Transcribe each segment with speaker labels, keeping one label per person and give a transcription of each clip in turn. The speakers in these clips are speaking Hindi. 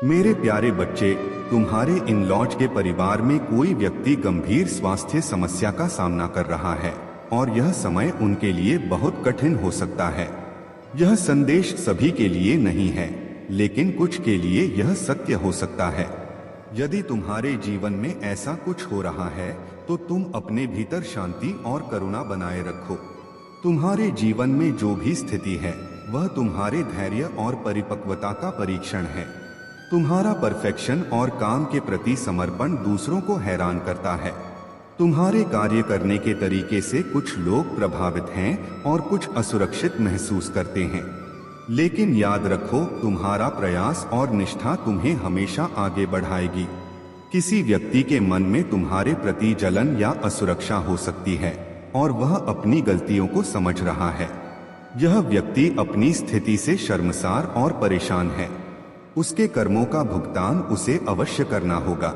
Speaker 1: मेरे प्यारे बच्चे, तुम्हारे इन लॉज के परिवार में कोई व्यक्ति गंभीर स्वास्थ्य समस्या का सामना कर रहा है और यह समय उनके लिए बहुत कठिन हो सकता है। यह संदेश सभी के लिए नहीं है, लेकिन कुछ के लिए यह सत्य हो सकता है। यदि तुम्हारे जीवन में ऐसा कुछ हो रहा है, तो तुम अपने भीतर शांति और करुणा बनाए रखो। तुम्हारे जीवन में जो भी स्थिति है, वह तुम्हारे धैर्य और परिपक्वता का परीक्षण है। तुम्हारा परफेक्शन और काम के प्रति समर्पण दूसरों को हैरान करता है। तुम्हारे कार्य करने के तरीके से कुछ लोग प्रभावित हैं और कुछ असुरक्षित महसूस करते हैं। लेकिन याद रखो, तुम्हारा प्रयास और निष्ठा तुम्हें हमेशा आगे बढ़ाएगी। किसी व्यक्ति के मन में तुम्हारे प्रति जलन या असुरक्षा हो सकती है और वह अपनी गलतियों को समझ रहा है। यह व्यक्ति अपनी स्थिति से शर्मसार और परेशान है। उसके कर्मों का भुगतान उसे अवश्य करना होगा।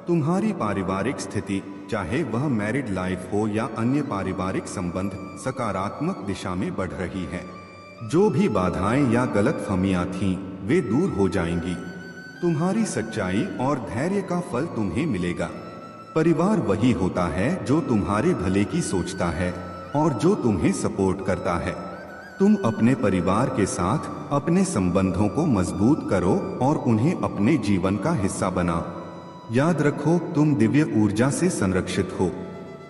Speaker 1: तुम्हारी पारिवारिक स्थिति, चाहे वह मैरिड लाइफ हो या अन्य पारिवारिक संबंध, सकारात्मक दिशा में बढ़ रही है। जो भी बाधाएं या गलतफहमियां थीं, वे दूर हो जाएंगी। तुम्हारी सच्चाई और धैर्य का फल तुम्हें मिलेगा। परिवार वही होता है जो तुम्हारे भले की सोचता है और जो तुम्हें सपोर्ट करता है। तुम अपने परिवार के साथ अपने संबंधों को मजबूत करो और उन्हें अपने जीवन का हिस्सा बनाओ। याद रखो, तुम दिव्य ऊर्जा से संरक्षित हो।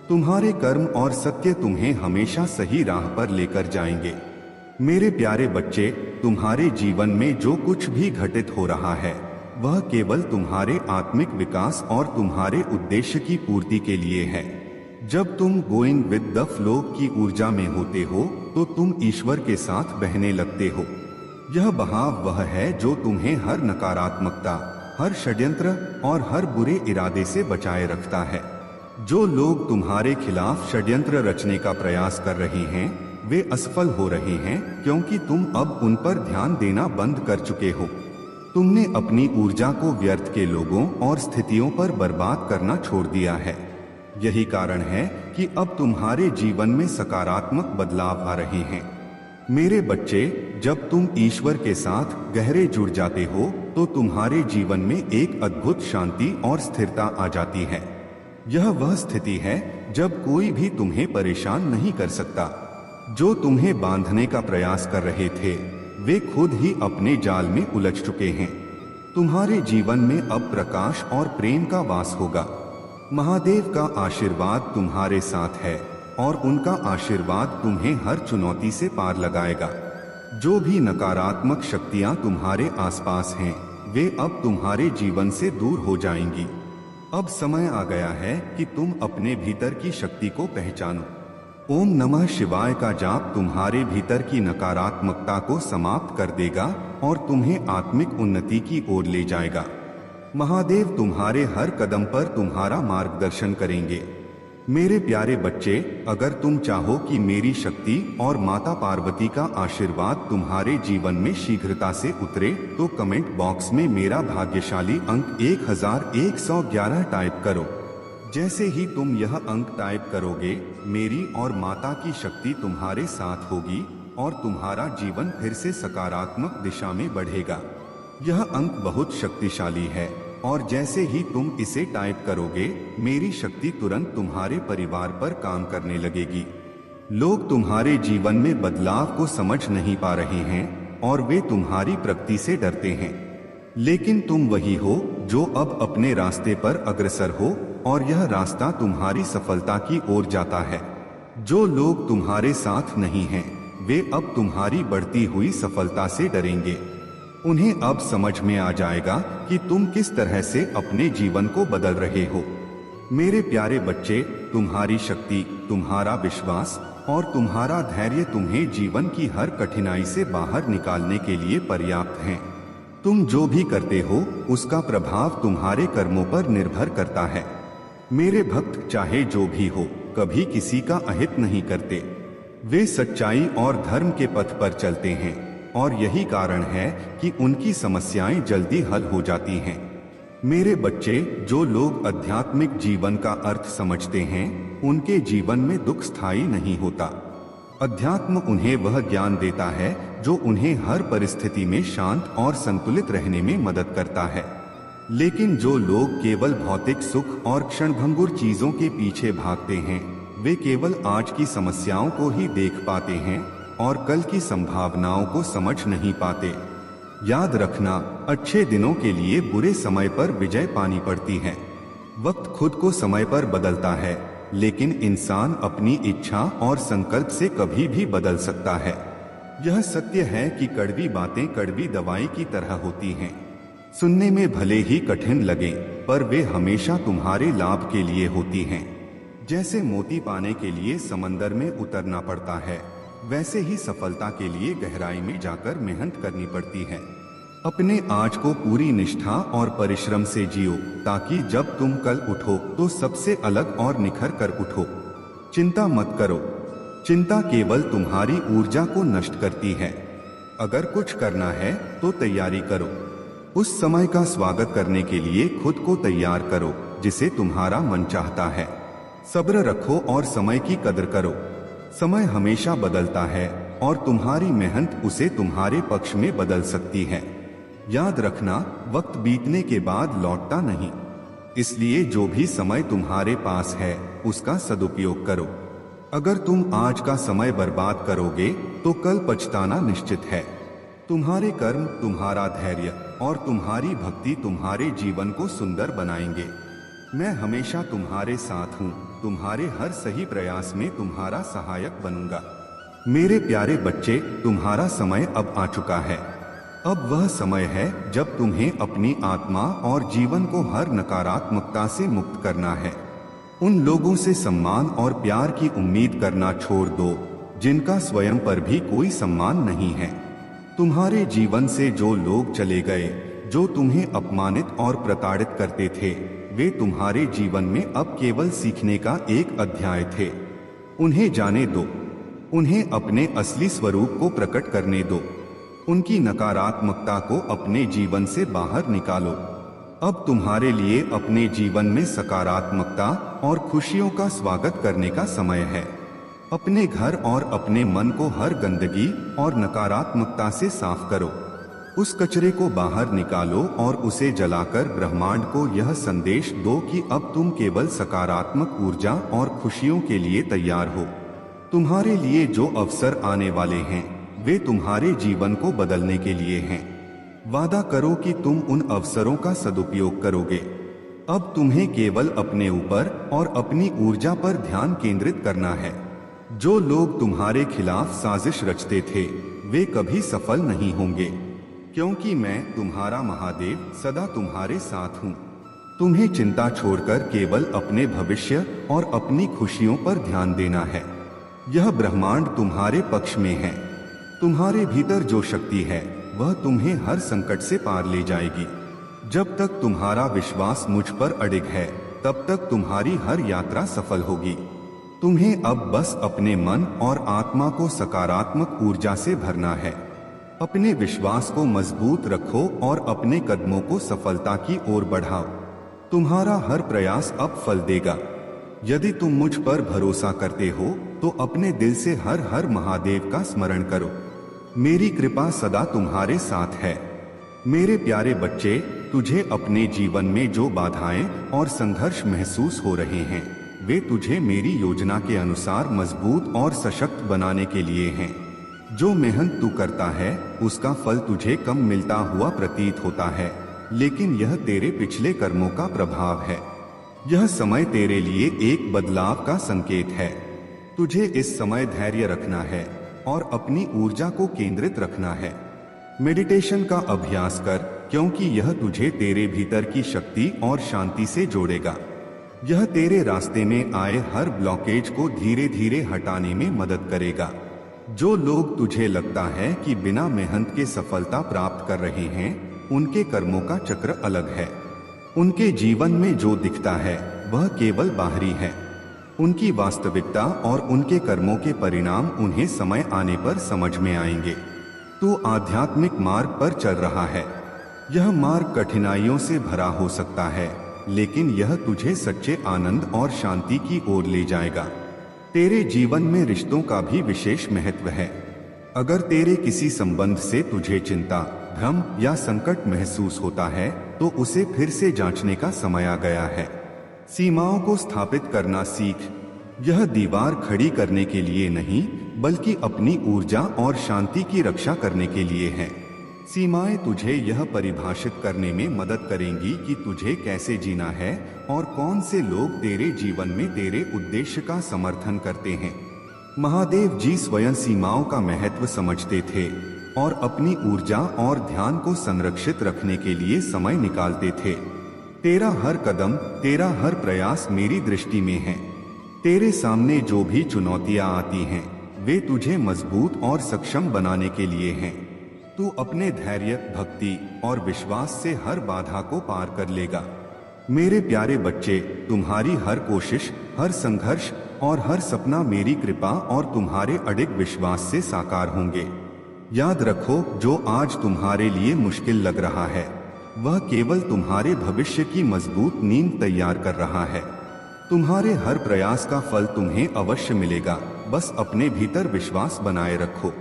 Speaker 1: तुम्हारे कर्म और सत्य तुम्हें हमेशा सही राह पर लेकर जाएंगे। मेरे प्यारे बच्चे, तुम्हारे जीवन में जो कुछ भी घटित हो रहा है, वह केवल तुम्हारे आत्मिक विकास और तुम्हारे उद्देश्य की पूर्ति के लिए है। जब तुम गोइंग विद द फ्लो की ऊर्जा में होते हो, तो तुम ईश्वर के साथ बहने लगते हो। यह बहाव वह है जो तुम्हें हर नकारात्मकता, हर षड्यंत्र और हर बुरे इरादे से बचाए रखता है। जो लोग तुम्हारे खिलाफ षड्यंत्र रचने का प्रयास कर रहे हैं, वे असफल हो रहे हैं, क्योंकि तुम अब उन पर ध्यान देना बंद कर चुके हो। तुमने अपनी ऊर्जा को व्यर्थ के लोगों और स्थितियों पर बर्बाद करना छोड़ दिया है। यही कारण है कि अब तुम्हारे जीवन में सकारात्मक बदलाव आ रहे हैं। मेरे बच्चे, जब तुम ईश्वर के साथ गहरे जुड़ जाते हो, तो तुम्हारे जीवन में एक अद्भुत शांति और स्थिरता आ जाती है। यह वह स्थिति है जब कोई भी तुम्हें परेशान नहीं कर सकता। जो तुम्हें बांधने का प्रयास कर रहे थे, वे खुद ही अपने जाल में उलझ चुके हैं। तुम्हारे जीवन में अब प्रकाश और प्रेम का वास होगा। महादेव का आशीर्वाद तुम्हारे साथ है और उनका आशीर्वाद तुम्हें हर चुनौती से पार लगाएगा। जो भी नकारात्मक शक्तियां तुम्हारे आसपास हैं, वे अब तुम्हारे जीवन से दूर हो जाएंगी। अब समय आ गया है कि तुम अपने भीतर की शक्ति को पहचानो। ओम नमः शिवाय का जाप तुम्हारे भीतर की नकारात्मकता को समाप्त कर देगा और तुम्हें आत्मिक उन्नति की ओर ले जाएगा। महादेव तुम्हारे हर कदम पर तुम्हारा मार्गदर्शन करेंगे। मेरे प्यारे बच्चे, अगर तुम चाहो कि मेरी शक्ति और माता पार्वती का आशीर्वाद तुम्हारे जीवन में शीघ्रता से उतरे, तो कमेंट बॉक्स में मेरा भाग्यशाली अंक 1111 टाइप करो। जैसे ही तुम यह अंक टाइप करोगे, मेरी और माता की शक्ति तुम्हारे साथ होगी और तुम्हारा जीवन फिर से सकारात्मक दिशा में बढ़ेगा। यह अंक बहुत शक्तिशाली है और जैसे ही तुम इसे टाइप करोगे, मेरी शक्ति तुरंत तुम्हारे परिवार पर काम करने लगेगी। लोग तुम्हारे जीवन में बदलाव को समझ नहीं पा रहे हैं और वे तुम्हारी प्रगति से डरते हैं, लेकिन तुम वही हो जो अब अपने रास्ते पर अग्रसर हो और यह रास्ता तुम्हारी सफलता की ओर जाता है। जो लोग तुम्हारे साथ नहीं हैं, वे अब तुम्हारी बढ़ती हुई सफलता से डरेंगे। उन्हें अब समझ में आ जाएगा कि तुम किस तरह से अपने जीवन को बदल रहे हो। मेरे प्यारे बच्चे, तुम्हारी शक्ति, तुम्हारा विश्वास और तुम्हारा धैर्य तुम्हें जीवन की हर कठिनाई से बाहर निकालने के लिए पर्याप्त हैं। तुम जो भी करते हो, उसका प्रभाव तुम्हारे कर्मों पर निर्भर करता है। मेरे भक्त, चाहे जो भी हो, कभी किसी का अहित नहीं करते। वे सच्चाई और धर्म के पथ पर चलते हैं और यही कारण है कि उनकी समस्याएं जल्दी हल हो जाती हैं। मेरे बच्चे, जो लोग आध्यात्मिक जीवन का अर्थ समझते हैं, उनके जीवन में दुख स्थायी नहीं होता। अध्यात्म उन्हें वह ज्ञान देता है जो उन्हें हर परिस्थिति में शांत और संतुलित रहने में मदद करता है। लेकिन जो लोग केवल भौतिक सुख और क्षणभंगुर चीजों के पीछे भागते हैं, वे केवल आज की समस्याओं को ही देख पाते हैं और कल की संभावनाओं को समझ नहीं पाते। याद रखना, अच्छे दिनों के लिए बुरे समय पर विजय पानी पड़ती है। वक्त खुद को समय पर बदलता है, लेकिन इंसान अपनी इच्छा और संकल्प से कभी भी बदल सकता है। यह सत्य है कि कड़वी बातें कड़वी दवाई की तरह होती हैं। सुनने में भले ही कठिन लगे, पर वे हमेशा तुम्हारे लाभ के लिए होती हैं। जैसे मोती पाने के लिए समंदर में उतरना पड़ता है, वैसे ही सफलता के लिए गहराई में जाकर मेहनत करनी पड़ती है। अपने आज को पूरी निष्ठा और परिश्रम से जियो, ताकि जब तुम कल उठो तो सबसे अलग और निखर कर उठो। चिंता मत करो, चिंता केवल तुम्हारी ऊर्जा को नष्ट करती है। अगर कुछ करना है तो तैयारी करो। उस समय का स्वागत करने के लिए खुद को तैयार करो जिसे तुम्हारा मन चाहता है। सब्र रखो और समय की कदर करो। समय हमेशा बदलता है और तुम्हारी मेहनत उसे तुम्हारे पक्ष में बदल सकती है। याद रखना, वक्त बीतने के बाद लौटता नहीं, इसलिए जो भी समय तुम्हारे पास है उसका सदुपयोग करो। अगर तुम आज का समय बर्बाद करोगे तो कल पछताना निश्चित है। तुम्हारे कर्म, तुम्हारा धैर्य और तुम्हारी भक्ति तुम्हारे जीवन को सुंदर बनाएंगे। मैं हमेशा तुम्हारे साथ हूँ, तुम्हारे हर सही प्रयास में तुम्हारा सहायक बनूंगा। मेरे प्यारे बच्चे, तुम्हारा समय अब आ चुका है। अब वह समय है जब तुम्हें अपनी आत्मा और जीवन को हर नकारात्मकता से मुक्त करना है। उन लोगों से सम्मान और प्यार की उम्मीद करना छोड़ दो जिनका स्वयं पर भी कोई सम्मान नहीं है। तुम्हारे जीवन से जो लोग चले गए, जो तुम्हें अपमानित और प्रताड़ित करते थे, वे तुम्हारे जीवन में अब केवल सीखने का एक अध्याय थे। उन्हें जाने दो, उन्हें अपने असली स्वरूप को प्रकट करने दो। उनकी नकारात्मकता को अपने जीवन से बाहर निकालो। अब तुम्हारे लिए अपने जीवन में सकारात्मकता और खुशियों का स्वागत करने का समय है। अपने घर और अपने मन को हर गंदगी और नकारात्मकता से साफ करो। उस कचरे को बाहर निकालो और उसे जलाकर ब्रह्मांड को यह संदेश दो कि अब तुम केवल सकारात्मक ऊर्जा और खुशियों के लिए तैयार हो। तुम्हारे लिए जो अवसर आने वाले हैं वे तुम्हारे जीवन को बदलने के लिए हैं। वादा करो कि तुम उन अवसरों का सदुपयोग करोगे। अब तुम्हें केवल अपने ऊपर और अपनी ऊर्जा पर ध्यान केंद्रित करना है। जो लोग तुम्हारे खिलाफ साजिश रचते थे, वे कभी सफल नहीं होंगे, क्योंकि मैं तुम्हारा महादेव सदा तुम्हारे साथ हूँ। तुम्हें चिंता छोड़कर केवल अपने भविष्य और अपनी खुशियों पर ध्यान देना है। यह ब्रह्मांड तुम्हारे पक्ष में है। तुम्हारे भीतर जो शक्ति है वह तुम्हें हर संकट से पार ले जाएगी। जब तक तुम्हारा विश्वास मुझ पर अडिग है, तब तक तुम्हारी हर यात्रा सफल होगी। तुम्हें अब बस अपने मन और आत्मा को सकारात्मक ऊर्जा से भरना है। अपने विश्वास को मजबूत रखो और अपने कदमों को सफलता की ओर बढ़ाओ। तुम्हारा हर प्रयास अब फल देगा। यदि तुम मुझ पर भरोसा करते हो तो अपने दिल से हर हर महादेव का स्मरण करो। मेरी कृपा सदा तुम्हारे साथ है। मेरे प्यारे बच्चे, तुझे अपने जीवन में जो बाधाएं और संघर्ष महसूस हो रहे हैं, वे तुझे मेरी योजना के अनुसार मजबूत और सशक्त बनाने के लिए हैं। जो मेहनत तू करता है उसका फल तुझे कम मिलता हुआ प्रतीत होता है, लेकिन यह तेरे पिछले कर्मों का प्रभाव है। यह समय तेरे लिए एक बदलाव का संकेत है। तुझे इस समय धैर्य रखना है और अपनी ऊर्जा को केंद्रित रखना है। मेडिटेशन का अभ्यास कर, क्योंकि यह तुझे तेरे भीतर की शक्ति और शांति से जोड़ेगा। यह तेरे रास्ते में आए हर ब्लॉकेज को धीरे धीरे हटाने में मदद करेगा। जो लोग तुझे लगता है कि बिना मेहनत के सफलता प्राप्त कर रहे हैं, उनके कर्मों का चक्र अलग है। उनके जीवन में जो दिखता है वह केवल बाहरी है। उनकी वास्तविकता और उनके कर्मों के परिणाम उन्हें समय आने पर समझ में आएंगे। तू आध्यात्मिक मार्ग पर चल रहा है। यह मार्ग कठिनाइयों से भरा हो सकता है, लेकिन यह तुझे सच्चे आनंद और शांति की ओर ले जाएगा। तेरे जीवन में रिश्तों का भी विशेष महत्व है। अगर तेरे किसी संबंध से तुझे चिंता, भ्रम या संकट महसूस होता है तो उसे फिर से जांचने का समय आ गया है। सीमाओं को स्थापित करना सीख। यह दीवार खड़ी करने के लिए नहीं, बल्कि अपनी ऊर्जा और शांति की रक्षा करने के लिए है। सीमाएं तुझे यह परिभाषित करने में मदद करेंगी कि तुझे कैसे जीना है और कौन से लोग तेरे जीवन में तेरे उद्देश्य का समर्थन करते हैं। महादेव जी स्वयं सीमाओं का महत्व समझते थे और अपनी ऊर्जा और ध्यान को संरक्षित रखने के लिए समय निकालते थे। तेरा हर कदम, तेरा हर प्रयास मेरी दृष्टि में है। तेरे सामने जो भी चुनौतियां आती हैं, वे तुझे मजबूत और सक्षम बनाने के लिए हैं। तू अपने धैर्य, भक्ति और विश्वास से हर बाधा को पार कर लेगा। मेरे प्यारे बच्चे, तुम्हारी हर कोशिश, हर संघर्ष और हर सपना मेरी कृपा और तुम्हारे अडिग विश्वास से साकार होंगे। याद रखो, जो आज तुम्हारे लिए मुश्किल लग रहा है, वह केवल तुम्हारे भविष्य की मजबूत नींव तैयार कर रहा है। तुम्हारे हर प्रयास का फल तुम्हें अवश्य मिलेगा। बस अपने भीतर विश्वास बनाए रखो।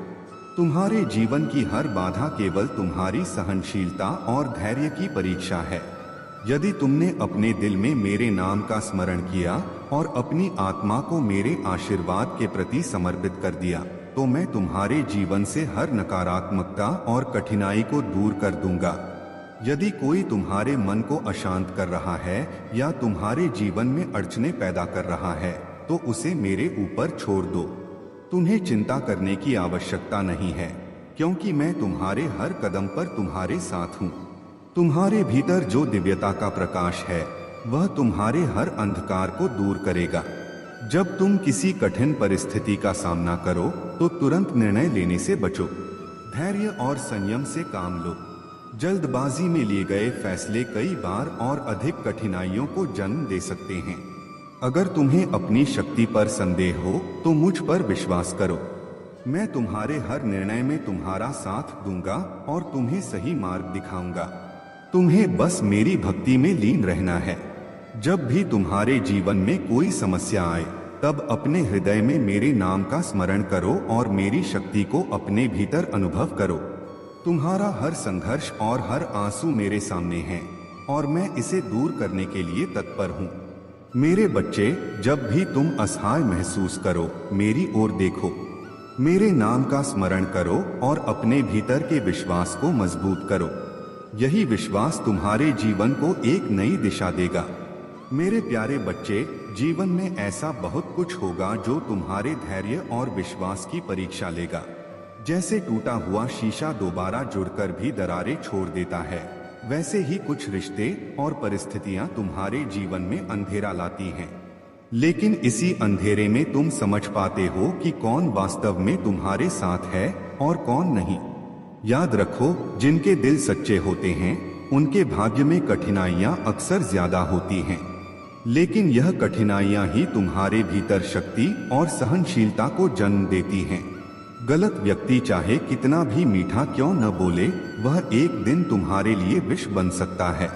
Speaker 1: तुम्हारे जीवन की हर बाधा केवल तुम्हारी सहनशीलता और धैर्य की परीक्षा है। यदि तुमने अपने दिल में मेरे नाम का स्मरण किया और अपनी आत्मा को मेरे आशीर्वाद के प्रति समर्पित कर दिया, तो मैं तुम्हारे जीवन से हर नकारात्मकता और कठिनाई को दूर कर दूंगा। यदि कोई तुम्हारे मन को अशांत कर रहा है या तुम्हारे जीवन में अड़चने पैदा कर रहा है, तो उसे मेरे ऊपर छोड़ दो। तुम्हें चिंता करने की आवश्यकता नहीं है, क्योंकि मैं तुम्हारे हर कदम पर तुम्हारे साथ हूँ। तुम्हारे भीतर जो दिव्यता का प्रकाश है, वह तुम्हारे हर अंधकार को दूर करेगा। जब तुम किसी कठिन परिस्थिति का सामना करो, तो तुरंत निर्णय लेने से बचो। धैर्य और संयम से काम लो। जल्दबाजी में लिए गए फैसले कई बार और अधिक कठिनाइयों को जन्म दे सकते हैं। अगर तुम्हें अपनी शक्ति पर संदेह हो, तो मुझ पर विश्वास करो। मैं तुम्हारे हर निर्णय में तुम्हारा साथ दूंगा और तुम्हें सही मार्ग दिखाऊंगा। तुम्हें बस मेरी भक्ति में लीन रहना है। जब भी तुम्हारे जीवन में कोई समस्या आए, तब अपने हृदय में मेरे नाम का स्मरण करो और मेरी शक्ति को अपने भीतर अनुभव करो। तुम्हारा हर संघर्ष और हर आंसू मेरे सामने है और मैं इसे दूर करने के लिए तत्पर हूँ। मेरे बच्चे, जब भी तुम असहाय महसूस करो, मेरी ओर देखो, मेरे नाम का स्मरण करो और अपने भीतर के विश्वास को मजबूत करो। यही विश्वास तुम्हारे जीवन को एक नई दिशा देगा। मेरे प्यारे बच्चे, जीवन में ऐसा बहुत कुछ होगा जो तुम्हारे धैर्य और विश्वास की परीक्षा लेगा। जैसे टूटा हुआ शीशा दोबारा जुड़कर भी दरारें छोड़ देता है, वैसे ही कुछ रिश्ते और परिस्थितियां तुम्हारे जीवन में अंधेरा लाती हैं। लेकिन इसी अंधेरे में तुम समझ पाते हो कि कौन वास्तव में तुम्हारे साथ है और कौन नहीं। याद रखो, जिनके दिल सच्चे होते हैं, उनके भाग्य में कठिनाइयां अक्सर ज्यादा होती हैं। लेकिन यह कठिनाइयां ही तुम्हारे भीतर शक्ति और सहनशीलता को जन्म देती हैं। गलत व्यक्ति चाहे कितना भी मीठा क्यों न बोले, वह एक दिन तुम्हारे लिए विष बन सकता है।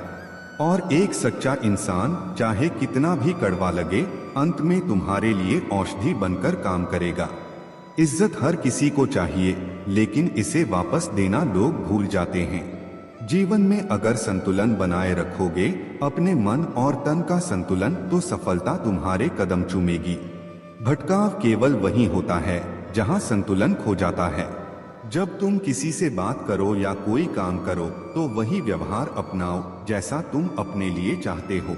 Speaker 1: और एक सच्चा इंसान चाहे कितना भी कड़वा लगे, अंत में तुम्हारे लिए औषधि बनकर काम करेगा। इज्जत हर किसी को चाहिए, लेकिन इसे वापस देना लोग भूल जाते हैं। जीवन में अगर संतुलन बनाए रखोगे, अपने मन और तन का संतुलन, तो सफलता तुम्हारे कदम चूमेगी। भटकाव केवल वही होता है जहां संतुलन खो जाता है। जब तुम किसी से बात करो या कोई काम करो, तो वही व्यवहार अपनाओ जैसा तुम अपने लिए चाहते हो।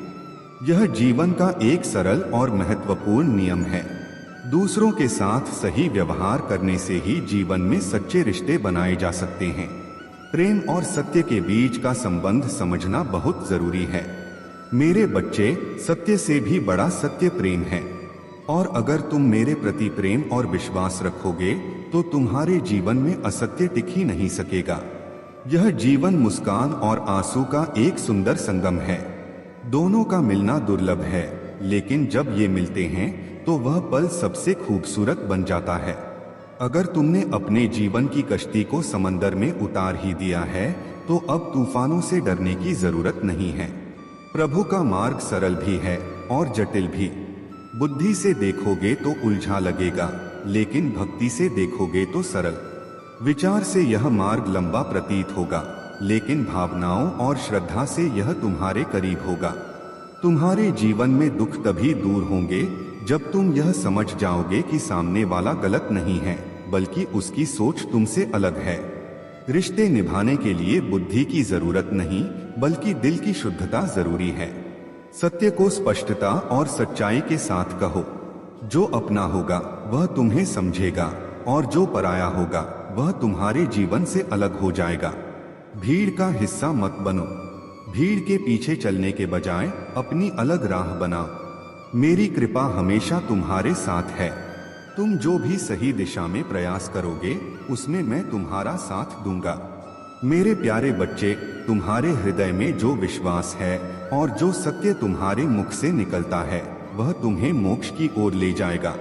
Speaker 1: यह जीवन का एक सरल और महत्वपूर्ण नियम है। दूसरों के साथ सही व्यवहार करने से ही जीवन में सच्चे रिश्ते बनाए जा सकते हैं। प्रेम और सत्य के बीच का संबंध समझना बहुत जरूरी है। मेरे बच्चे, सत्य से भी बड़ा सत्य प्रेम है। और अगर तुम मेरे प्रति प्रेम और विश्वास रखोगे, तो तुम्हारे जीवन में असत्य टिक ही नहीं सकेगा। यह जीवन मुस्कान और आंसू का एक सुंदर संगम है। दोनों का मिलना दुर्लभ है, लेकिन जब ये मिलते हैं तो वह पल सबसे खूबसूरत बन जाता है। अगर तुमने अपने जीवन की कश्ती को समंदर में उतार ही दिया है, तो अब तूफानों से डरने की जरूरत नहीं है। प्रभु का मार्ग सरल भी है और जटिल भी। बुद्धि से देखोगे तो उलझा लगेगा, लेकिन भक्ति से देखोगे तो सरल। विचार से यह मार्ग लंबा प्रतीत होगा, लेकिन भावनाओं और श्रद्धा से यह तुम्हारे करीब होगा। तुम्हारे जीवन में दुख तभी दूर होंगे जब तुम यह समझ जाओगे कि सामने वाला गलत नहीं है, बल्कि उसकी सोच तुमसे अलग है। रिश्ते निभाने के लिए बुद्धि की जरूरत नहीं, बल्कि दिल की शुद्धता जरूरी है। सत्य को स्पष्टता और सच्चाई के साथ कहो। जो अपना होगा वह तुम्हें समझेगा, और जो पराया होगा वह तुम्हारे जीवन से अलग हो जाएगा। भीड़ का हिस्सा मत बनो। भीड़ के पीछे चलने के बजाय अपनी अलग राह बनाओ। मेरी कृपा हमेशा तुम्हारे साथ है। तुम जो भी सही दिशा में प्रयास करोगे उसमें मैं तुम्हारा साथ दूंगा। मेरे प्यारे बच्चे, तुम्हारे हृदय में जो विश्वास है और जो सत्य तुम्हारे मुख से निकलता है वह तुम्हें मोक्ष की ओर ले जाएगा।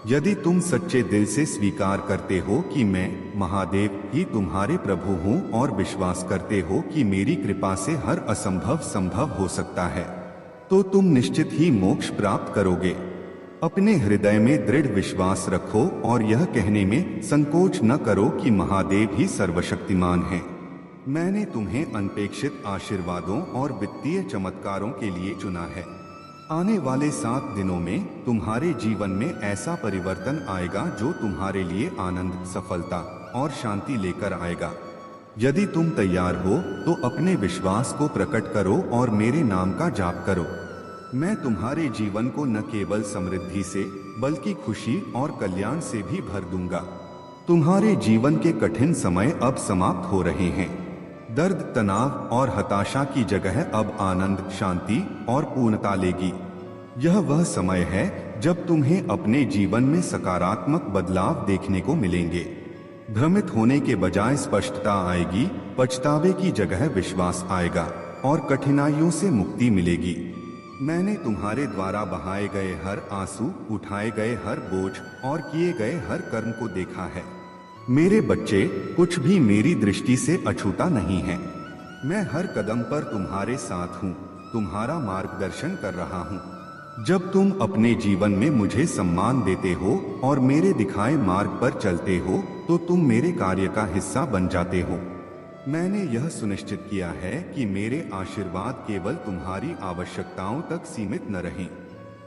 Speaker 1: यदि तुम सच्चे दिल से स्वीकार करते हो कि मैं महादेव ही तुम्हारे प्रभु हूँ और विश्वास करते हो कि मेरी कृपा से हर असंभव संभव हो सकता है, तो तुम निश्चित ही मोक्ष प्राप्त करोगे। अपने हृदय में दृढ़ विश्वास रखो और यह कहने में संकोच न करो कि महादेव ही सर्वशक्तिमान हैं। मैंने तुम्हें अनपेक्षित आशीर्वादों और वित्तीय चमत्कारों के लिए चुना है। आने वाले 7 दिनों में तुम्हारे जीवन में ऐसा परिवर्तन आएगा जो तुम्हारे लिए आनंद, सफलता और शांति लेकर आएगा। यदि तुम तैयार हो तो अपने विश्वास को प्रकट करो और मेरे नाम का जाप करो। मैं तुम्हारे जीवन को न केवल समृद्धि से बल्कि खुशी और कल्याण से भी भर दूंगा। तुम्हारे जीवन के कठिन समय अब समाप्त हो रहे हैं। दर्द, तनाव और हताशा की जगह अब आनंद, शांति और पूर्णता लेगी। यह वह समय है जब तुम्हें अपने जीवन में सकारात्मक बदलाव देखने को मिलेंगे। भ्रमित होने के बजाय स्पष्टता आएगी, पछतावे की जगह विश्वास आएगा और कठिनाइयों से मुक्ति मिलेगी। मैंने तुम्हारे द्वारा बहाए गए हर आंसू, उठाए गए हर बोझ और किए गए हर कर्म को देखा है। मेरे बच्चे, कुछ भी मेरी दृष्टि से अछूता नहीं है। मैं हर कदम पर तुम्हारे साथ हूँ, तुम्हारा मार्गदर्शन कर रहा हूँ। जब तुम अपने जीवन में मुझे सम्मान देते हो और मेरे दिखाए मार्ग पर चलते हो तो तुम मेरे कार्य का हिस्सा बन जाते हो। मैंने यह सुनिश्चित किया है कि मेरे आशीर्वाद केवल तुम्हारी आवश्यकताओं तक सीमित न रहें,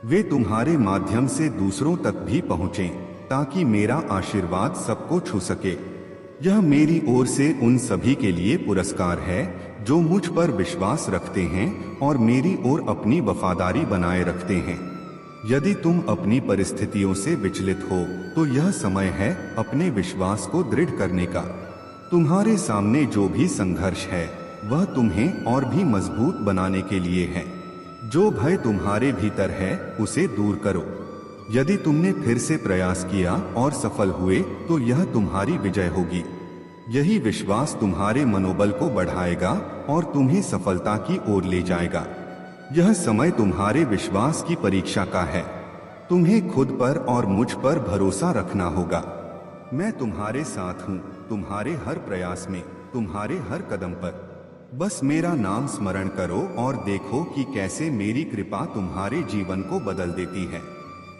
Speaker 1: वे तुम्हारे माध्यम से दूसरों तक भी पहुँचें, ताकि मेरा आशीर्वाद सबको छू सके। यह मेरी ओर से उन सभी के लिए पुरस्कार है जो मुझ पर विश्वास रखते हैं और मेरी ओर अपनी वफादारी बनाए रखते हैं। यदि तुम अपनी परिस्थितियों से विचलित हो तो यह समय है अपने विश्वास को दृढ़ करने का। तुम्हारे सामने जो भी संघर्ष है वह तुम्हें और भी मजबूत बनाने के लिए है। जो भय तुम्हारे भीतर है उसे दूर करो। यदि तुमने फिर से प्रयास किया और सफल हुए तो यह तुम्हारी विजय होगी। यही विश्वास तुम्हारे मनोबल को बढ़ाएगा और तुम्हें सफलता की ओर ले जाएगा। यह समय तुम्हारे विश्वास की परीक्षा का है। तुम्हें खुद पर और मुझ पर भरोसा रखना होगा। मैं तुम्हारे साथ हूँ, तुम्हारे हर प्रयास में, तुम्हारे हर कदम पर। बस मेरा नाम स्मरण करो और देखो कि कैसे मेरी कृपा तुम्हारे जीवन को बदल देती है।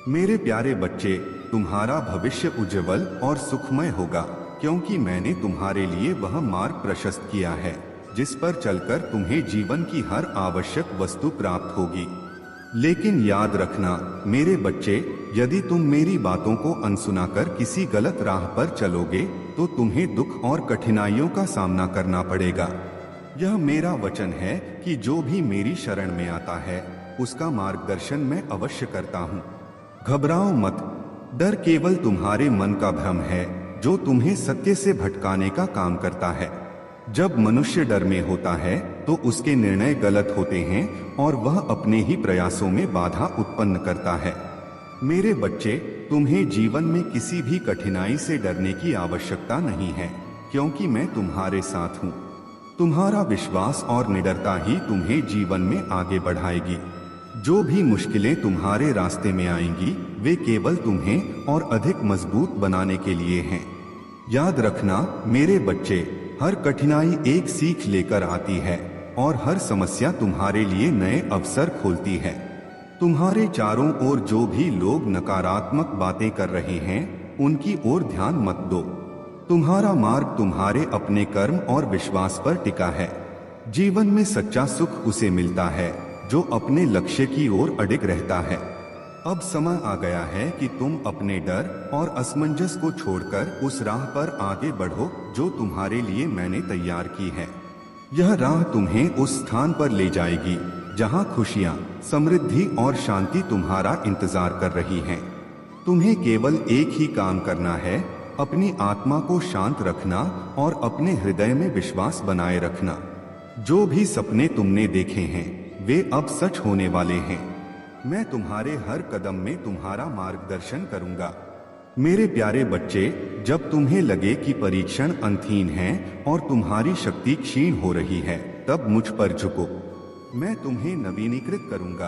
Speaker 1: मेरे प्यारे बच्चे, तुम्हारा भविष्य उज्जवल और सुखमय होगा, क्योंकि मैंने तुम्हारे लिए वह मार्ग प्रशस्त किया है जिस पर चलकर तुम्हें जीवन की हर आवश्यक वस्तु प्राप्त होगी। लेकिन याद रखना मेरे बच्चे, यदि तुम मेरी बातों को अनसुना कर किसी गलत राह पर चलोगे तो तुम्हें दुख और कठिनाइयों का सामना करना पड़ेगा। यह मेरा वचन है कि जो भी मेरी शरण में आता है उसका मार्गदर्शन मैं अवश्य करता हूँ। घबराओ मत। डर केवल तुम्हारे मन का भ्रम है जो तुम्हें सत्य से भटकाने का काम करता है। जब मनुष्य डर में होता है तो उसके निर्णय गलत होते हैं और वह अपने ही प्रयासों में बाधा उत्पन्न करता है। मेरे बच्चे, तुम्हें जीवन में किसी भी कठिनाई से डरने की आवश्यकता नहीं है, क्योंकि मैं तुम्हारे साथ हूँ। तुम्हारा विश्वास और निडरता ही तुम्हें जीवन में आगे बढ़ाएगी। जो भी मुश्किलें तुम्हारे रास्ते में आएंगी वे केवल तुम्हें और अधिक मजबूत बनाने के लिए हैं। याद रखना मेरे बच्चे, हर कठिनाई एक सीख लेकर आती है और हर समस्या तुम्हारे लिए नए अवसर खोलती है। तुम्हारे चारों ओर जो भी लोग नकारात्मक बातें कर रहे हैं उनकी ओर ध्यान मत दो। तुम्हारा मार्ग तुम्हारे अपने कर्म और विश्वास पर टिका है। जीवन में सच्चा सुख उसे मिलता है जो अपने लक्ष्य की ओर अडिग रहता है। अब समय आ गया है कि तुम अपने डर और असमंजस को छोड़कर उस राह पर आगे बढ़ो जो तुम्हारे लिए मैंने तैयार की है। यह राह तुम्हें उस स्थान पर ले जाएगी जहां खुशियां, समृद्धि और शांति तुम्हारा इंतजार कर रही हैं। तुम्हें केवल एक ही काम करना है, अपनी आत्मा को शांत रखना और अपने हृदय में विश्वास बनाए रखना। जो भी सपने तुमने देखे हैं वे अब सच होने वाले हैं। मैं तुम्हारे हर कदम में तुम्हारा मार्गदर्शन करूंगा। मेरे प्यारे बच्चे, जब तुम्हें लगे कि परीक्षण अंतहीन हैं और तुम्हारी शक्ति क्षीण हो रही है, तब मुझ पर झुको। मैं तुम्हें नवीनीकृत करूंगा।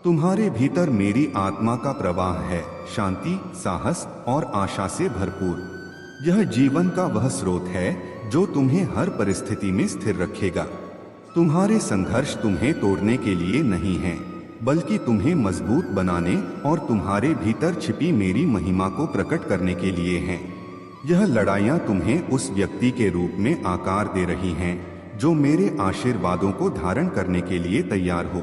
Speaker 1: तुम्हारे भीतर मेरी आत्मा का प्रवाह है, शांति, साहस और आशा से भरपूर। यह जीवन का वह स्रोत है जो तुम्हें हर परिस्थिति में स्थिर रखेगा। तुम्हारे संघर्ष तुम्हें तोड़ने के लिए नहीं हैं, बल्कि तुम्हें मजबूत बनाने और तुम्हारे भीतर छिपी मेरी महिमा को प्रकट करने के लिए हैं। यह लड़ाइयाँ तुम्हें उस व्यक्ति के रूप में आकार दे रही हैं जो मेरे आशीर्वादों को धारण करने के लिए तैयार हो।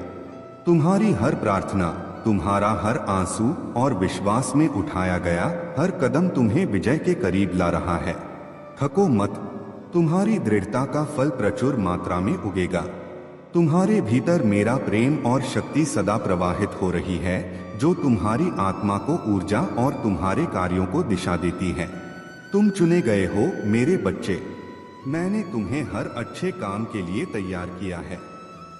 Speaker 1: तुम्हारी हर प्रार्थना, तुम्हारा हर आंसू और विश्वास में उठाया गया हर कदम तुम्हें विजय के करीब ला रहा है। थको मत, तुम्हारी दृढ़ता का फल प्रचुर मात्रा में उगेगा। तुम्हारे भीतर मेरा प्रेम और शक्ति सदा प्रवाहित हो रही है जो तुम्हारी आत्मा को ऊर्जा और तुम्हारे कार्यों को दिशा देती है। तुम चुने गए हो मेरे बच्चे। मैंने तुम्हें हर अच्छे काम के लिए तैयार किया है।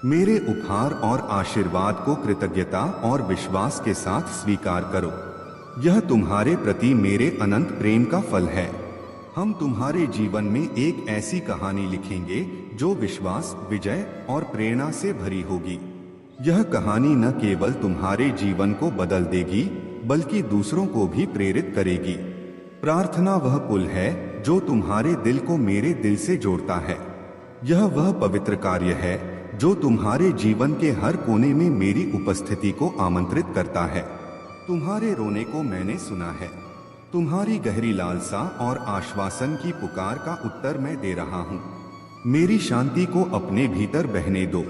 Speaker 1: मेरे उपहार और आशीर्वाद को कृतज्ञता और विश्वास के साथ स्वीकार करो। यह तुम्हारे प्रति मेरे अनंत प्रेम का फल है। हम तुम्हारे जीवन में एक ऐसी कहानी लिखेंगे जो विश्वास, विजय और प्रेरणा से भरी होगी। यह कहानी न केवल तुम्हारे जीवन को बदल देगी, बल्कि दूसरों को भी प्रेरित करेगी। प्रार्थना वह पुल है जो तुम्हारे दिल को मेरे दिल से जोड़ता है। यह वह पवित्र कार्य है जो तुम्हारे जीवन के हर कोने में मेरी उपस्थिति को आमंत्रित करता है। तुम्हारे रोने को मैंने सुना है। तुम्हारी गहरी लालसा और आश्वासन की पुकार का उत्तर मैं दे रहा हूँ। मेरी शांति को अपने भीतर बहने दो।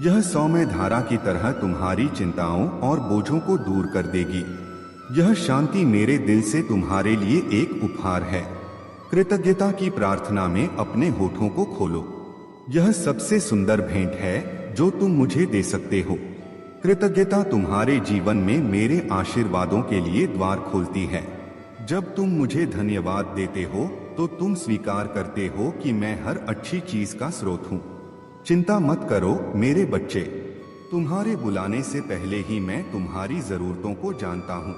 Speaker 1: यह सौम्य धारा की तरह तुम्हारी चिंताओं और बोझों को दूर कर देगी। यह शांति मेरे दिल से तुम्हारे लिए एक उपहार है। कृतज्ञता की प्रार्थना में अपने होठों को खोलो। यह सबसे सुंदर भेंट है जो तुम मुझे दे सकते हो। कृतज्ञता तुम्हारे जीवन में मेरे आशीर्वादों के लिए द्वार खोलती है। जब तुम मुझे धन्यवाद देते हो तो तुम स्वीकार करते हो कि मैं हर अच्छी चीज का स्रोत हूँ। चिंता मत करो मेरे बच्चे। तुम्हारे बुलाने से पहले ही मैं तुम्हारी जरूरतों को जानता हूँ।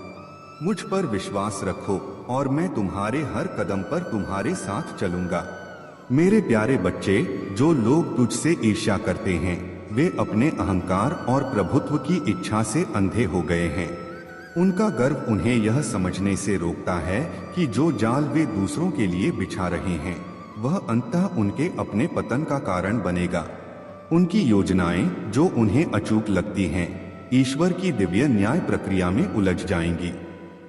Speaker 1: मुझ पर विश्वास रखो और मैं तुम्हारे हर कदम पर तुम्हारे साथ चलूंगा। मेरे प्यारे बच्चे, जो लोग तुझसे ईर्ष्या करते हैं वे अपने अहंकार और प्रभुत्व की इच्छा से अंधे हो गए हैं। उनका गर्व उन्हें यह समझने से रोकता है कि जो जाल वे दूसरों के लिए बिछा रहे हैं वह अंततः उनके अपने पतन का कारण बनेगा। उनकी योजनाएं जो उन्हें अचूक लगती हैं, ईश्वर की दिव्य न्याय प्रक्रिया में उलझ जाएंगी।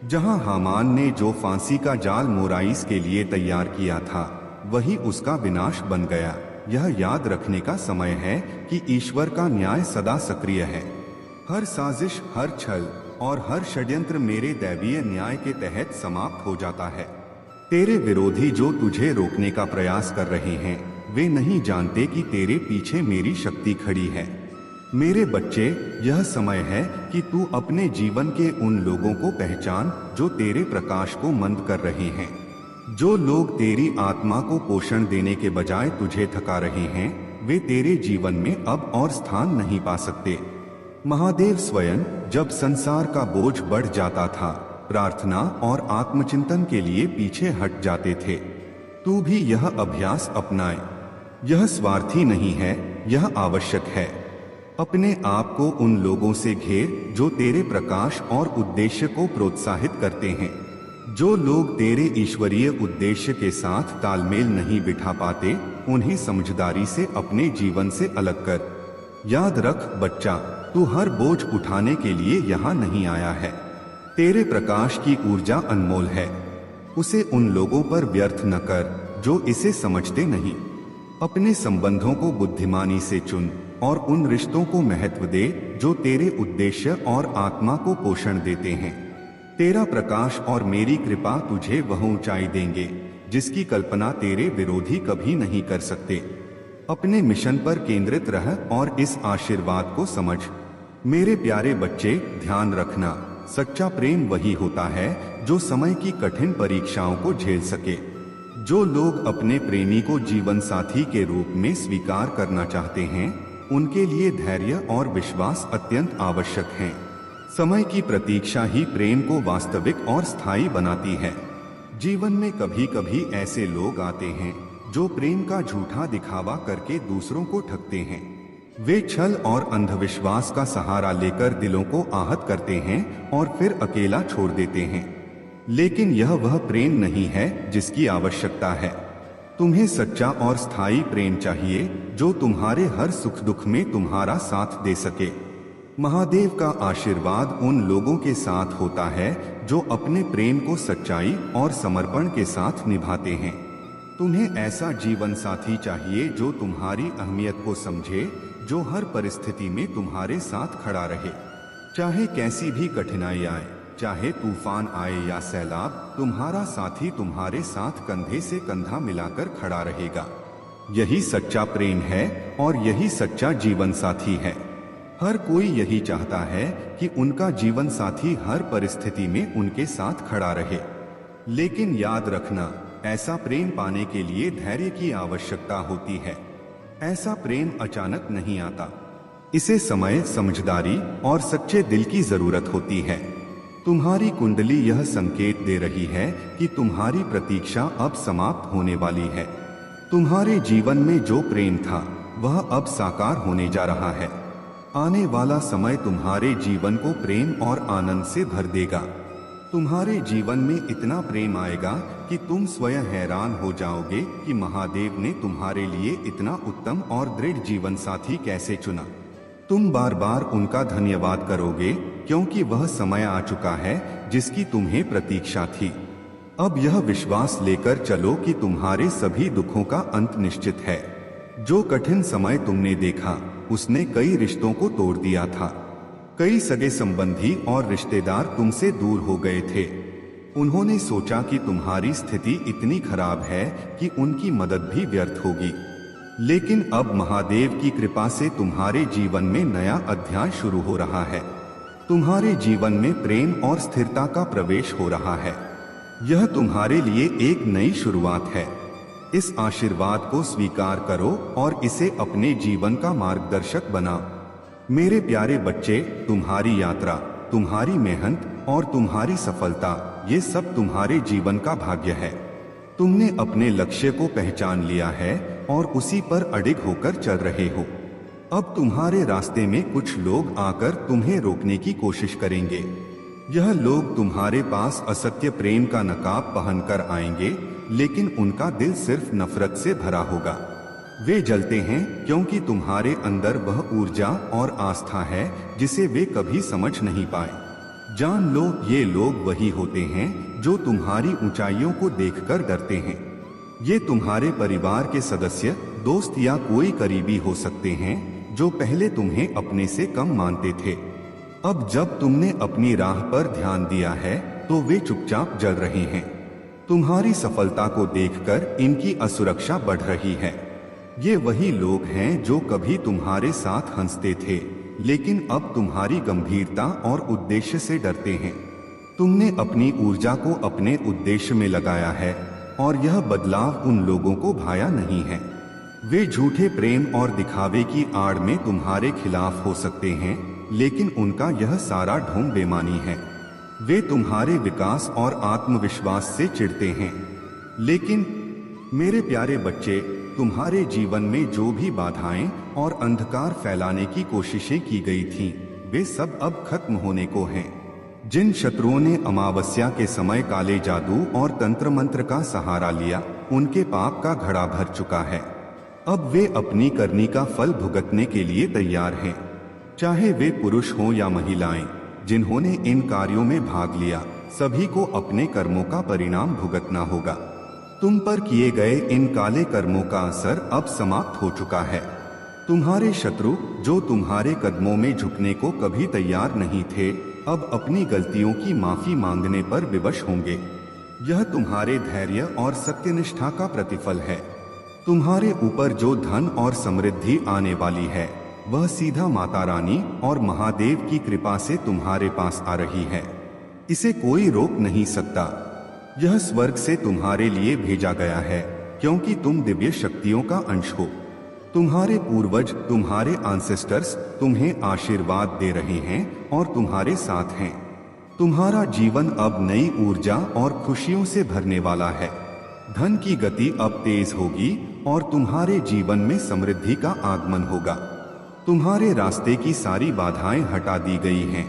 Speaker 1: जहां हामान ने जो फांसी का जाल मोराइस के लिए तैयार किया था, वही उसका विनाश बन गया। यह याद रखने का समय है कि ईश्वर का न्याय सदा सक्रिय है। हर साजिश, हर छल और हर षड्यंत्र मेरे दैवीय न्याय के तहत समाप्त हो जाता है। तेरे विरोधी जो तुझे रोकने का प्रयास कर रहे हैं वे नहीं जानते कि तेरे पीछे मेरी शक्ति खड़ी है। मेरे बच्चे, यह समय है कि तू अपने जीवन के उन लोगों को पहचान जो तेरे प्रकाश को मंद कर रहे हैं। जो लोग तेरी आत्मा को पोषण देने के बजाय तुझे थका रहे हैं वे तेरे जीवन में अब और स्थान नहीं पा सकते। महादेव स्वयं जब संसार का बोझ बढ़ जाता था, प्रार्थना और आत्मचिंतन के लिए पीछे हट जाते थे। तू भी यह अभ्यास अपनाए। यह स्वार्थी नहीं है, यह आवश्यक है। अपने आप को उन लोगों से घेर जो तेरे प्रकाश और उद्देश्य को प्रोत्साहित करते हैं। जो लोग तेरे ईश्वरीय उद्देश्य के साथ तालमेल नहीं बिठा पाते, उन्हें समझदारी से अपने जीवन से अलग कर। याद रख बच्चा, तू हर बोझ उठाने के लिए यहाँ नहीं आया है। तेरे प्रकाश की ऊर्जा अनमोल है, उसे उन लोगों पर व्यर्थ न कर जो इसे समझते नहीं। अपने संबंधों को बुद्धिमानी से चुन और उन रिश्तों को महत्व दे जो तेरे उद्देश्य और आत्मा को पोषण देते हैं। तेरा प्रकाश और मेरी कृपा तुझे वह ऊंचाई देंगे जिसकी कल्पना तेरे विरोधी कभी नहीं कर सकते। अपने मिशन पर केंद्रित रह और इस आशीर्वाद को समझ। मेरे प्यारे बच्चे, ध्यान रखना, सच्चा प्रेम वही होता है जो समय की कठिन परीक्षाओं को झेल सके। जो लोग अपने प्रेमी को जीवन साथी के रूप में स्वीकार करना चाहते हैं, उनके लिए धैर्य और विश्वास अत्यंत आवश्यक हैं। समय की प्रतीक्षा ही प्रेम को वास्तविक और स्थायी बनाती है। जीवन में कभी कभी ऐसे लोग आते हैं जो प्रेम का झूठा दिखावा करके दूसरों को ठगते हैं। वे छल और अंधविश्वास का सहारा लेकर दिलों को आहत करते हैं और फिर अकेला छोड़ देते हैं। लेकिन यह वह प्रेम नहीं है जिसकी आवश्यकता है। तुम्हें सच्चा और स्थायी प्रेम चाहिए जो तुम्हारे हर सुख दुख में तुम्हारा साथ दे सके। महादेव का आशीर्वाद उन लोगों के साथ होता है जो अपने प्रेम को सच्चाई और समर्पण के साथ निभाते हैं। तुम्हें ऐसा जीवन साथी चाहिए जो तुम्हारी अहमियत को समझे, जो हर परिस्थिति में तुम्हारे साथ खड़ा रहे। चाहे कैसी भी कठिनाई आए, चाहे तूफान आए या सैलाब, तुम्हारा साथी तुम्हारे साथ कंधे से कंधा मिलाकर खड़ा रहेगा। यही सच्चा प्रेम है और यही सच्चा जीवन साथी है। हर कोई यही चाहता है कि उनका जीवन साथी हर परिस्थिति में उनके साथ खड़ा रहे। लेकिन याद रखना, ऐसा प्रेम पाने के लिए धैर्य की आवश्यकता होती है। ऐसा प्रेम अचानक नहीं आता। इसे समय, समझदारी और सच्चे दिल की जरूरत होती है। तुम्हारी कुंडली यह संकेत दे रही है कि तुम्हारी प्रतीक्षा अब समाप्त होने वाली है। तुम्हारे जीवन में जो प्रेम था वह अब साकार होने जा रहा है। आने वाला समय तुम्हारे जीवन को प्रेम और आनंद से भर देगा। तुम्हारे जीवन में इतना प्रेम आएगा कि तुम स्वयं हैरान हो जाओगे कि महादेव ने तुम्हारे लिए इतना उत्तम और दृढ़ जीवन साथी कैसे चुना। तुम बार बार उनका धन्यवाद करोगे क्योंकि वह समय आ चुका है जिसकी तुम्हें प्रतीक्षा थी। अब यह विश्वास लेकर चलो कि तुम्हारे सभी दुखों का अंत निश्चित है। जो कठिन समय तुमने देखा उसने कई रिश्तों को तोड़ दिया था। कई सगे संबंधी और रिश्तेदार तुमसे दूर हो गए थे। उन्होंने सोचा कि तुम्हारी स्थिति इतनी खराब है कि उनकी मदद भी व्यर्थ होगी। लेकिन अब महादेव की कृपा से तुम्हारे जीवन में नया अध्याय शुरू हो रहा है। तुम्हारे जीवन में प्रेम और स्थिरता का प्रवेश हो रहा है। यह तुम्हारे लिए एक नई शुरुआत है। इस आशीर्वाद को स्वीकार करो और इसे अपने जीवन का मार्गदर्शक बनाओ। मेरे प्यारे बच्चे, तुम्हारी यात्रा, तुम्हारी मेहनत और तुम्हारी सफलता, ये सब तुम्हारे जीवन का भाग्य है। तुमने अपने लक्ष्य को पहचान लिया है और उसी पर अडिग होकर चल रहे हो। अब तुम्हारे रास्ते में कुछ लोग आकर तुम्हें रोकने की कोशिश करेंगे। यह लोग तुम्हारे पास असत्य प्रेम का नकाब पहनकर आएंगे, लेकिन उनका दिल सिर्फ नफरत से भरा होगा। वे जलते हैं क्योंकि तुम्हारे अंदर वह ऊर्जा और आस्था है जिसे वे कभी समझ नहीं पाए। जान लो, ये लोग वही होते हैं जो तुम्हारी ऊंचाइयों को देखकर डरते हैं। ये तुम्हारे परिवार के सदस्य, दोस्त या कोई करीबी हो सकते हैं जो पहले तुम्हें अपने से कम मानते थे। अब जब तुमने अपनी राह पर ध्यान दिया है तो वे चुपचाप जल रहे हैं। तुम्हारी सफलता को देखकर इनकी असुरक्षा बढ़ रही है। ये वही लोग हैं जो कभी तुम्हारे साथ हंसते थे, लेकिन अब तुम्हारी गंभीरता और उद्देश्य से डरते हैं। तुमने अपनी ऊर्जा को अपने उद्देश्य में लगाया है और यह बदलाव उन लोगों को भाया नहीं है। वे झूठे प्रेम और दिखावे की आड़ में तुम्हारे खिलाफ हो सकते हैं, लेकिन उनका यह सारा ढोंग बेमानी है। वे तुम्हारे विकास और आत्मविश्वास से चिढ़ते हैं। लेकिन मेरे प्यारे बच्चे, तुम्हारे जीवन में जो भी बाधाएं और अंधकार फैलाने की कोशिशें की गई थीं, वे सब अब खत्म होने को हैं। जिन शत्रुओं ने अमावस्या के समय काले जादू और तंत्र मंत्र का सहारा लिया, उनके पाप का घड़ा भर चुका है। अब वे अपनी करनी का फल भुगतने के लिए तैयार हैं। चाहे वे पुरुष हों या महिलाएं, जिन्होंने इन कार्यों में भाग लिया, सभी को अपने कर्मों का परिणाम भुगतना होगा। तुम पर किए गए इन काले कर्मों का असर अब समाप्त हो चुका है। तुम्हारे शत्रु, जो तुम्हारे कदमों में झुकने को कभी तैयार नहीं थे, अब अपनी गलतियों की माफी मांगने पर विवश होंगे। यह तुम्हारे धैर्य और सत्यनिष्ठा का प्रतिफल है। तुम्हारे ऊपर जो धन और समृद्धि आने वाली है, वह सीधा माता रानी और महादेव की कृपा से तुम्हारे पास आ रही है। इसे कोई रोक नहीं सकता। यह स्वर्ग से तुम्हारे लिए भेजा गया है, क्योंकि तुम दिव्य शक्तियों का अंश हो। तुम्हारे पूर्वज, तुम्हारे एंसेस्टर्स तुम्हें आशीर्वाद दे रहे हैं और तुम्हारे साथ हैं। तुम्हारा जीवन अब नई ऊर्जा और खुशियों से भरने वाला है। धन की गति अब तेज होगी और तुम्हारे जीवन में समृद्धि का आगमन होगा। तुम्हारे रास्ते की सारी बाधाएं हटा दी गई हैं।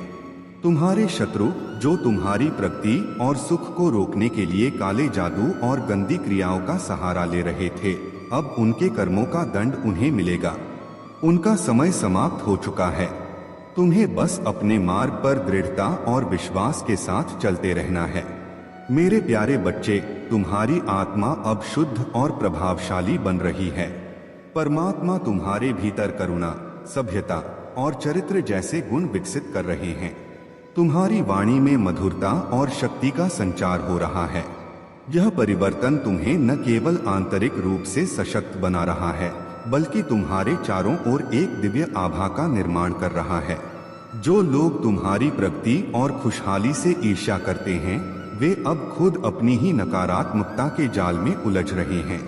Speaker 1: तुम्हारे शत्रु, जो तुम्हारी प्रगति और सुख को रोकने के लिए काले जादू और गंदी क्रियाओं का सहारा ले रहे थे, अब उनके कर्मों का दंड उन्हें मिलेगा। उनका समय समाप्त हो चुका है। तुम्हें बस अपने मार्ग पर दृढ़ता और विश्वास के साथ चलते रहना है। मेरे प्यारे बच्चे, तुम्हारी आत्मा अब शुद्ध और प्रभावशाली बन रही है। परमात्मा तुम्हारे भीतर करुणा, सभ्यता और चरित्र जैसे गुण विकसित कर रहे हैं। तुम्हारी वाणी में मधुरता और शक्ति का संचार हो रहा है। यह परिवर्तन तुम्हें न केवल आंतरिक रूप से सशक्त बना रहा है, बल्कि तुम्हारे चारों ओर एक दिव्य आभा का निर्माण कर रहा है। जो लोग तुम्हारी प्रगति और खुशहाली से ईर्ष्या करते हैं, वे अब खुद अपनी ही नकारात्मकता के जाल में उलझ रहे हैं।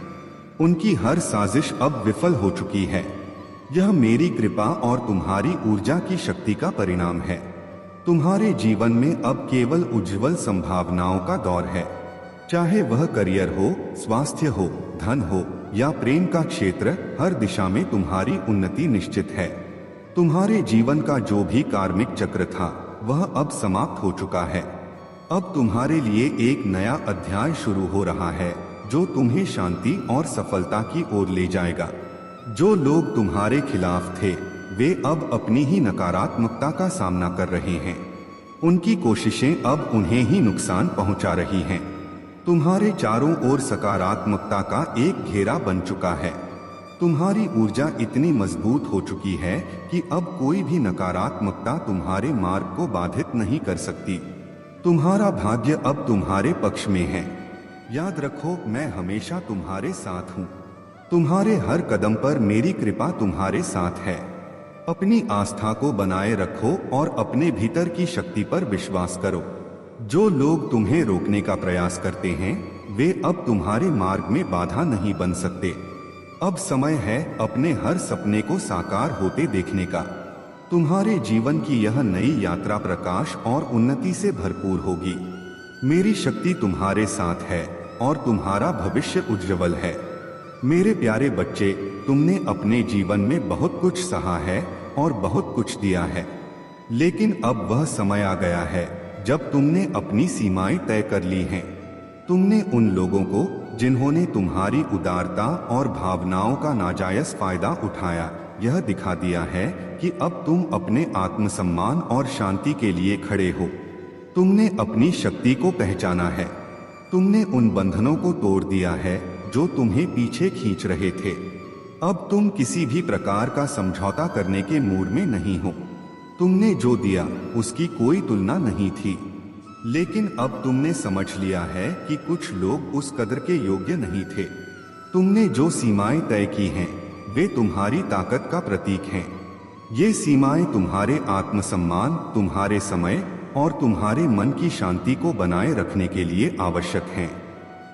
Speaker 1: उनकी हर साजिश अब विफल हो चुकी है। यह मेरी कृपा और तुम्हारी ऊर्जा की शक्ति का परिणाम है। तुम्हारे जीवन में अब केवल उज्जवल संभावनाओं का दौर है। चाहे वह करियर हो, स्वास्थ्य हो, धन हो या प्रेम का क्षेत्र, हर दिशा में तुम्हारी उन्नति निश्चित है। तुम्हारे जीवन का जो भी कार्मिक चक्र था, वह अब समाप्त हो चुका है। अब तुम्हारे लिए एक नया अध्याय शुरू हो रहा है, जो तुम्हें शांति और सफलता की ओर ले जाएगा। जो लोग तुम्हारे खिलाफ थे, वे अब अपनी ही नकारात्मकता का सामना कर रहे हैं। उनकी कोशिशें अब उन्हें ही नुकसान पहुंचा रही हैं। तुम्हारे चारों ओर सकारात्मकता का एक घेरा बन चुका है। तुम्हारी ऊर्जा इतनी मजबूत हो चुकी है कि अब कोई भी नकारात्मकता तुम्हारे मार्ग को बाधित नहीं कर सकती। तुम्हारा भाग्य अब तुम्हारे पक्ष में है। याद रखो, मैं हमेशा तुम्हारे साथ हूँ। तुम्हारे हर कदम पर मेरी कृपा तुम्हारे साथ है। अपनी आस्था को बनाए रखो और अपने भीतर की शक्ति पर विश्वास करो। जो लोग तुम्हें रोकने का प्रयास करते हैं, वे अब तुम्हारे मार्ग में बाधा नहीं बन सकते। अब समय है अपने हर सपने को साकार होते देखने का। तुम्हारे जीवन की यह नई यात्रा प्रकाश और उन्नति से भरपूर होगी। मेरी शक्ति तुम्हारे साथ है और तुम्हारा भविष्य उज्जवल है। मेरे प्यारे बच्चे, तुमने अपने जीवन में बहुत कुछ सहा है और बहुत कुछ दिया है, लेकिन अब वह समय आ गया है जब तुमने अपनी सीमाएं तय कर ली हैं। तुमने उन लोगों को, जिन्होंने तुम्हारी उदारता और भावनाओं का नाजायज फायदा उठाया, यह दिखा दिया है कि अब तुम अपने आत्मसम्मान और शांति के लिए खड़े हो। तुमने अपनी शक्ति को पहचाना है। तुमने उन बंधनों को तोड़ दिया है जो तुम्हें पीछे खींच रहे थे। अब तुम किसी भी प्रकार का समझौता करने के मूड में नहीं हो। तुमने जो दिया उसकी कोई तुलना नहीं थी, लेकिन अब तुमने समझ लिया है कि कुछ लोग उस कदर के योग्य नहीं थे। तुमने जो सीमाएं तय की हैं, वे तुम्हारी ताकत का प्रतीक हैं। ये सीमाएं तुम्हारे आत्मसम्मान, तुम्हारे समय और तुम्हारे मन की शांति को बनाए रखने के लिए आवश्यक हैं।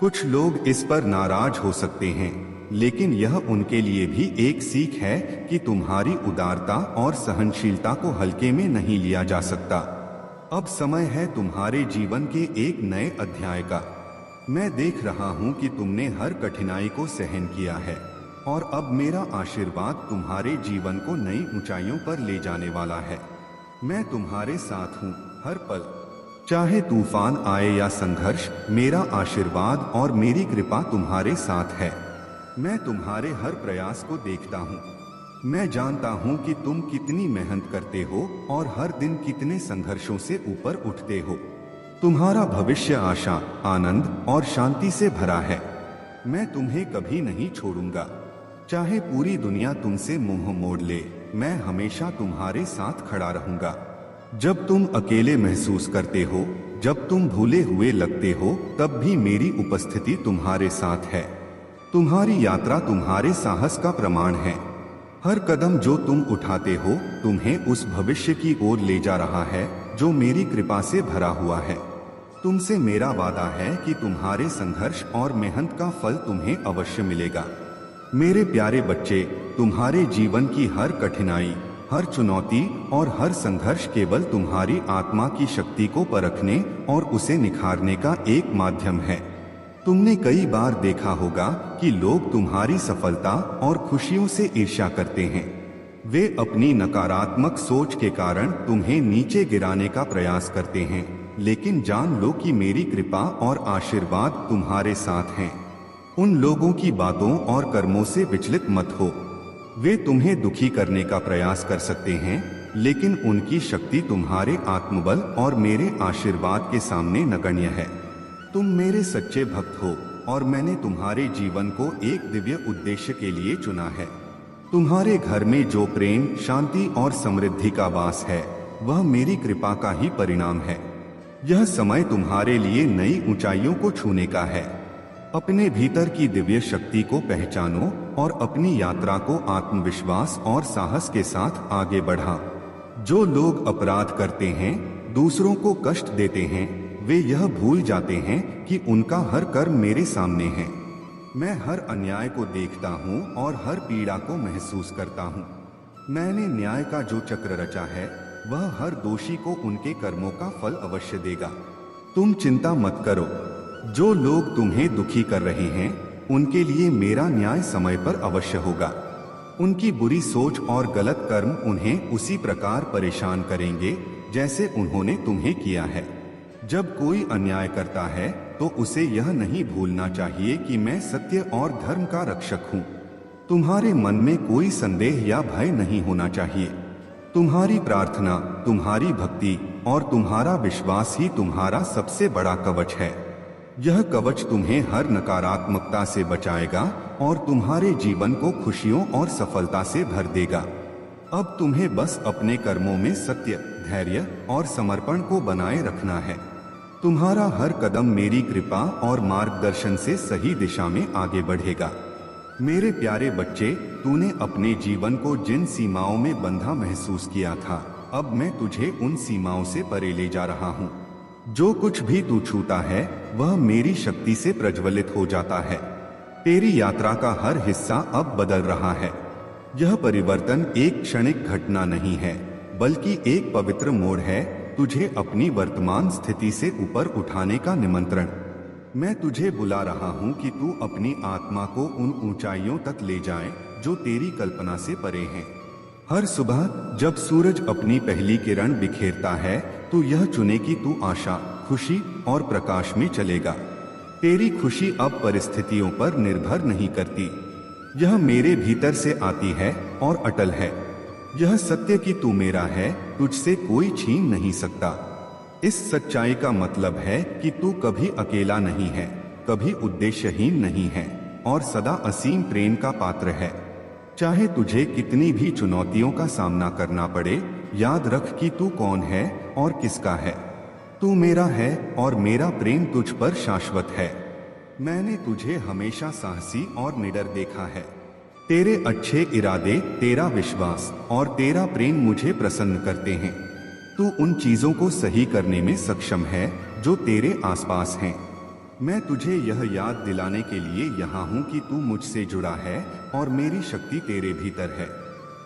Speaker 1: कुछ लोग इस पर नाराज हो सकते हैं, लेकिन यह उनके लिए भी एक सीख है कि तुम्हारी उदारता और सहनशीलता को हल्के में नहीं लिया जा सकता। अब समय है तुम्हारे जीवन के एक नए अध्याय का। मैं देख रहा हूं कि तुमने हर कठिनाई को सहन किया है और अब मेरा आशीर्वाद तुम्हारे जीवन को नई ऊंचाइयों पर ले जाने वाला है। मैं तुम्हारे साथ हूं हर पल। चाहे तूफान आए या संघर्ष, मेरा आशीर्वाद और मेरी कृपा तुम्हारे साथ है। मैं तुम्हारे हर प्रयास को देखता हूँ। मैं जानता हूँ कि तुम कितनी मेहनत करते हो और हर दिन कितने संघर्षों से ऊपर उठते हो। तुम्हारा भविष्य आशा, आनंद और शांति से भरा है। मैं तुम्हें कभी नहीं छोड़ूंगा। चाहे पूरी दुनिया तुमसे मुंह मोड़ ले, मैं हमेशा तुम्हारे साथ खड़ा रहूंगा। जब तुम अकेले महसूस करते हो, जब तुम भूले हुए लगते हो, तब भी मेरी उपस्थिति तुम्हारे साथ है। तुम्हारी यात्रा तुम्हारे साहस का प्रमाण है। हर कदम जो तुम उठाते हो तुम्हें उस भविष्य की ओर ले जा रहा है जो मेरी कृपा से भरा हुआ है। तुमसे मेरा वादा है कि तुम्हारे संघर्ष और मेहनत का फल तुम्हें अवश्य मिलेगा। मेरे प्यारे बच्चे, तुम्हारे जीवन की हर कठिनाई, हर चुनौती और हर संघर्ष केवल तुम्हारी आत्मा की शक्ति को परखने और उसे निखारने का एक माध्यम है। तुमने कई बार देखा होगा कि लोग तुम्हारी सफलता और खुशियों से ईर्ष्या करते हैं। वे अपनी नकारात्मक सोच के कारण तुम्हें नीचे गिराने का प्रयास करते हैं, लेकिन जान लो कि मेरी कृपा और आशीर्वाद तुम्हारे साथ हैं। उन लोगों की बातों और कर्मों से विचलित मत हो। वे तुम्हें दुखी करने का प्रयास कर सकते हैं, लेकिन उनकी शक्ति तुम्हारे आत्मबल और मेरे आशीर्वाद के सामने नगण्य है। तुम मेरे सच्चे भक्त हो और मैंने तुम्हारे जीवन को एक दिव्य उद्देश्य के लिए चुना है। तुम्हारे घर में जो प्रेम, शांति और समृद्धि का वास है, वह मेरी कृपा का ही परिणाम है। यह समय तुम्हारे लिए नई ऊंचाइयों को छूने का है। अपने भीतर की दिव्य शक्ति को पहचानो और अपनी यात्रा को आत्मविश्वास और साहस के साथ आगे बढ़ा। जो लोग अपराध करते हैं, दूसरों को कष्ट देते हैं, वे यह भूल जाते हैं कि उनका हर कर्म मेरे सामने है। मैं हर अन्याय को देखता हूँ और हर पीड़ा को महसूस करता हूँ। मैंने न्याय का जो चक्र रचा है, वह हर दोषी को उनके कर्मों का फल अवश्य देगा। तुम चिंता मत करो। जो लोग तुम्हें दुखी कर रहे हैं, उनके लिए मेरा न्याय समय पर अवश्य होगा। उनकी बुरी सोच और गलत कर्म उन्हें उसी प्रकार परेशान करेंगे जैसे उन्होंने तुम्हें किया है। जब कोई अन्याय करता है तो उसे यह नहीं भूलना चाहिए कि मैं सत्य और धर्म का रक्षक हूँ। तुम्हारे मन में कोई संदेह या भय नहीं होना चाहिए। तुम्हारी प्रार्थना, तुम्हारी भक्ति और तुम्हारा विश्वास ही तुम्हारा सबसे बड़ा कवच है। यह कवच तुम्हें हर नकारात्मकता से बचाएगा और तुम्हारे जीवन को खुशियों और सफलता से भर देगा। अब तुम्हें बस अपने कर्मों में सत्य, धैर्य और समर्पण को बनाए रखना है। तुम्हारा हर कदम मेरी कृपा और मार्गदर्शन से सही दिशा में आगे बढ़ेगा। मेरे प्यारे बच्चे, तूने अपने जीवन को जिन सीमाओं में बंधा महसूस किया था, अब मैं तुझे उन सीमाओं से परे ले जा रहा हूँ। जो कुछ भी तू छूता है, वह मेरी शक्ति से प्रज्वलित हो जाता है। तेरी यात्रा का हर हिस्सा अब बदल रहा है। यह परिवर्तन एक क्षणिक घटना नहीं है, बल्कि एक पवित्र मोड़ है, तुझे अपनी वर्तमान स्थिति से ऊपर उठाने का निमंत्रण। मैं तुझे बुला रहा हूँ कि तू अपनी आत्मा को उन ऊंचाइयों तक ले जाए जो तेरी कल्पना से परे हैं। हर सुबह जब सूरज अपनी पहली किरण बिखेरता है, तो यह चुने कि तू आशा, खुशी और प्रकाश में चलेगा। तेरी खुशी अब परिस्थितियों पर निर्भर नहीं करती। यह मेरे भीतर से आती है और अटल है। यह सत्य कि तू मेरा है, तुझसे कोई छीन नहीं सकता। इस सच्चाई का मतलब है कि तू कभी अकेला नहीं है, कभी उद्देश्यहीन नहीं है और सदा असीम प्रेम का पात्र है। चाहे तुझे कितनी भी चुनौतियों का सामना करना पड़े, याद रख कि तू कौन है और किसका है। तू मेरा है और मेरा प्रेम तुझ पर शाश्वत है। मैंने तुझे हमेशा साहसी और निडर देखा है। तेरे अच्छे इरादे, तेरा विश्वास और तेरा प्रेम मुझे प्रसन्न करते हैं। तू उन चीजों को सही करने में सक्षम है जो तेरे आसपास हैं। मैं तुझे यह याद दिलाने के लिए यहाँ हूँ कि तू मुझसे जुड़ा है और मेरी शक्ति तेरे भीतर है।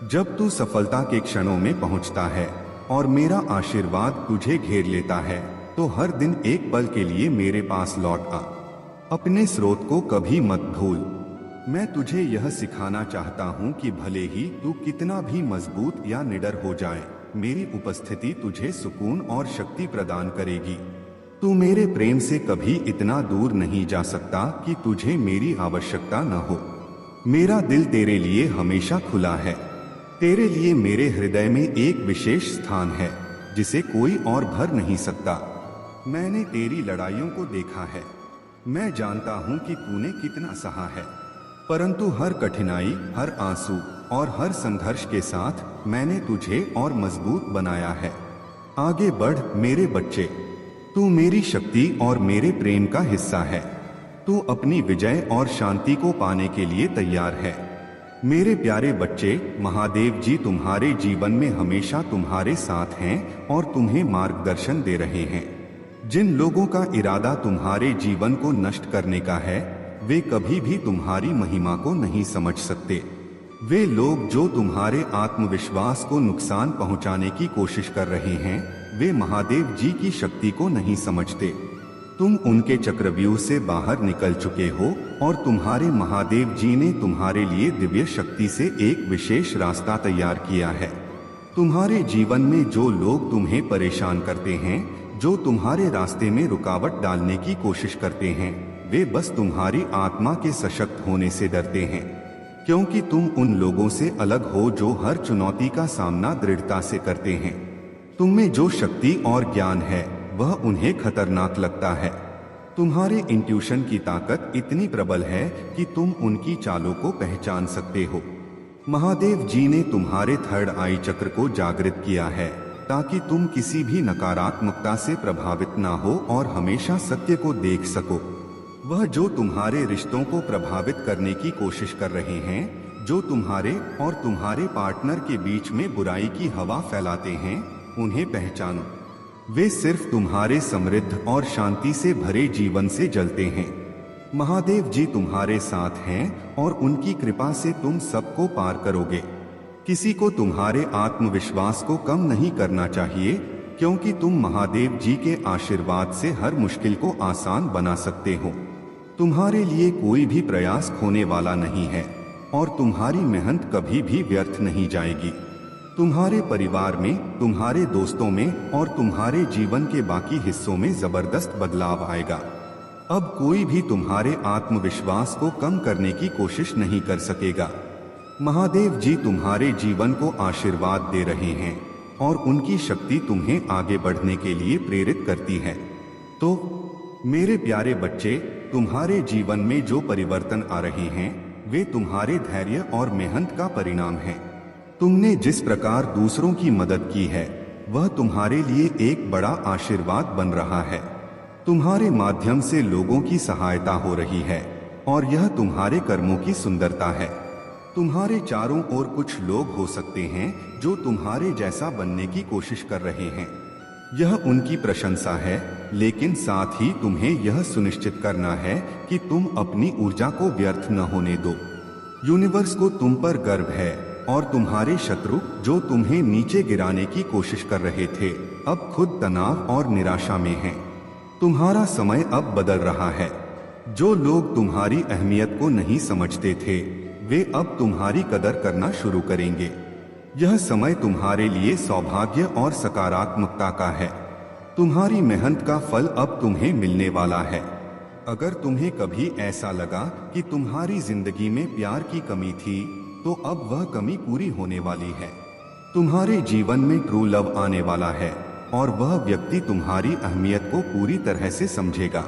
Speaker 1: जब तू सफलता के क्षणों में पहुँचता है और मेरा आशीर्वाद तुझे घेर लेता है, तो हर दिन एक पल के लिए मेरे पास लौट आ। अपने स्रोत को कभी मत भूल। मैं तुझे यह सिखाना चाहता हूँ कि भले ही तू कितना भी मजबूत या निडर हो जाए, मेरी उपस्थिति तुझे सुकून और शक्ति प्रदान करेगी। तू मेरे प्रेम से कभी इतना दूर नहीं जा सकता कि तुझे मेरी आवश्यकता न हो। मेरा दिल तेरे लिए हमेशा खुला है। तेरे लिए मेरे हृदय में एक विशेष स्थान है जिसे कोई और भर नहीं सकता। मैंने तेरी लड़ाइयों को देखा है। मैं जानता हूँ कि तूने कितना सहा है, परंतु हर कठिनाई, हर आंसू और हर संघर्ष के साथ मैंने तुझे और मजबूत बनाया है। आगे बढ़ मेरे बच्चे, तू मेरी शक्ति और मेरे प्रेम का हिस्सा है। तू अपनी विजय और शांति को पाने के लिए तैयार है। मेरे प्यारे बच्चे, महादेव जी तुम्हारे जीवन में हमेशा तुम्हारे साथ हैं और तुम्हें मार्गदर्शन दे रहे हैं। जिन लोगों का इरादा तुम्हारे जीवन को नष्ट करने का है, वे कभी भी तुम्हारी महिमा को नहीं समझ सकते। वे लोग जो तुम्हारे आत्मविश्वास को नुकसान पहुंचाने की कोशिश कर रहे हैं, वे महादेव जी की शक्ति को नहीं समझते। तुम उनके चक्रव्यूह से बाहर निकल चुके हो और तुम्हारे महादेव जी ने तुम्हारे लिए दिव्य शक्ति से एक विशेष रास्ता तैयार किया है। तुम्हारे जीवन में जो लोग तुम्हें परेशान करते हैं, जो तुम्हारे रास्ते में रुकावट डालने की कोशिश करते हैं, वे बस तुम्हारी आत्मा के सशक्त होने से डरते हैं, क्योंकि तुम उन लोगों से अलग हो जो हर चुनौती का सामना दृढ़ता से करते हैं। तुम में जो शक्ति और ज्ञान है वह उन्हें खतरनाक लगता है। तुम्हारे इंट्यूशन की ताकत इतनी प्रबल है कि तुम उनकी चालों को पहचान सकते हो। महादेव जी ने तुम्हारे थर्ड आई चक्र को जागृत किया है ताकि तुम किसी भी नकारात्मकता से प्रभावित ना हो और हमेशा सत्य को देख सको। वह जो तुम्हारे रिश्तों को प्रभावित करने की कोशिश कर रहे हैं, जो तुम्हारे और तुम्हारे पार्टनर के बीच में बुराई की हवा फैलाते हैं, उन्हें पहचानो। वे सिर्फ तुम्हारे समृद्ध और शांति से भरे जीवन से जलते हैं। महादेव जी तुम्हारे साथ हैं और उनकी कृपा से तुम सबको पार करोगे। किसी को तुम्हारे आत्मविश्वास को कम नहीं करना चाहिए, क्योंकि तुम महादेव जी के आशीर्वाद से हर मुश्किल को आसान बना सकते हो। तुम्हारे लिए कोई भी प्रयास खोने वाला नहीं है और तुम्हारी मेहनत कभी भी व्यर्थ नहीं जाएगी। तुम्हारे परिवार में, तुम्हारे दोस्तों में और तुम्हारे जीवन के बाकी हिस्सों में जबरदस्त बदलाव आएगा। अब कोई भी तुम्हारे आत्मविश्वास को कम करने की कोशिश नहीं कर सकेगा। महादेव जी तुम्हारे जीवन को आशीर्वाद दे रहे हैं और उनकी शक्ति तुम्हें आगे बढ़ने के लिए प्रेरित करती है। तो मेरे प्यारे बच्चे, तुम्हारे जीवन में जो परिवर्तन आ रहे हैं, वे तुम्हारे धैर्य और मेहनत का परिणाम है। तुमने जिस प्रकार दूसरों की मदद की है, वह तुम्हारे लिए एक बड़ा आशीर्वाद बन रहा है। तुम्हारे माध्यम से लोगों की सहायता हो रही है और यह तुम्हारे कर्मों की सुंदरता है। तुम्हारे चारों ओर कुछ लोग हो सकते हैं जो तुम्हारे जैसा बनने की कोशिश कर रहे हैं। यह उनकी प्रशंसा है, लेकिन साथ ही तुम्हें यह सुनिश्चित करना है कि तुम अपनी ऊर्जा को व्यर्थ न होने दो। यूनिवर्स को तुम पर गर्व है और तुम्हारे शत्रु जो तुम्हें नीचे गिराने की कोशिश कर रहे थे, अब खुद तनाव और निराशा में हैं। तुम्हारा समय अब बदल रहा है। जो लोग तुम्हारी अहमियत को नहीं समझते थे, वे अब तुम्हारी कदर करना शुरू करेंगे। यह समय तुम्हारे लिए सौभाग्य और सकारात्मकता का है। तुम्हारी मेहनत का फल अब तुम्हें मिलने वाला है। अगर तुम्हें कभी ऐसा लगा कि तुम्हारी जिंदगी में प्यार की कमी थी, तो अब वह कमी पूरी होने वाली है। तुम्हारे जीवन में ट्रू लव आने वाला है और वह व्यक्ति तुम्हारी अहमियत को पूरी तरह से समझेगा।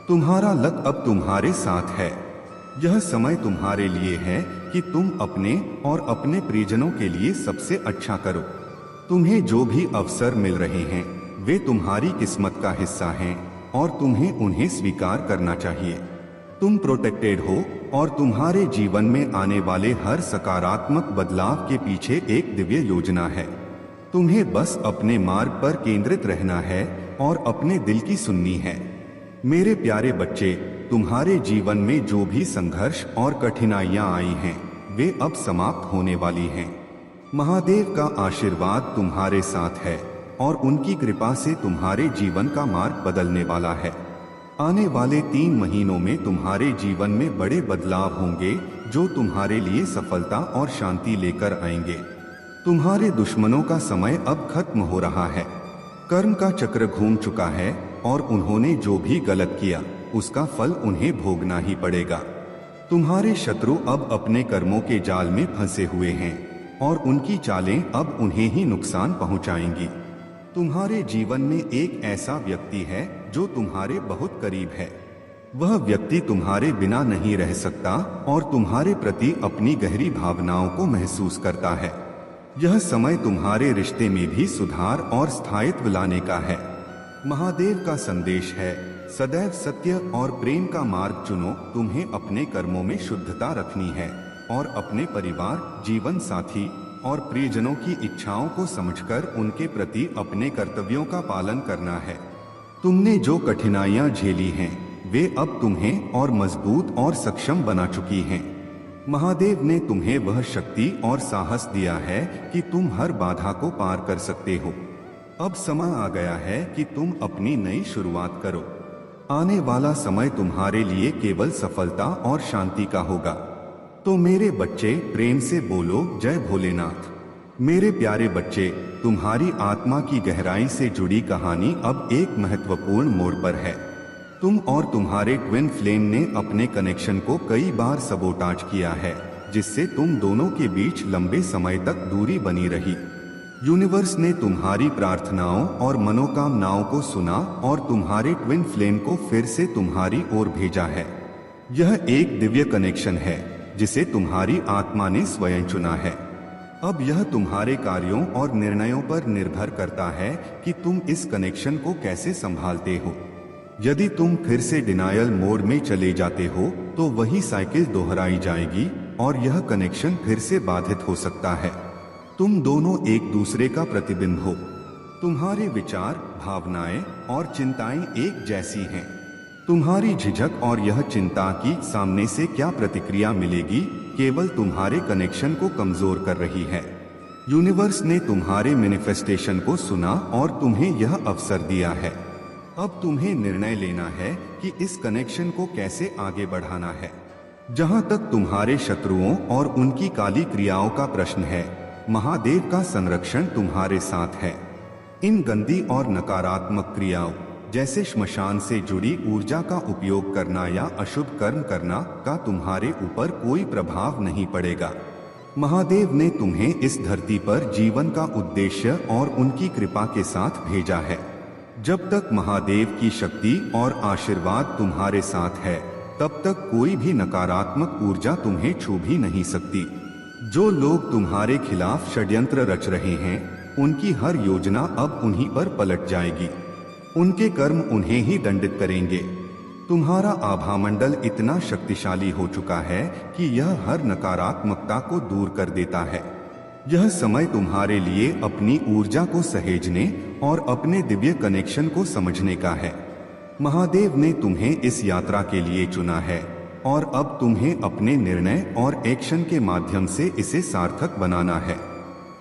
Speaker 1: तुम्हारा लक अब तुम्हारे साथ है। यह समय तुम्हारे लिए है कि तुम अपने और अपने प्रियजनों के लिए सबसे अच्छा करो। तुम्हें जो भी अवसर मिल रहे हैं, वे तुम्हारी किस्मत का हिस्सा हैं और तुम्हें उन्हें स्वीकार करना चाहिए। तुम प्रोटेक्टेड हो और तुम्हारे जीवन में आने वाले हर सकारात्मक बदलाव के पीछे एक दिव्य योजना है। तुम्हें बस अपने मार्ग पर केंद्रित रहना है और अपने दिल की सुननी है। मेरे प्यारे बच्चे, तुम्हारे जीवन में जो भी संघर्ष और कठिनाइयां आई हैं, वे अब समाप्त होने वाली हैं। महादेव का आशीर्वाद तुम्हारे साथ है और उनकी कृपा से तुम्हारे जीवन का मार्ग बदलने वाला है। आने वाले 3 महीनों में तुम्हारे जीवन में बड़े बदलाव होंगे जो तुम्हारे लिए सफलता और शांति लेकर आएंगे। तुम्हारे दुश्मनों का समय अब खत्म हो रहा है। कर्म का चक्र घूम चुका है और उन्होंने जो भी गलत किया, उसका फल उन्हें भोगना ही पड़ेगा। तुम्हारे शत्रु अब अपने कर्मों के जाल में फंसे हुए हैं और उनकी चालें अब उन्हें ही नुकसान पहुंचाएंगी। तुम्हारे जीवन में एक ऐसा व्यक्ति है जो तुम्हारे बहुत करीब है। वह व्यक्ति तुम्हारे बिना नहीं रह सकता और तुम्हारे प्रति अपनी गहरी भावनाओं को महसूस करता है। यह समय तुम्हारे रिश्ते में भी सुधार और स्थायित्व लाने का है। महादेव का संदेश है, सदैव सत्य और प्रेम का मार्ग चुनो। तुम्हें अपने कर्मों में शुद्धता रखनी है और अपने परिवार, जीवन साथी और प्रियजनों की इच्छाओं को समझकर उनके प्रति अपने कर्तव्यों का पालन करना है। तुमने जो कठिनाइयां झेली हैं, वे अब तुम्हें और मजबूत और सक्षम बना चुकी हैं। महादेव ने तुम्हें वह शक्ति और साहस दिया है कि तुम हर बाधा को पार कर सकते हो। अब समय आ गया है कि तुम अपनी नई शुरुआत करो। आने वाला समय तुम्हारे लिए केवल सफलता और शांति का होगा। तो मेरे बच्चे, प्रेम से बोलो जय भोलेनाथ। मेरे प्यारे बच्चे, तुम्हारी आत्मा की गहराई से जुड़ी कहानी अब एक महत्वपूर्ण मोड़ पर है। तुम और तुम्हारे ट्विन फ्लेम ने अपने कनेक्शन को कई बार सबोटाज किया है, जिससे तुम दोनों के बीच लंबे समय तक दूरी बनी रही। यूनिवर्स ने तुम्हारी प्रार्थनाओं और मनोकामनाओं को सुना और तुम्हारे ट्विन फ्लेम को फिर से तुम्हारी ओर भेजा है। यह एक दिव्य कनेक्शन है जिसे तुम्हारी आत्मा ने स्वयं चुना है। अब यह तुम्हारे कार्यों और निर्णयों पर निर्भर करता है कि तुम इस कनेक्शन को कैसे संभालते हो। यदि तुम फिर से डिनायल मोड में चले जाते हो तो वही साइकिल दोहराई जाएगी और यह कनेक्शन फिर से बाधित हो सकता है। तुम दोनों एक दूसरे का प्रतिबिंब हो। तुम्हारे विचार, भावनाएं और चिंताएं एक जैसी हैं। तुम्हारी झिझक और यह चिंता कि सामने से क्या प्रतिक्रिया मिलेगी केवल तुम्हारे कनेक्शन को कमजोर कर रही है। यूनिवर्स ने तुम्हारे मैनिफेस्टेशन को सुना और तुम्हें यह अवसर दिया है। अब तुम्हें निर्णय लेना है कि इस कनेक्शन को कैसे आगे बढ़ाना है। जहां तक तुम्हारे शत्रुओं और उनकी काली क्रियाओं का प्रश्न है, महादेव का संरक्षण तुम्हारे साथ है। इन गंदी और नकारात्मक क्रियाओं जैसे श्मशान से जुड़ी ऊर्जा का उपयोग करना या अशुभ कर्म करना का तुम्हारे ऊपर कोई प्रभाव नहीं पड़ेगा। महादेव ने तुम्हें इस धरती पर जीवन का उद्देश्य और उनकी कृपा के साथ भेजा है। जब तक महादेव की शक्ति और आशीर्वाद तुम्हारे साथ है, तब तक कोई भी नकारात्मक ऊर्जा तुम्हें छू भी नहीं सकती। जो लोग तुम्हारे खिलाफ षड्यंत्र रच रहे हैं, उनकी हर योजना अब उन्हीं पर पलट जाएगी। उनके कर्म उन्हें ही दंडित करेंगे। तुम्हारा आभामंडल इतना शक्तिशाली हो चुका है कि यह हर नकारात्मकता को दूर कर देता है। यह समय तुम्हारे लिए अपनी ऊर्जा को सहेजने और अपने दिव्य कनेक्शन को समझने का है। महादेव ने तुम्हें इस यात्रा के लिए चुना है और अब तुम्हें अपने निर्णय और एक्शन के माध्यम से इसे सार्थक बनाना है।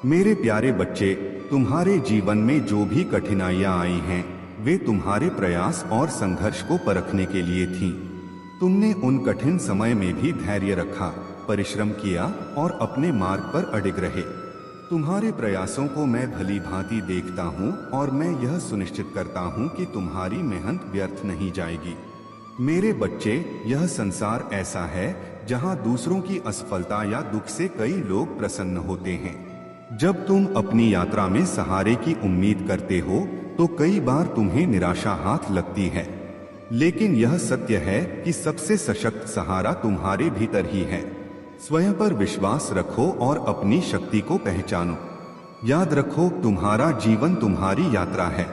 Speaker 1: मेरे प्यारे बच्चे, तुम्हारे जीवन में जो भी कठिनाइयां आई हैं, वे तुम्हारे प्रयास और संघर्ष को परखने के लिए थीं। तुमने उन कठिन समय में भी धैर्य रखा, परिश्रम किया और अपने मार्ग पर अडिग रहे। तुम्हारे प्रयासों को मैं भली भांति देखता हूँ और मैं यह सुनिश्चित करता हूँ कि तुम्हारी मेहनत व्यर्थ नहीं जाएगी। मेरे बच्चे, यह संसार ऐसा है जहाँ दूसरों की असफलता या दुख से कई लोग प्रसन्न होते हैं। जब तुम अपनी यात्रा में सहारे की उम्मीद करते हो तो कई बार तुम्हें निराशा हाथ लगती है, लेकिन यह सत्य है कि सबसे सशक्त सहारा तुम्हारे भीतर ही है। स्वयं पर विश्वास रखो और अपनी शक्ति को पहचानो। याद रखो, तुम्हारा जीवन तुम्हारी यात्रा है।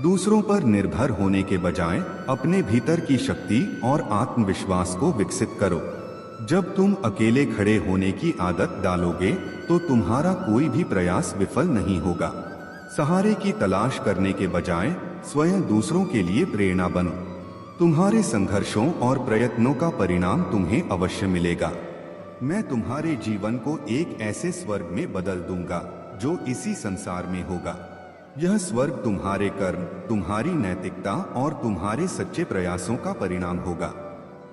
Speaker 1: दूसरों पर निर्भर होने के बजाय अपने भीतर की शक्ति और आत्मविश्वास को विकसित करो। जब तुम अकेले खड़े होने की आदत डालोगे तो तुम्हारा कोई भी प्रयास विफल नहीं होगा। सहारे की तलाश करने के बजाय स्वयं दूसरों के लिए प्रेरणा बनो। तुम्हारे संघर्षों और प्रयत्नों का परिणाम तुम्हें अवश्य मिलेगा। मैं तुम्हारे जीवन को एक ऐसे स्वर्ग में बदल दूंगा जो इसी संसार में होगा। यह स्वर्ग तुम्हारे कर्म, तुम्हारी नैतिकता और तुम्हारे सच्चे प्रयासों का परिणाम होगा।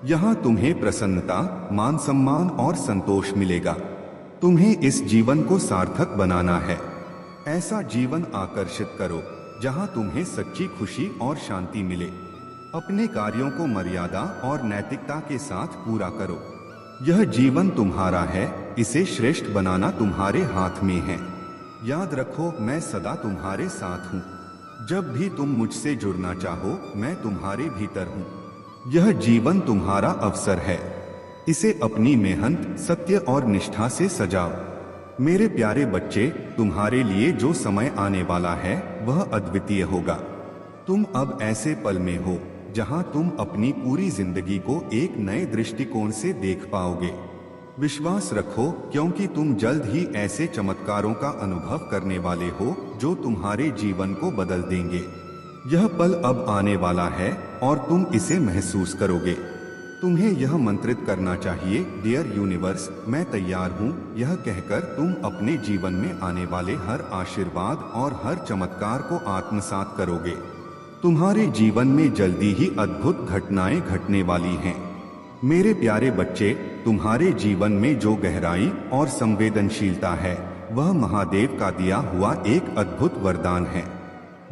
Speaker 1: यहाँ तुम्हें प्रसन्नता, मान सम्मान और संतोष मिलेगा। तुम्हें इस जीवन को सार्थक बनाना है। ऐसा जीवन आकर्षित करो जहाँ तुम्हें सच्ची खुशी और शांति मिले। अपने कार्यों को मर्यादा और नैतिकता के साथ पूरा करो। यह जीवन तुम्हारा है, इसे श्रेष्ठ बनाना तुम्हारे हाथ में है। याद रखो, मैं सदा तुम्हारे साथ हूँ। जब भी तुम मुझसे जुड़ना चाहो, मैं तुम्हारे भीतर हूँ। यह जीवन तुम्हारा अवसर है, इसे अपनी मेहनत, सत्य और निष्ठा से सजाओ। मेरे प्यारे बच्चे, तुम्हारे लिए जो समय आने वाला है वह अद्वितीय होगा। तुम अब ऐसे पल में हो जहां तुम अपनी पूरी जिंदगी को एक नए दृष्टिकोण से देख पाओगे। विश्वास रखो, क्योंकि तुम जल्द ही ऐसे चमत्कारों का अनुभव करने वाले हो जो तुम्हारे जीवन को बदल देंगे। यह पल अब आने वाला है और तुम इसे महसूस करोगे। तुम्हें यह मंत्रित करना चाहिए, डियर यूनिवर्स, मैं तैयार हूँ। यह कहकर तुम अपने जीवन में आने वाले हर आशीर्वाद और हर चमत्कार को आत्मसात करोगे। तुम्हारे जीवन में जल्दी ही अद्भुत घटनाएं घटने वाली हैं। मेरे प्यारे बच्चे, तुम्हारे जीवन में जो गहराई और संवेदनशीलता है वह महादेव का दिया हुआ एक अद्भुत वरदान है।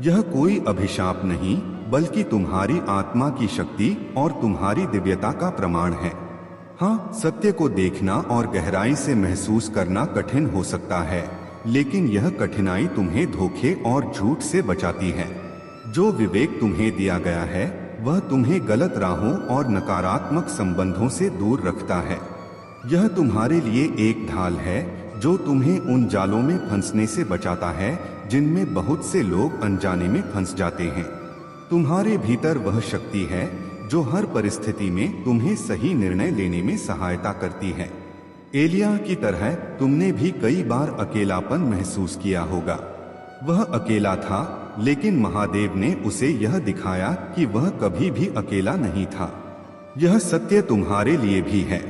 Speaker 1: यह कोई अभिशाप नहीं, बल्कि तुम्हारी आत्मा की शक्ति और तुम्हारी दिव्यता का प्रमाण है। हाँ, सत्य को देखना और गहराई से महसूस करना कठिन हो सकता है, लेकिन यह कठिनाई तुम्हें धोखे और झूठ से बचाती है। जो विवेक तुम्हें दिया गया है वह तुम्हें गलत राहों और नकारात्मक संबंधों से दूर रखता है। यह तुम्हारे लिए एक ढाल है जो तुम्हें उन जालों में फंसने से बचाता है जिनमें बहुत से लोग अनजाने में फंस जाते हैं। तुम्हारे भीतर वह शक्ति है जो हर परिस्थिति में तुम्हें सही निर्णय लेने में सहायता करती है। एलिया की तरह तुमने भी कई बार अकेलापन महसूस किया होगा। वह अकेला था, लेकिन महादेव ने उसे यह दिखाया कि वह कभी भी अकेला नहीं था। यह सत्य तुम्हारे लिए भी है।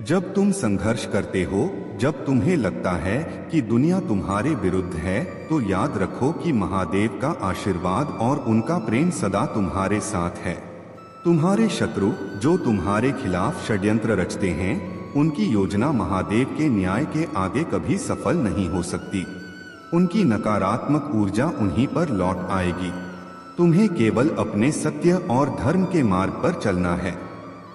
Speaker 1: जब तुम संघर्ष करते हो, जब तुम्हें लगता है कि दुनिया तुम्हारे विरुद्ध है, तो याद रखो कि महादेव का आशीर्वाद और उनका प्रेम सदा तुम्हारे साथ है। तुम्हारे शत्रु जो तुम्हारे खिलाफ षड्यंत्र रचते हैं, उनकी योजना महादेव के न्याय के आगे कभी सफल नहीं हो सकती। उनकी नकारात्मक ऊर्जा उन्हीं पर लौट आएगी। तुम्हें केवल अपने सत्य और धर्म के मार्ग पर चलना है।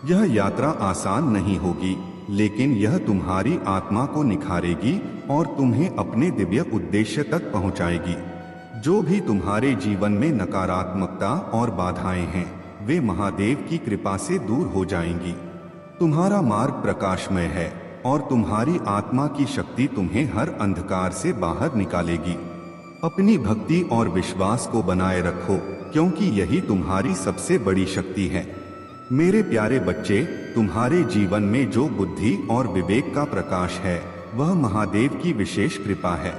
Speaker 1: यह यात्रा आसान नहीं होगी, लेकिन यह तुम्हारी आत्मा को निखारेगी और तुम्हें अपने दिव्य उद्देश्य तक पहुंचाएगी। जो भी तुम्हारे जीवन में नकारात्मकता और बाधाएं हैं, वे महादेव की कृपा से दूर हो जाएंगी। तुम्हारा मार्ग प्रकाशमय है और तुम्हारी आत्मा की शक्ति तुम्हें हर अंधकार से बाहर निकालेगी। अपनी भक्ति और विश्वास को बनाए रखो, क्योंकि यही तुम्हारी सबसे बड़ी शक्ति है। मेरे प्यारे बच्चे, तुम्हारे जीवन में जो बुद्धि और विवेक का प्रकाश है वह महादेव की विशेष कृपा है।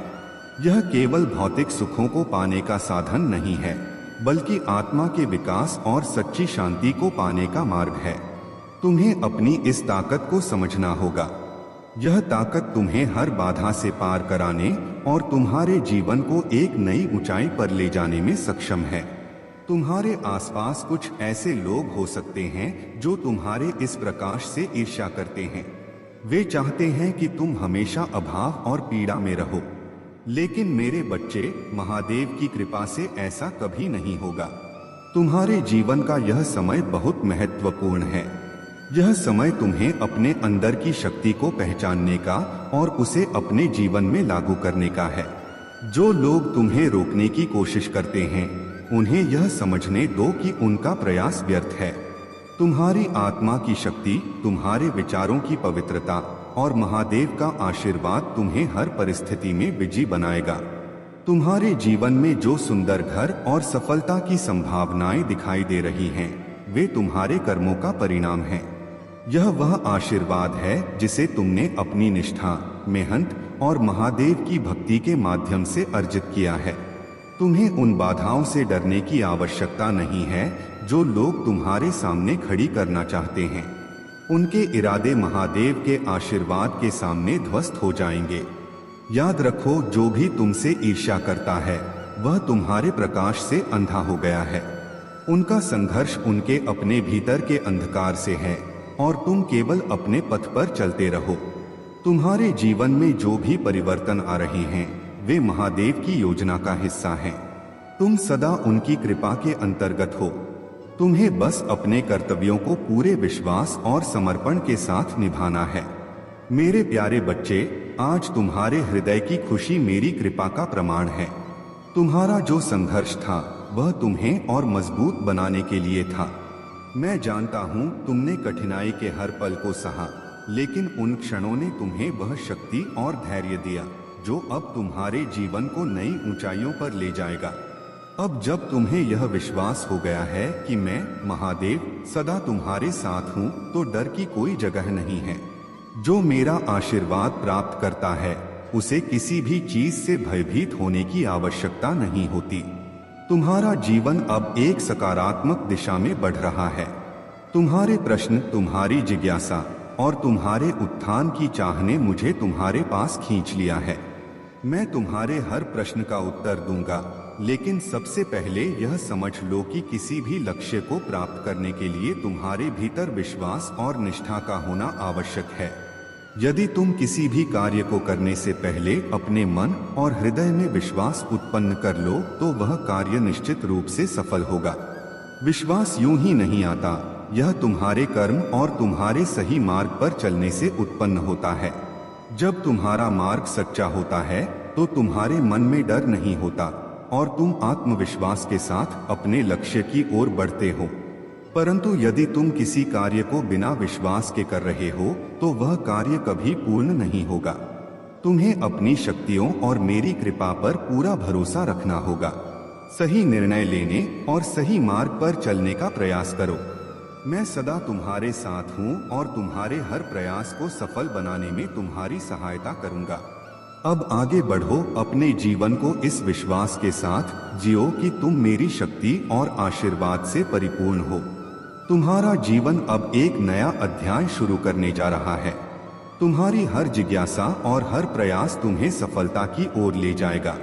Speaker 1: यह केवल भौतिक सुखों को पाने का साधन नहीं है, बल्कि आत्मा के विकास और सच्ची शांति को पाने का मार्ग है। तुम्हें अपनी इस ताकत को समझना होगा। यह ताकत तुम्हें हर बाधा से पार कराने और तुम्हारे जीवन को एक नई ऊंचाई पर ले जाने में सक्षम है। तुम्हारे आसपास कुछ ऐसे लोग हो सकते हैं जो तुम्हारे इस प्रकाश से ईर्ष्या करते हैं। वे चाहते हैं कि तुम हमेशा अभाव और पीड़ा में रहो, लेकिन मेरे बच्चे, महादेव की कृपा से ऐसा कभी नहीं होगा। तुम्हारे जीवन का यह समय बहुत महत्वपूर्ण है। यह समय तुम्हें अपने अंदर की शक्ति को पहचानने का और उसे अपने जीवन में लागू करने का है। जो लोग तुम्हें रोकने की कोशिश करते हैं, उन्हें यह समझने दो कि उनका प्रयास व्यर्थ है। तुम्हारी आत्मा की शक्ति, तुम्हारे विचारों की पवित्रता और महादेव का आशीर्वाद तुम्हें हर परिस्थिति में विजयी बनाएगा। तुम्हारे जीवन में जो सुंदर घर और सफलता की संभावनाएं दिखाई दे रही हैं, वे तुम्हारे कर्मों का परिणाम हैं। यह वह आशीर्वाद है जिसे तुमने अपनी निष्ठा, मेहनत और महादेव की भक्ति के माध्यम से अर्जित किया है। तुम्हें उन बाधाओं से डरने की आवश्यकता नहीं है जो लोग तुम्हारे सामने खड़ी करना चाहते हैं। उनके इरादे महादेव के आशीर्वाद के सामने ध्वस्त हो जाएंगे। याद रखो, जो भी तुमसे ईर्ष्या करता है वह तुम्हारे प्रकाश से अंधा हो गया है। उनका संघर्ष उनके अपने भीतर के अंधकार से है और तुम केवल अपने पथ पर चलते रहो। तुम्हारे जीवन में जो भी परिवर्तन आ रहे हैं, वे महादेव की योजना का हिस्सा हैं। तुम सदा उनकी कृपा के अंतर्गत हो। तुम्हें बस अपने कर्तव्यों को पूरे विश्वास और समर्पण के साथ निभाना है। मेरे प्यारे बच्चे, आज तुम्हारे हृदय की खुशी मेरी कृपा का प्रमाण है। तुम्हारा जो संघर्ष था वह तुम्हें और मजबूत बनाने के लिए था। मैं जानता हूँ तुमने कठिनाई के हर पल को सहा, लेकिन उन क्षणों ने तुम्हें वह शक्ति और धैर्य दिया जो अब तुम्हारे जीवन को नई ऊंचाइयों पर ले जाएगा। अब जब तुम्हें यह विश्वास हो गया है कि मैं महादेव सदा तुम्हारे साथ हूँ, तो डर की कोई जगह नहीं है। जो मेरा आशीर्वाद प्राप्त करता है उसे किसी भी चीज से भयभीत होने की आवश्यकता नहीं होती। तुम्हारा जीवन अब एक सकारात्मक दिशा में बढ़ रहा है। तुम्हारे प्रश्न, तुम्हारी जिज्ञासा और तुम्हारे उत्थान की चाह ने मुझे तुम्हारे पास खींच लिया है। मैं तुम्हारे हर प्रश्न का उत्तर दूंगा, लेकिन सबसे पहले यह समझ लो कि किसी भी लक्ष्य को प्राप्त करने के लिए तुम्हारे भीतर विश्वास और निष्ठा का होना आवश्यक है। यदि तुम किसी भी कार्य को करने से पहले अपने मन और हृदय में विश्वास उत्पन्न कर लो, तो वह कार्य निश्चित रूप से सफल होगा। विश्वास यूं ही नहीं आता, यह तुम्हारे कर्म और तुम्हारे सही मार्ग पर चलने से उत्पन्न होता है। जब तुम्हारा मार्ग सच्चा होता है तो तुम्हारे मन में डर नहीं होता और तुम आत्मविश्वास के साथ अपने लक्ष्य की ओर बढ़ते हो। परंतु यदि तुम किसी कार्य को बिना विश्वास के कर रहे हो तो वह कार्य कभी पूर्ण नहीं होगा। तुम्हें अपनी शक्तियों और मेरी कृपा पर पूरा भरोसा रखना होगा। सही निर्णय लेने और सही मार्ग पर चलने का प्रयास करो। मैं सदा तुम्हारे साथ हूँ और तुम्हारे हर प्रयास को सफल बनाने में तुम्हारी सहायता करूँगा। अब आगे बढ़ो, अपने जीवन को इस विश्वास के साथ जियो कि तुम मेरी शक्ति और आशीर्वाद से परिपूर्ण हो। तुम्हारा जीवन अब एक नया अध्याय शुरू करने जा रहा है। तुम्हारी हर जिज्ञासा और हर प्रयास तुम्हें सफलता की ओर ले जाएगा।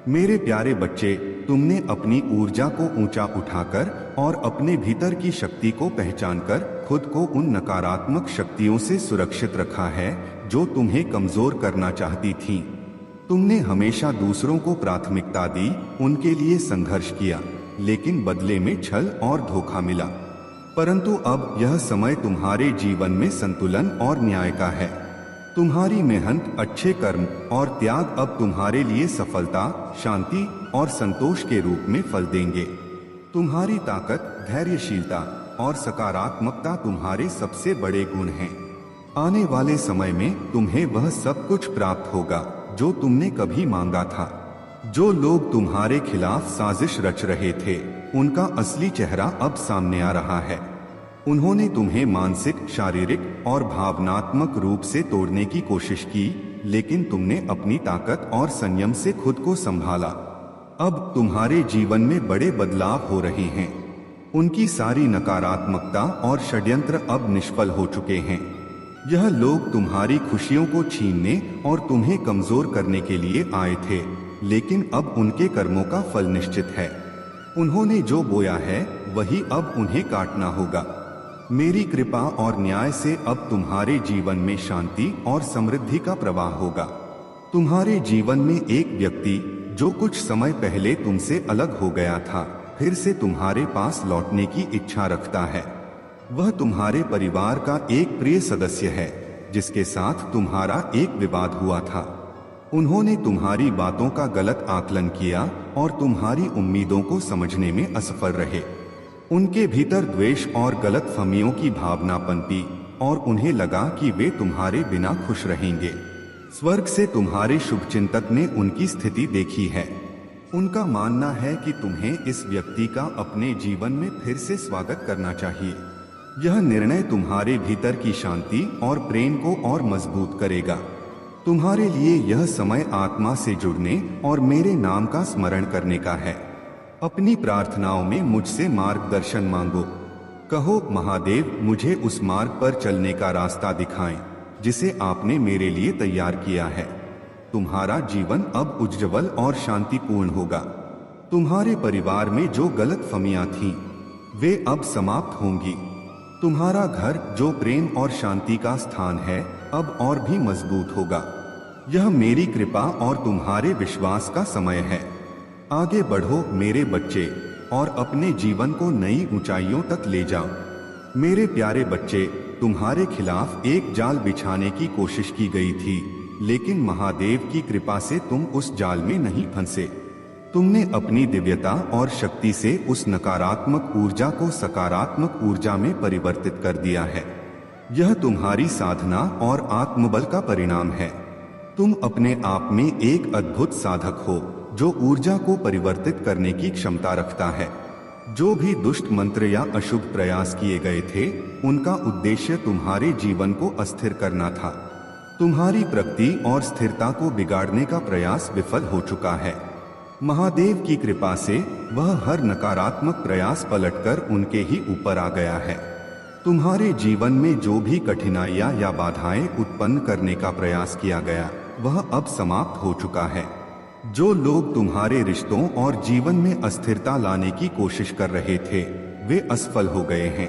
Speaker 1: मेरे प्यारे बच्चे, तुमने अपनी ऊर्जा को ऊंचा उठाकर और अपने भीतर की शक्ति को पहचानकर खुद को उन नकारात्मक शक्तियों से सुरक्षित रखा है जो तुम्हें कमजोर करना चाहती थीं। तुमने हमेशा दूसरों को प्राथमिकता दी, उनके लिए संघर्ष किया, लेकिन बदले में छल और धोखा मिला। परंतु अब यह समय तुम्हारे जीवन में संतुलन और न्याय का है। तुम्हारी मेहनत, अच्छे कर्म और त्याग अब तुम्हारे लिए सफलता, शांति और संतोष के रूप में फल देंगे। तुम्हारी ताकत, धैर्यशीलता और सकारात्मकता तुम्हारे सबसे बड़े गुण हैं। आने वाले समय में तुम्हें वह सब कुछ प्राप्त होगा जो तुमने कभी मांगा था। जो लोग तुम्हारे खिलाफ साजिश रच रहे थे, उनका असली चेहरा अब सामने आ रहा है। उन्होंने तुम्हें मानसिक, शारीरिक और भावनात्मक रूप से तोड़ने की कोशिश की, लेकिन तुमने अपनी ताकत और संयम से खुद को संभाला। अब तुम्हारे जीवन में बड़े बदलाव हो रहे हैं। उनकी सारी नकारात्मकता और षड्यंत्र अब निष्फल हो चुके हैं। यह लोग तुम्हारी खुशियों को छीनने और तुम्हें कमजोर करने के लिए आए थे, लेकिन अब उनके कर्मों का फल निश्चित है। उन्होंने जो बोया है वही अब उन्हें काटना होगा। मेरी कृपा और न्याय से अब तुम्हारे जीवन में शांति और समृद्धि का प्रवाह होगा। तुम्हारे जीवन में एक व्यक्ति जो कुछ समय पहले तुमसे अलग हो गया था, फिर से तुम्हारे पास लौटने की इच्छा रखता है। वह तुम्हारे परिवार का एक प्रिय सदस्य है जिसके साथ तुम्हारा एक विवाद हुआ था। उन्होंने तुम्हारी बातों का गलत आकलन किया और तुम्हारी उम्मीदों को समझने में असफल रहे। उनके भीतर द्वेष और गलतफहमियों की भावना पनपी और उन्हें लगा कि वे तुम्हारे बिना खुश रहेंगे। स्वर्ग से तुम्हारे शुभचिंतक ने उनकी स्थिति देखी है। उनका मानना है कि तुम्हें इस व्यक्ति का अपने जीवन में फिर से स्वागत करना चाहिए। यह निर्णय तुम्हारे भीतर की शांति और प्रेम को और मजबूत करेगा। तुम्हारे लिए यह समय आत्मा से जुड़ने और मेरे नाम का स्मरण करने का है। अपनी प्रार्थनाओं में मुझसे मार्गदर्शन मांगो। कहो, महादेव मुझे उस मार्ग पर चलने का रास्ता दिखाएं जिसे आपने मेरे लिए तैयार किया है। तुम्हारा जीवन अब उज्ज्वल और शांतिपूर्ण होगा। तुम्हारे परिवार में जो गलतफहमियां थीं, वे अब समाप्त होंगी। तुम्हारा घर जो प्रेम और शांति का स्थान है, अब और भी मजबूत होगा। यह मेरी कृपा और तुम्हारे विश्वास का समय है। आगे बढ़ो मेरे बच्चे, और अपने जीवन को नई ऊंचाइयों तक ले जाओ। मेरे प्यारे बच्चे, तुम्हारे खिलाफ एक जाल बिछाने की कोशिश की गई थी, लेकिन महादेव की कृपा से तुम उस जाल में नहीं फंसे। तुमने अपनी दिव्यता और शक्ति से उस नकारात्मक ऊर्जा को सकारात्मक ऊर्जा में परिवर्तित कर दिया है। यह तुम्हारी साधना और आत्मबल का परिणाम है। तुम अपने आप में एक अद्भुत साधक हो जो ऊर्जा को परिवर्तित करने की क्षमता रखता है। जो भी दुष्ट मंत्र या अशुभ प्रयास किए गए थे, उनका उद्देश्य तुम्हारे जीवन को अस्थिर करना था। तुम्हारी प्रगति और स्थिरता को बिगाड़ने का प्रयास विफल हो चुका है। महादेव की कृपा से वह हर नकारात्मक प्रयास पलटकर उनके ही ऊपर आ गया है। तुम्हारे जीवन में जो भी कठिनाइयां या बाधाएं उत्पन्न करने का प्रयास किया गया, वह अब समाप्त हो चुका है। जो लोग तुम्हारे रिश्तों और जीवन में अस्थिरता लाने की कोशिश कर रहे थे, वे असफल हो गए हैं।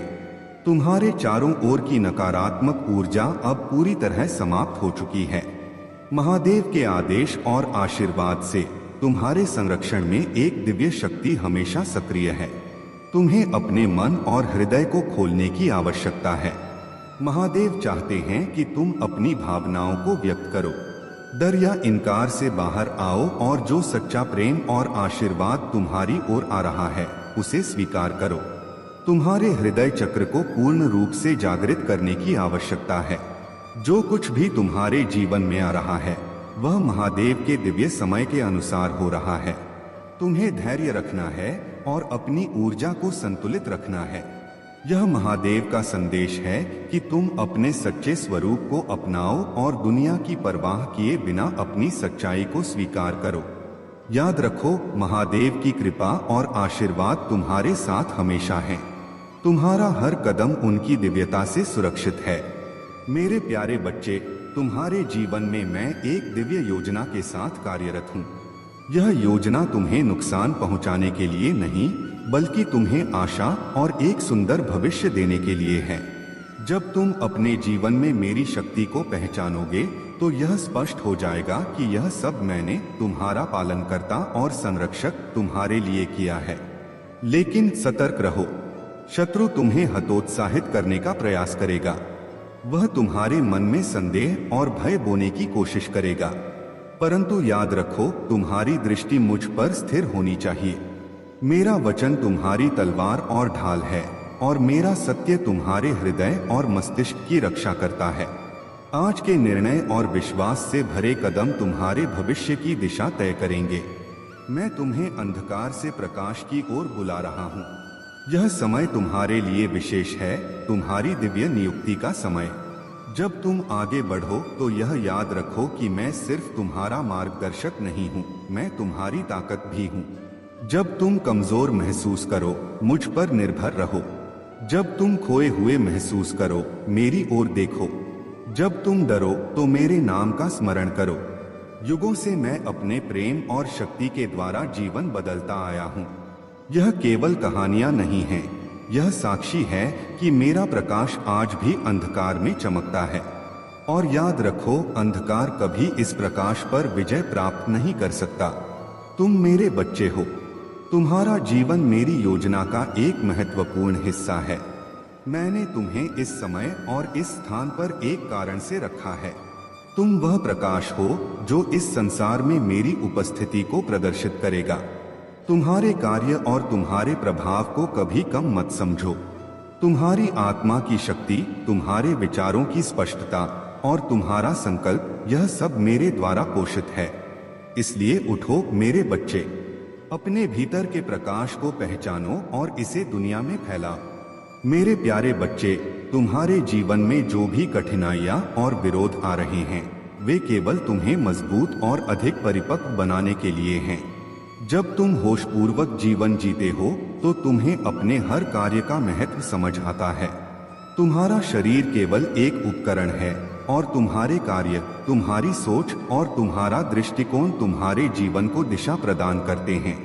Speaker 1: तुम्हारे चारों ओर की नकारात्मक ऊर्जा अब पूरी तरह समाप्त हो चुकी है। महादेव के आदेश और आशीर्वाद से तुम्हारे संरक्षण में एक दिव्य शक्ति हमेशा सक्रिय है। तुम्हें अपने मन और हृदय को खोलने की आवश्यकता है। महादेव चाहते हैं कि तुम अपनी भावनाओं को व्यक्त करो। डर या इनकार से बाहर आओ और जो सच्चा प्रेम और आशीर्वाद तुम्हारी ओर आ रहा है, उसे स्वीकार करो। तुम्हारे हृदय चक्र को पूर्ण रूप से जागृत करने की आवश्यकता है। जो कुछ भी तुम्हारे जीवन में आ रहा है, वह महादेव के दिव्य समय के अनुसार हो रहा है। तुम्हें धैर्य रखना है और अपनी ऊर्जा को संतुलित रखना है। यह महादेव का संदेश है कि तुम अपने सच्चे स्वरूप को अपनाओ और दुनिया की परवाह किए बिना अपनी सच्चाई को स्वीकार करो। याद रखो, महादेव की कृपा और आशीर्वाद तुम्हारे साथ हमेशा है। तुम्हारा हर कदम उनकी दिव्यता से सुरक्षित है। मेरे प्यारे बच्चे, तुम्हारे जीवन में मैं एक दिव्य योजना के साथ कार्यरत हूँ। यह योजना तुम्हें नुकसान पहुँचाने के लिए नहीं, बल्कि तुम्हें आशा और एक सुंदर भविष्य देने के लिए है। जब तुम अपने जीवन में मेरी शक्ति को पहचानोगे, तो यह स्पष्ट हो जाएगा कि यह सब मैंने, तुम्हारा पालनकर्ता और संरक्षक, तुम्हारे लिए किया है। लेकिन सतर्क रहो, शत्रु तुम्हें हतोत्साहित करने का प्रयास करेगा। वह तुम्हारे मन में संदेह और भय बोने की कोशिश करेगा, परंतु याद रखो, तुम्हारी दृष्टि मुझ पर स्थिर होनी चाहिए। मेरा वचन तुम्हारी तलवार और ढाल है, और मेरा सत्य तुम्हारे हृदय और मस्तिष्क की रक्षा करता है। आज के निर्णय और विश्वास से भरे कदम तुम्हारे भविष्य की दिशा तय करेंगे। मैं तुम्हें अंधकार से प्रकाश की ओर बुला रहा हूँ। यह समय तुम्हारे लिए विशेष है, तुम्हारी दिव्य नियुक्ति का समय। जब तुम आगे बढ़ो तो यह याद रखो कि मैं सिर्फ तुम्हारा मार्गदर्शक नहीं हूँ, मैं तुम्हारी ताकत भी हूँ। जब तुम कमजोर महसूस करो, मुझ पर निर्भर रहो। जब तुम खोए हुए महसूस करो, मेरी ओर देखो। जब तुम डरो तो मेरे नाम का स्मरण करो। युगों से मैं अपने प्रेम और शक्ति के द्वारा जीवन बदलता आया हूँ। यह केवल कहानियां नहीं हैं, यह साक्षी है कि मेरा प्रकाश आज भी अंधकार में चमकता है। और याद रखो, अंधकार कभी इस प्रकाश पर विजय प्राप्त नहीं कर सकता। तुम मेरे बच्चे हो। तुम्हारा जीवन मेरी योजना का एक महत्वपूर्ण हिस्सा है। मैंने तुम्हें इस समय और इस स्थान पर एक कारण से रखा है। तुम वह प्रकाश हो जो इस संसार में मेरी उपस्थिति को प्रदर्शित करेगा। तुम्हारे कार्य और तुम्हारे प्रभाव को कभी कम मत समझो। तुम्हारी आत्मा की शक्ति, तुम्हारे विचारों की स्पष्टता और तुम्हारा संकल्प, यह सब मेरे द्वारा पोषित है। इसलिए उठो मेरे बच्चे, अपने भीतर के प्रकाश को पहचानो और इसे दुनिया में फैलाओ। मेरे प्यारे बच्चे, तुम्हारे जीवन में जो भी कठिनाइयां और विरोध आ रहे हैं, वे केवल तुम्हें मजबूत और अधिक परिपक्व बनाने के लिए हैं। जब तुम होशपूर्वक जीवन जीते हो तो तुम्हें अपने हर कार्य का महत्व समझ आता है। तुम्हारा शरीर केवल एक उपकरण है और तुम्हारे कार्य, तुम्हारी सोच और तुम्हारा दृष्टिकोण तुम्हारे जीवन को दिशा प्रदान करते हैं।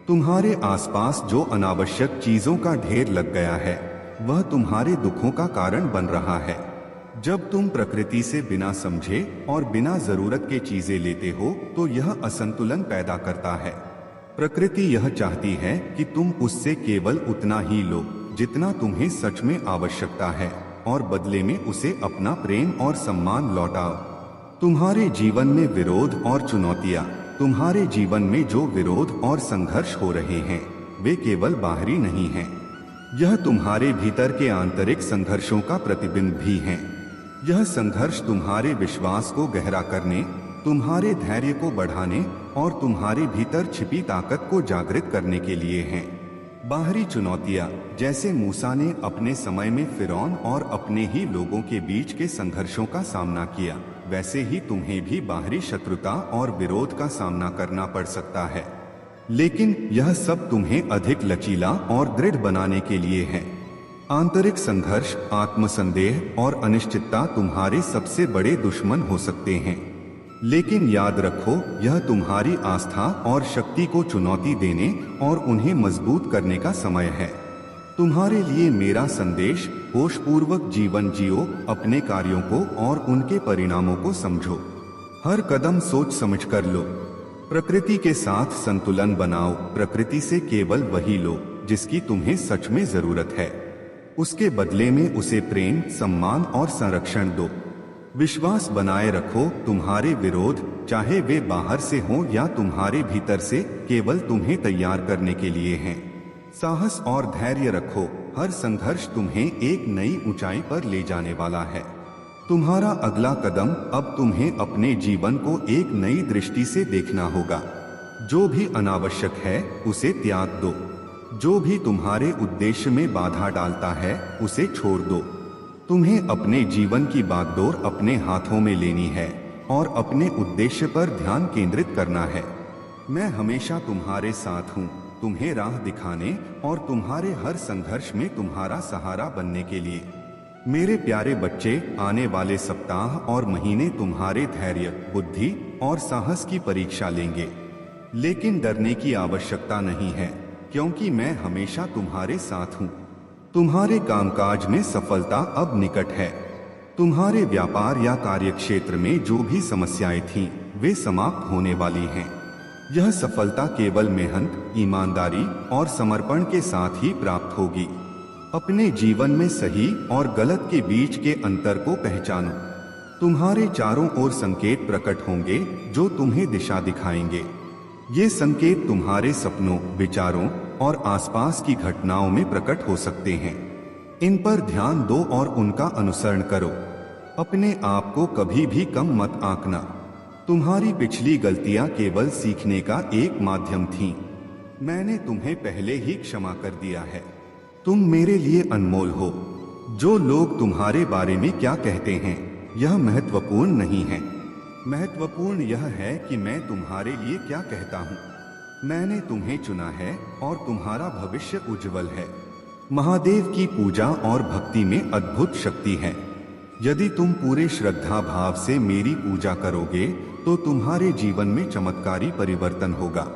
Speaker 1: तुम्हारे आसपास जो अनावश्यक चीजों का ढेर लग गया है, वह तुम्हारे दुखों का कारण बन रहा है। जब तुम प्रकृति से बिना समझे और बिना जरूरत के चीजें लेते हो तो यह असंतुलन पैदा करता है। प्रकृति यह चाहती है कि तुम उससे केवल उतना ही लो जितना तुम्हें सच में आवश्यकता है, और बदले में उसे अपना प्रेम और सम्मान लौटाओ। तुम्हारे जीवन में विरोध और चुनौतियां, तुम्हारे जीवन में जो विरोध और संघर्ष हो रहे हैं वे केवल बाहरी नहीं हैं। यह तुम्हारे भीतर के आंतरिक संघर्षों का प्रतिबिंब भी हैं। यह संघर्ष तुम्हारे विश्वास को गहरा करने, तुम्हारे धैर्य को बढ़ाने और तुम्हारे भीतर छिपी ताकत को जागृत करने के लिए हैं। बाहरी चुनौतियां, जैसे मूसा ने अपने समय में फिरौन और अपने ही लोगों के बीच के संघर्षों का सामना किया, वैसे ही तुम्हें भी बाहरी शत्रुता और विरोध का सामना करना पड़ सकता है। लेकिन यह सब तुम्हें अधिक लचीला और दृढ़ बनाने के लिए है। आंतरिक संघर्ष, आत्मसंदेह और अनिश्चितता तुम्हारे सबसे बड़े दुश्मन हो सकते हैं, लेकिन याद रखो, यह तुम्हारी आस्था और शक्ति को चुनौती देने और उन्हें मजबूत करने का समय है। तुम्हारे लिए मेरा संदेश, होशपूर्वक जीवन जियो, अपने कार्यों को और उनके परिणामों को समझो। हर कदम सोच समझ कर लो। प्रकृति के साथ संतुलन बनाओ। प्रकृति से केवल वही लो जिसकी तुम्हें सच में जरूरत है। उसके बदले में उसे प्रेम, सम्मान और संरक्षण दो। विश्वास बनाए रखो, तुम्हारे विरोध, चाहे वे बाहर से हों या तुम्हारे भीतर से, केवल तुम्हें तैयार करने के लिए हैं। साहस और धैर्य रखो, हर संघर्ष तुम्हें एक नई ऊंचाई पर ले जाने वाला है। तुम्हारा अगला कदम अब तुम्हें अपने जीवन को एक नई दृष्टि से देखना होगा। जो भी अनावश्यक है उसे त्याग दो। जो भी तुम्हारे उद्देश्य में बाधा डालता है उसे छोड़ दो। तुम्हें अपने जीवन की बागडोर अपने हाथों में लेनी है और अपने उद्देश्य पर ध्यान केंद्रित करना है। मैं हमेशा तुम्हारे साथ हूँ, तुम्हें राह दिखाने और तुम्हारे हर संघर्ष में तुम्हारा सहारा बनने के लिए। मेरे प्यारे बच्चे, आने वाले सप्ताह और महीने तुम्हारे धैर्य, बुद्धि और साहस की परीक्षा लेंगे, लेकिन डरने की आवश्यकता नहीं है, क्योंकि मैं हमेशा तुम्हारे साथ हूँ। तुम्हारे कामकाज में सफलता अब निकट है। तुम्हारे व्यापार या कार्यक्षेत्र में जो भी समस्याएं थीं, वे समाप्त होने वाली हैं। यह सफलता केवल मेहनत, ईमानदारी और समर्पण के साथ ही प्राप्त होगी। अपने जीवन में सही और गलत के बीच के अंतर को पहचानो। तुम्हारे चारों ओर संकेत प्रकट होंगे जो तुम्हें दिशा दिखाएंगे। ये संकेत तुम्हारे सपनों, विचारों और आसपास की घटनाओं में प्रकट हो सकते हैं। इन पर ध्यान दो और उनका अनुसरण करो। अपने आप को कभी भी कम मत आंकना। तुम्हारी पिछली गलतियां केवल सीखने का एक माध्यम थीं। मैंने तुम्हें पहले ही क्षमा कर दिया है। तुम मेरे लिए अनमोल हो। जो लोग तुम्हारे बारे में क्या कहते हैं, यह महत्वपूर्ण नहीं है। महत्वपूर्ण यह है कि मैं तुम्हारे लिए क्या कहता हूँ। मैंने तुम्हें चुना है और तुम्हारा भविष्य उज्जवल है। महादेव की पूजा और भक्ति में अद्भुत शक्ति है। यदि तुम पूरे श्रद्धा भाव से मेरी पूजा करोगे तो तुम्हारे जीवन में चमत्कारी परिवर्तन होगा।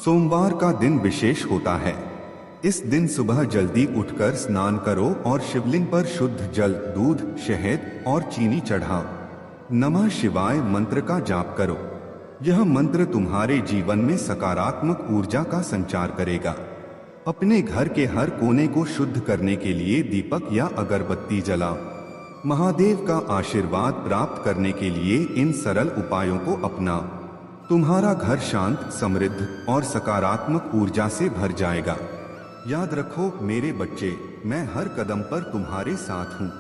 Speaker 1: सोमवार का दिन विशेष होता है। इस दिन सुबह जल्दी उठकर स्नान करो और शिवलिंग पर शुद्ध जल, दूध, शहद और चीनी चढ़ाओ। नमः शिवाय मंत्र का जाप करो। यह मंत्र तुम्हारे जीवन में सकारात्मक ऊर्जा का संचार करेगा। अपने घर के हर कोने को शुद्ध करने के लिए दीपक या अगरबत्ती जलाओ। महादेव का आशीर्वाद प्राप्त करने के लिए इन सरल उपायों को अपनाओ। तुम्हारा घर शांत, समृद्ध और सकारात्मक ऊर्जा से भर जाएगा। याद रखो मेरे बच्चे, मैं हर कदम पर तुम्हारे साथ हूँ।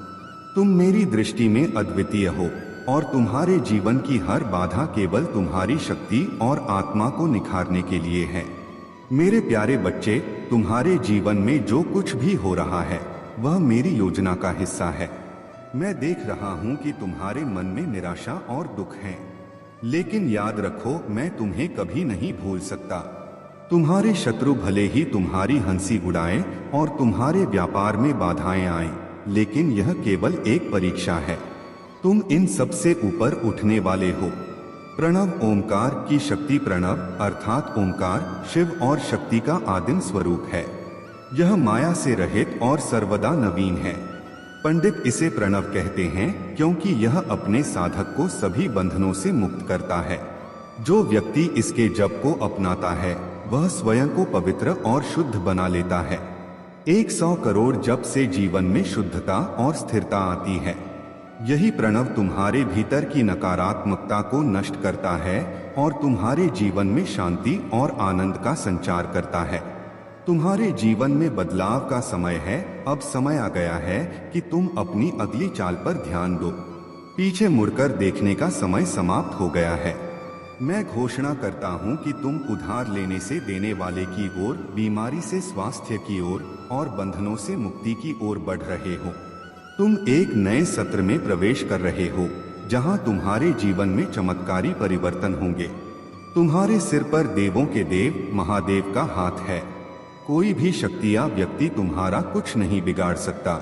Speaker 1: तुम मेरी दृष्टि में अद्वितीय हो और तुम्हारे जीवन की हर बाधा केवल तुम्हारी शक्ति और आत्मा को निखारने के लिए है। मेरे प्यारे बच्चे, तुम्हारे जीवन में जो कुछ भी हो रहा है वह मेरी योजना का हिस्सा है। मैं देख रहा हूँ कि तुम्हारे मन में निराशा और दुख है, लेकिन याद रखो मैं तुम्हें कभी नहीं भूल सकता। तुम्हारे शत्रु भले ही तुम्हारी हंसी उड़ाएं और तुम्हारे व्यापार में बाधाएं आएं, लेकिन यह केवल एक परीक्षा है। तुम इन सबसे ऊपर उठने वाले हो। प्रणव ओमकार की शक्ति, प्रणव अर्थात ओमकार शिव और शक्ति का आदिम स्वरूप है। यह माया से रहित और सर्वदा नवीन है। पंडित इसे प्रणव कहते हैं क्योंकि यह अपने साधक को सभी बंधनों से मुक्त करता है। जो व्यक्ति इसके जप को अपनाता है वह स्वयं को पवित्र और शुद्ध बना लेता है। 100 करोड़ जप से जीवन में शुद्धता और स्थिरता आती है। यही प्रणव तुम्हारे भीतर की नकारात्मकता को नष्ट करता है और तुम्हारे जीवन में शांति और आनंद का संचार करता है। तुम्हारे जीवन में बदलाव का समय है। अब समय आ गया है कि तुम अपनी अगली चाल पर ध्यान दो। पीछे मुड़कर देखने का समय समाप्त हो गया है। मैं घोषणा करता हूं कि तुम उधार लेने से देने वाले की ओर, बीमारी से स्वास्थ्य की ओर और बंधनों से मुक्ति की ओर बढ़ रहे हो। तुम एक नए सत्र में प्रवेश कर रहे हो जहां तुम्हारे जीवन में चमत्कारी परिवर्तन होंगे। तुम्हारे सिर पर देवों के देव महादेव का हाथ है। कोई भी शक्ति या व्यक्ति तुम्हारा कुछ नहीं बिगाड़ सकता।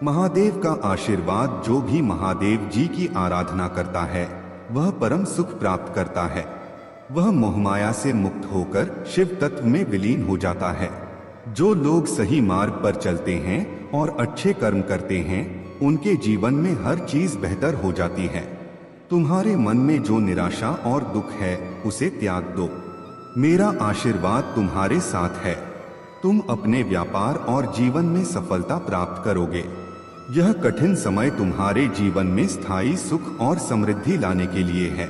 Speaker 1: महादेव का आशीर्वाद, जो भी महादेव जी की आराधना करता है वह परम सुख प्राप्त करता है। वह मोहमाया से मुक्त होकर शिव तत्व में विलीन हो जाता है। जो लोग सही मार्ग पर चलते हैं और अच्छे कर्म करते हैं उनके जीवन में हर चीज बेहतर हो जाती है। तुम्हारे मन में जो निराशा और दुख है उसे त्याग दो। मेरा आशीर्वाद तुम्हारे साथ है। तुम अपने व्यापार और जीवन में सफलता प्राप्त करोगे। यह कठिन समय तुम्हारे जीवन में स्थायी सुख और समृद्धि लाने के लिए है।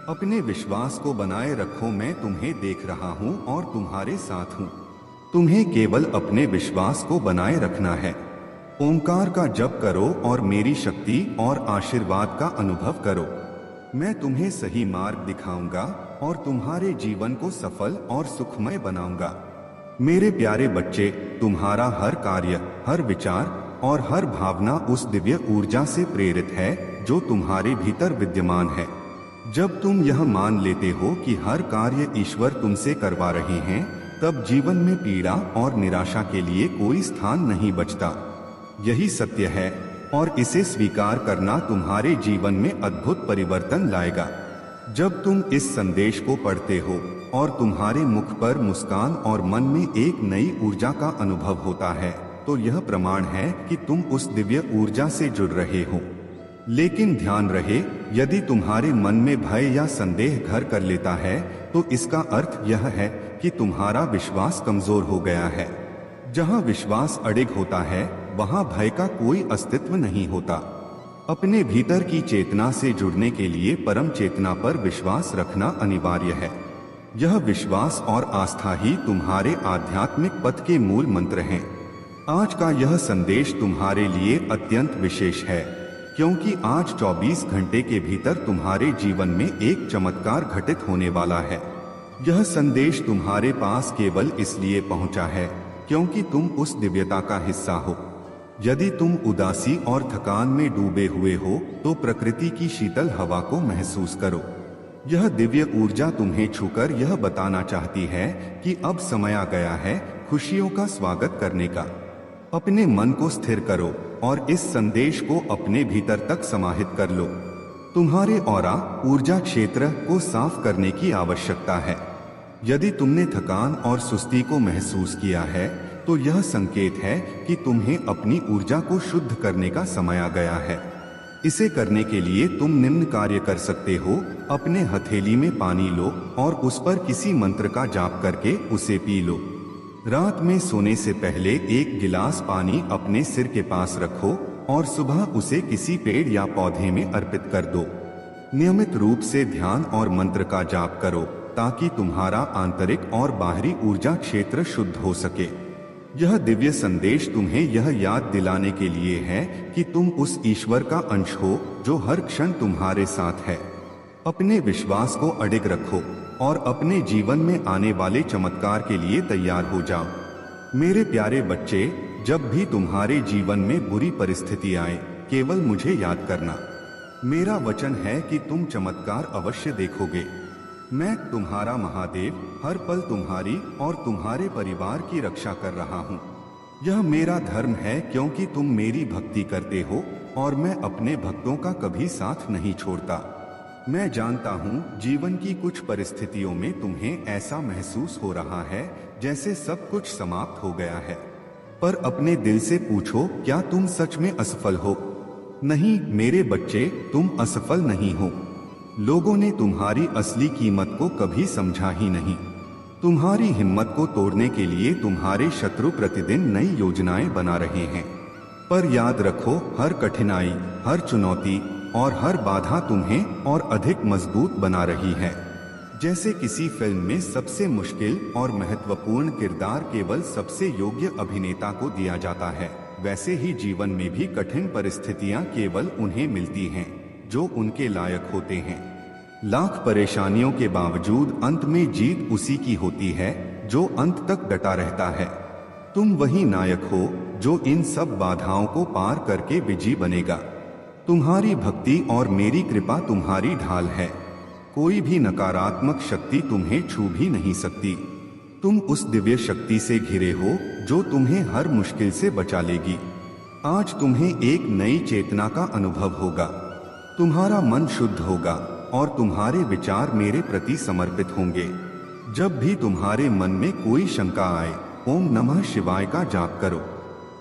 Speaker 1: अपने विश्वास को बनाए रखो। मैं तुम्हें देख रहा हूँ और तुम्हारे साथ हूँ। तुम्हें केवल अपने विश्वास को बनाए रखना है। ओंकार का जप करो और मेरी शक्ति और आशीर्वाद का अनुभव करो। मैं तुम्हें सही मार्ग दिखाऊंगा और तुम्हारे जीवन को सफल और सुखमय बनाऊंगा। मेरे प्यारे बच्चे, तुम्हारा हर कार्य, हर विचार और हर भावना उस दिव्य ऊर्जा से प्रेरित है जो तुम्हारे भीतर विद्यमान है। जब तुम यह मान लेते हो कि हर कार्य ईश्वर तुमसे करवा रहे हैं, तब जीवन में पीड़ा और निराशा के लिए कोई स्थान नहीं बचता। यही सत्य है और इसे स्वीकार करना तुम्हारे जीवन में अद्भुत परिवर्तन लाएगा। जब तुम इस संदेश को पढ़ते हो और तुम्हारे मुख पर मुस्कान और मन में एक नई ऊर्जा का अनुभव होता है, तो यह प्रमाण है कि तुम उस दिव्य ऊर्जा से जुड़ रहे हो। लेकिन ध्यान रहे, यदि तुम्हारे मन में भय या संदेह घर कर लेता है तो इसका अर्थ यह है कि तुम्हारा विश्वास कमजोर हो गया है। जहां विश्वास अडिग होता है वहां भय का कोई अस्तित्व नहीं होता। अपने भीतर की चेतना से जुड़ने के लिए परम चेतना पर विश्वास रखना अनिवार्य है। यह विश्वास और आस्था ही तुम्हारे आध्यात्मिक पथ के मूल मंत्र हैं। आज का यह संदेश तुम्हारे लिए अत्यंत विशेष है, क्योंकि आज 24 घंटे के भीतर तुम्हारे जीवन में एक चमत्कार घटित होने वाला है। यह संदेश तुम्हारे पास केवल इसलिए पहुंचा है क्योंकि तुम उस दिव्यता का हिस्सा हो। यदि तुम उदासी और थकान में डूबे हुए हो तो प्रकृति की शीतल हवा को महसूस करो। यह दिव्य ऊर्जा तुम्हें छूकर यह बताना चाहती है कि अब समय आ गया है खुशियों का स्वागत करने का। अपने मन को स्थिर करो और इस संदेश को अपने भीतर तक समाहित कर लो। तुम्हारे ऑरा, ऊर्जा क्षेत्र को साफ करने की आवश्यकता है। यदि तुमने थकान और सुस्ती को महसूस किया है तो यह संकेत है कि तुम्हें अपनी ऊर्जा को शुद्ध करने का समय आ गया है। इसे करने के लिए तुम निम्न कार्य कर सकते हो। अपने हथेली में पानी लो और उस पर किसी मंत्र का जाप करके उसे पी लो। रात में सोने से पहले एक गिलास पानी अपने सिर के पास रखो और सुबह उसे किसी पेड़ या पौधे में अर्पित कर दो। नियमित रूप से ध्यान और मंत्र का जाप करो ताकि तुम्हारा आंतरिक और बाहरी ऊर्जा क्षेत्र शुद्ध हो सके। यह दिव्य संदेश तुम्हें यह याद दिलाने के लिए है कि तुम उस ईश्वर का अंश हो जो हर क्षण तुम्हारे साथ है। अपने विश्वास को अडिग रखो और अपने जीवन में आने वाले चमत्कार के लिए तैयार हो जाओ। मेरे प्यारे बच्चे, जब भी तुम्हारे जीवन में बुरी परिस्थिति आए, केवल मुझे याद करना। मेरा वचन है कि तुम चमत्कार अवश्य देखोगे। मैं तुम्हारा महादेव हर पल तुम्हारी और तुम्हारे परिवार की रक्षा कर रहा हूँ। यह मेरा धर्म है क्योंकि तुम मेरी भक्ति करते हो और मैं अपने भक्तों का कभी साथ नहीं छोड़ता। मैं जानता हूँ जीवन की कुछ परिस्थितियों में तुम्हें ऐसा महसूस हो रहा है जैसे सब कुछ समाप्त हो गया है, पर अपने दिल से पूछो, क्या तुम सच में असफल हो? नहीं मेरे बच्चे, तुम असफल नहीं हो। लोगों ने तुम्हारी असली कीमत को कभी समझा ही नहीं। तुम्हारी हिम्मत को तोड़ने के लिए तुम्हारे शत्रु प्रतिदिन नई योजनाएं बना रहे हैं। पर याद रखो, हर कठिनाई, हर चुनौती और हर बाधा तुम्हें और अधिक मजबूत बना रही है। जैसे किसी फिल्म में सबसे मुश्किल और महत्वपूर्ण किरदार केवल सबसे योग्य अभिनेता को दिया जाता है, वैसे ही जीवन में भी कठिन परिस्थितियां केवल उन्हें मिलती हैं जो उनके लायक होते हैं। लाख परेशानियों के बावजूद अंत में जीत उसी की होती है जो अंत तक डटा रहता है। तुम वही नायक हो जो इन सब बाधाओं को पार करके विजयी बनेगा। तुम्हारी भक्ति और मेरी कृपा तुम्हारी ढाल है। कोई भी नकारात्मक शक्ति तुम्हें छू भी नहीं सकती। तुम उस दिव्य शक्ति से घिरे हो जो तुम्हें हर मुश्किल से बचा लेगी। आज तुम्हें एक नई चेतना का अनुभव होगा। तुम्हारा मन शुद्ध होगा और तुम्हारे विचार मेरे प्रति समर्पित होंगे। जब भी तुम्हारे मन में कोई शंका आए, ओम नमः शिवाय का जाप करो।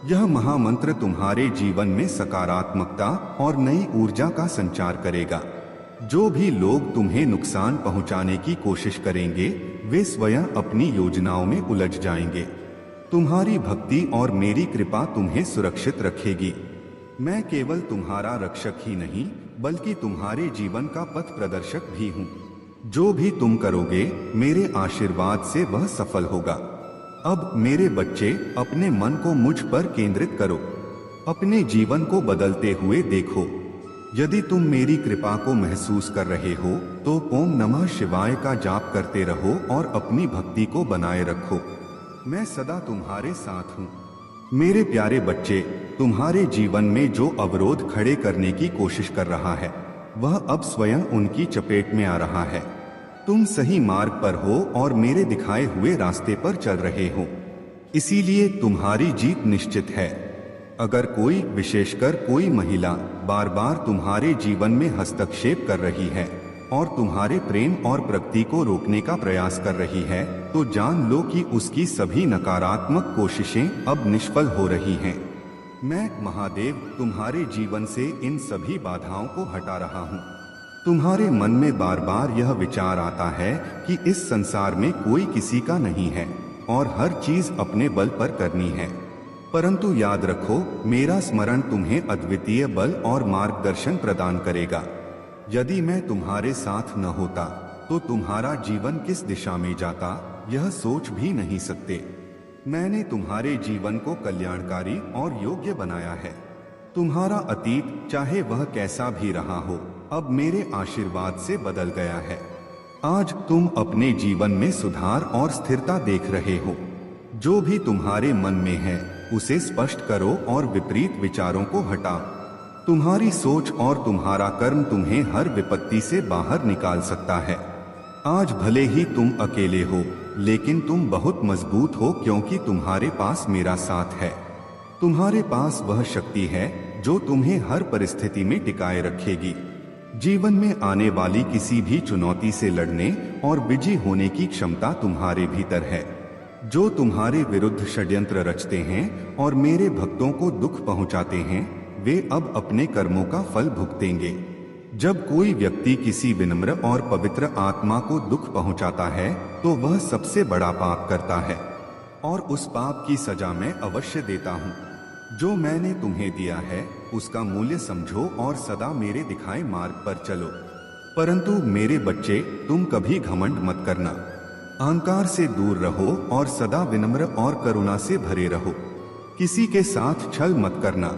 Speaker 1: यह महामंत्र तुम्हारे जीवन में सकारात्मकता और नई ऊर्जा का संचार करेगा। जो भी लोग तुम्हें नुकसान पहुंचाने की कोशिश करेंगे, वे स्वयं अपनी योजनाओं में उलझ जाएंगे। तुम्हारी भक्ति और मेरी कृपा तुम्हें सुरक्षित रखेगी। मैं केवल तुम्हारा रक्षक ही नहीं, बल्कि तुम्हारे जीवन का पथ प्रदर्शक भी हूँ। जो भी तुम करोगे, मेरे आशीर्वाद से वह सफल होगा। अब मेरे बच्चे, अपने मन को मुझ पर केंद्रित करो। अपने जीवन को बदलते हुए देखो। यदि तुम मेरी कृपा को महसूस कर रहे हो तो ओम नमः शिवाय का जाप करते रहो और अपनी भक्ति को बनाए रखो। मैं सदा तुम्हारे साथ हूँ। मेरे प्यारे बच्चे, तुम्हारे जीवन में जो अवरोध खड़े करने की कोशिश कर रहा है, वह अब स्वयं उनकी चपेट में आ रहा है। तुम सही मार्ग पर हो और मेरे दिखाए हुए रास्ते पर चल रहे हो, इसीलिए तुम्हारी जीत निश्चित है। अगर कोई, विशेषकर कोई महिला, बार बार तुम्हारे जीवन में हस्तक्षेप कर रही है और तुम्हारे प्रेम और प्रगति को रोकने का प्रयास कर रही है, तो जान लो कि उसकी सभी नकारात्मक कोशिशें अब निष्फल हो रही हैं। मैं महादेव तुम्हारे जीवन से इन सभी बाधाओं को हटा रहा हूँ। तुम्हारे मन में बार बार यह विचार आता है कि इस संसार में कोई किसी का नहीं है और हर चीज अपने बल पर करनी है। परंतु याद रखो, मेरा स्मरण तुम्हें अद्वितीय बल और मार्गदर्शन प्रदान करेगा। यदि मैं तुम्हारे साथ न होता तो तुम्हारा जीवन किस दिशा में जाता, यह सोच भी नहीं सकते। मैंने तुम्हारे जीवन को कल्याणकारी और योग्य बनाया है। तुम्हारा अतीत, चाहे वह कैसा भी रहा हो, अब मेरे आशीर्वाद से बदल गया है। आज तुम अपने जीवन में सुधार और स्थिरता देख रहे हो। जो भी तुम्हारे मन में है, उसे स्पष्ट करो और विपरीत विचारों को हटाओ। तुम्हारी सोच और तुम्हारा कर्म तुम्हें हर विपत्ति से बाहर निकाल सकता है। आज भले ही तुम अकेले हो, लेकिन तुम बहुत मजबूत हो, क्योंकि तुम्हारे पास मेरा साथ है। तुम्हारे पास वह शक्ति है जो तुम्हें हर परिस्थिति में टिकाए रखेगी। जीवन में आने वाली किसी भी चुनौती से लड़ने और विजयी होने की क्षमता तुम्हारे भीतर है। जो तुम्हारे विरुद्ध षड्यंत्र रचते हैं और मेरे भक्तों को दुख पहुंचाते हैं, वे अब अपने कर्मों का फल भुगतेंगे। जब कोई व्यक्ति किसी विनम्र और पवित्र आत्मा को दुख पहुंचाता है, तो वह सबसे बड़ा पाप करता है और उस पाप की सजा मैं अवश्य देता हूँ। जो मैंने तुम्हें दिया है, उसका मूल्य समझो और सदा मेरे दिखाए मार्ग पर चलो। परंतु मेरे बच्चे, तुम कभी घमंड मत करना। अहंकार से दूर रहो और सदा विनम्र और करुणा से भरे रहो। किसी के साथ छल मत करना।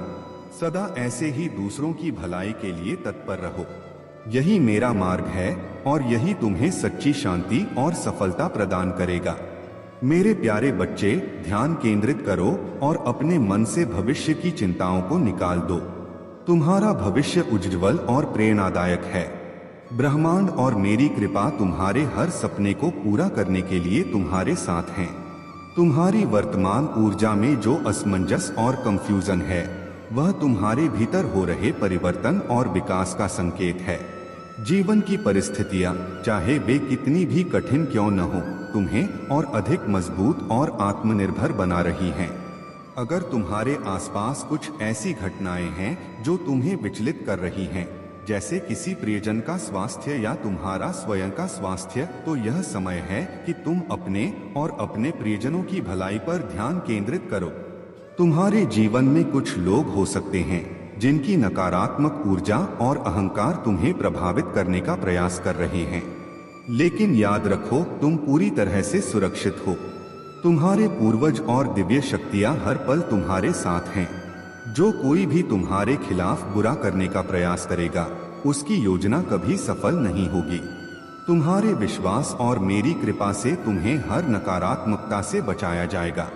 Speaker 1: सदा ऐसे ही दूसरों की भलाई के लिए तत्पर रहो। यही मेरा मार्ग है और यही तुम्हें सच्ची शांति और सफलता प्रदान करेगा। मेरे प्यारे बच्चे, ध्यान केंद्रित करो और अपने मन से भविष्य की चिंताओं को निकाल दो। तुम्हारा भविष्य उज्ज्वल और प्रेरणादायक है। ब्रह्मांड और मेरी कृपा तुम्हारे हर सपने को पूरा करने के लिए तुम्हारे साथ हैं। तुम्हारी वर्तमान ऊर्जा में जो असमंजस और कंफ्यूजन है, वह तुम्हारे भीतर हो रहे परिवर्तन और विकास का संकेत है। जीवन की परिस्थितियां, चाहे वे कितनी भी कठिन क्यों न हो, तुम्हें और अधिक मजबूत और आत्मनिर्भर बना रही हैं। अगर तुम्हारे आसपास कुछ ऐसी घटनाएं हैं जो तुम्हें विचलित कर रही हैं, जैसे किसी प्रियजन का स्वास्थ्य या तुम्हारा स्वयं का स्वास्थ्य, तो यह समय है कि तुम अपने और अपने प्रियजनों की भलाई पर ध्यान केंद्रित करो। तुम्हारे जीवन में कुछ लोग हो सकते हैं जिनकी नकारात्मक ऊर्जा और अहंकार तुम्हें प्रभावित करने का प्रयास कर रहे हैं, लेकिन याद रखो तुम पूरी तरह से सुरक्षित हो। तुम्हारे पूर्वज और दिव्य शक्तियां हर पल तुम्हारे साथ हैं। जो कोई भी तुम्हारे खिलाफ बुरा करने का प्रयास करेगा, उसकी योजना कभी सफल नहीं होगी। तुम्हारे विश्वास और मेरी कृपा से तुम्हें हर नकारात्मकता से बचाया जाएगा।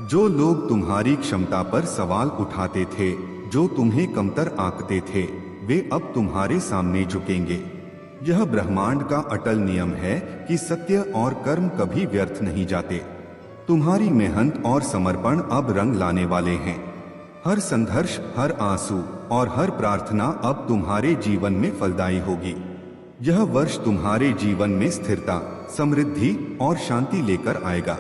Speaker 1: जो लोग तुम्हारी क्षमता पर सवाल उठाते थे, जो तुम्हें कमतर आंकते थे, वे अब तुम्हारे सामने झुकेंगे। यह ब्रह्मांड का अटल नियम है कि सत्य और कर्म कभी व्यर्थ नहीं जाते। तुम्हारी मेहनत और समर्पण अब रंग लाने वाले हैं। हर संघर्ष, हर आंसू और हर प्रार्थना अब तुम्हारे जीवन में फलदायी होगी। यह वर्ष तुम्हारे जीवन में स्थिरता, समृद्धि और शांति लेकर आएगा।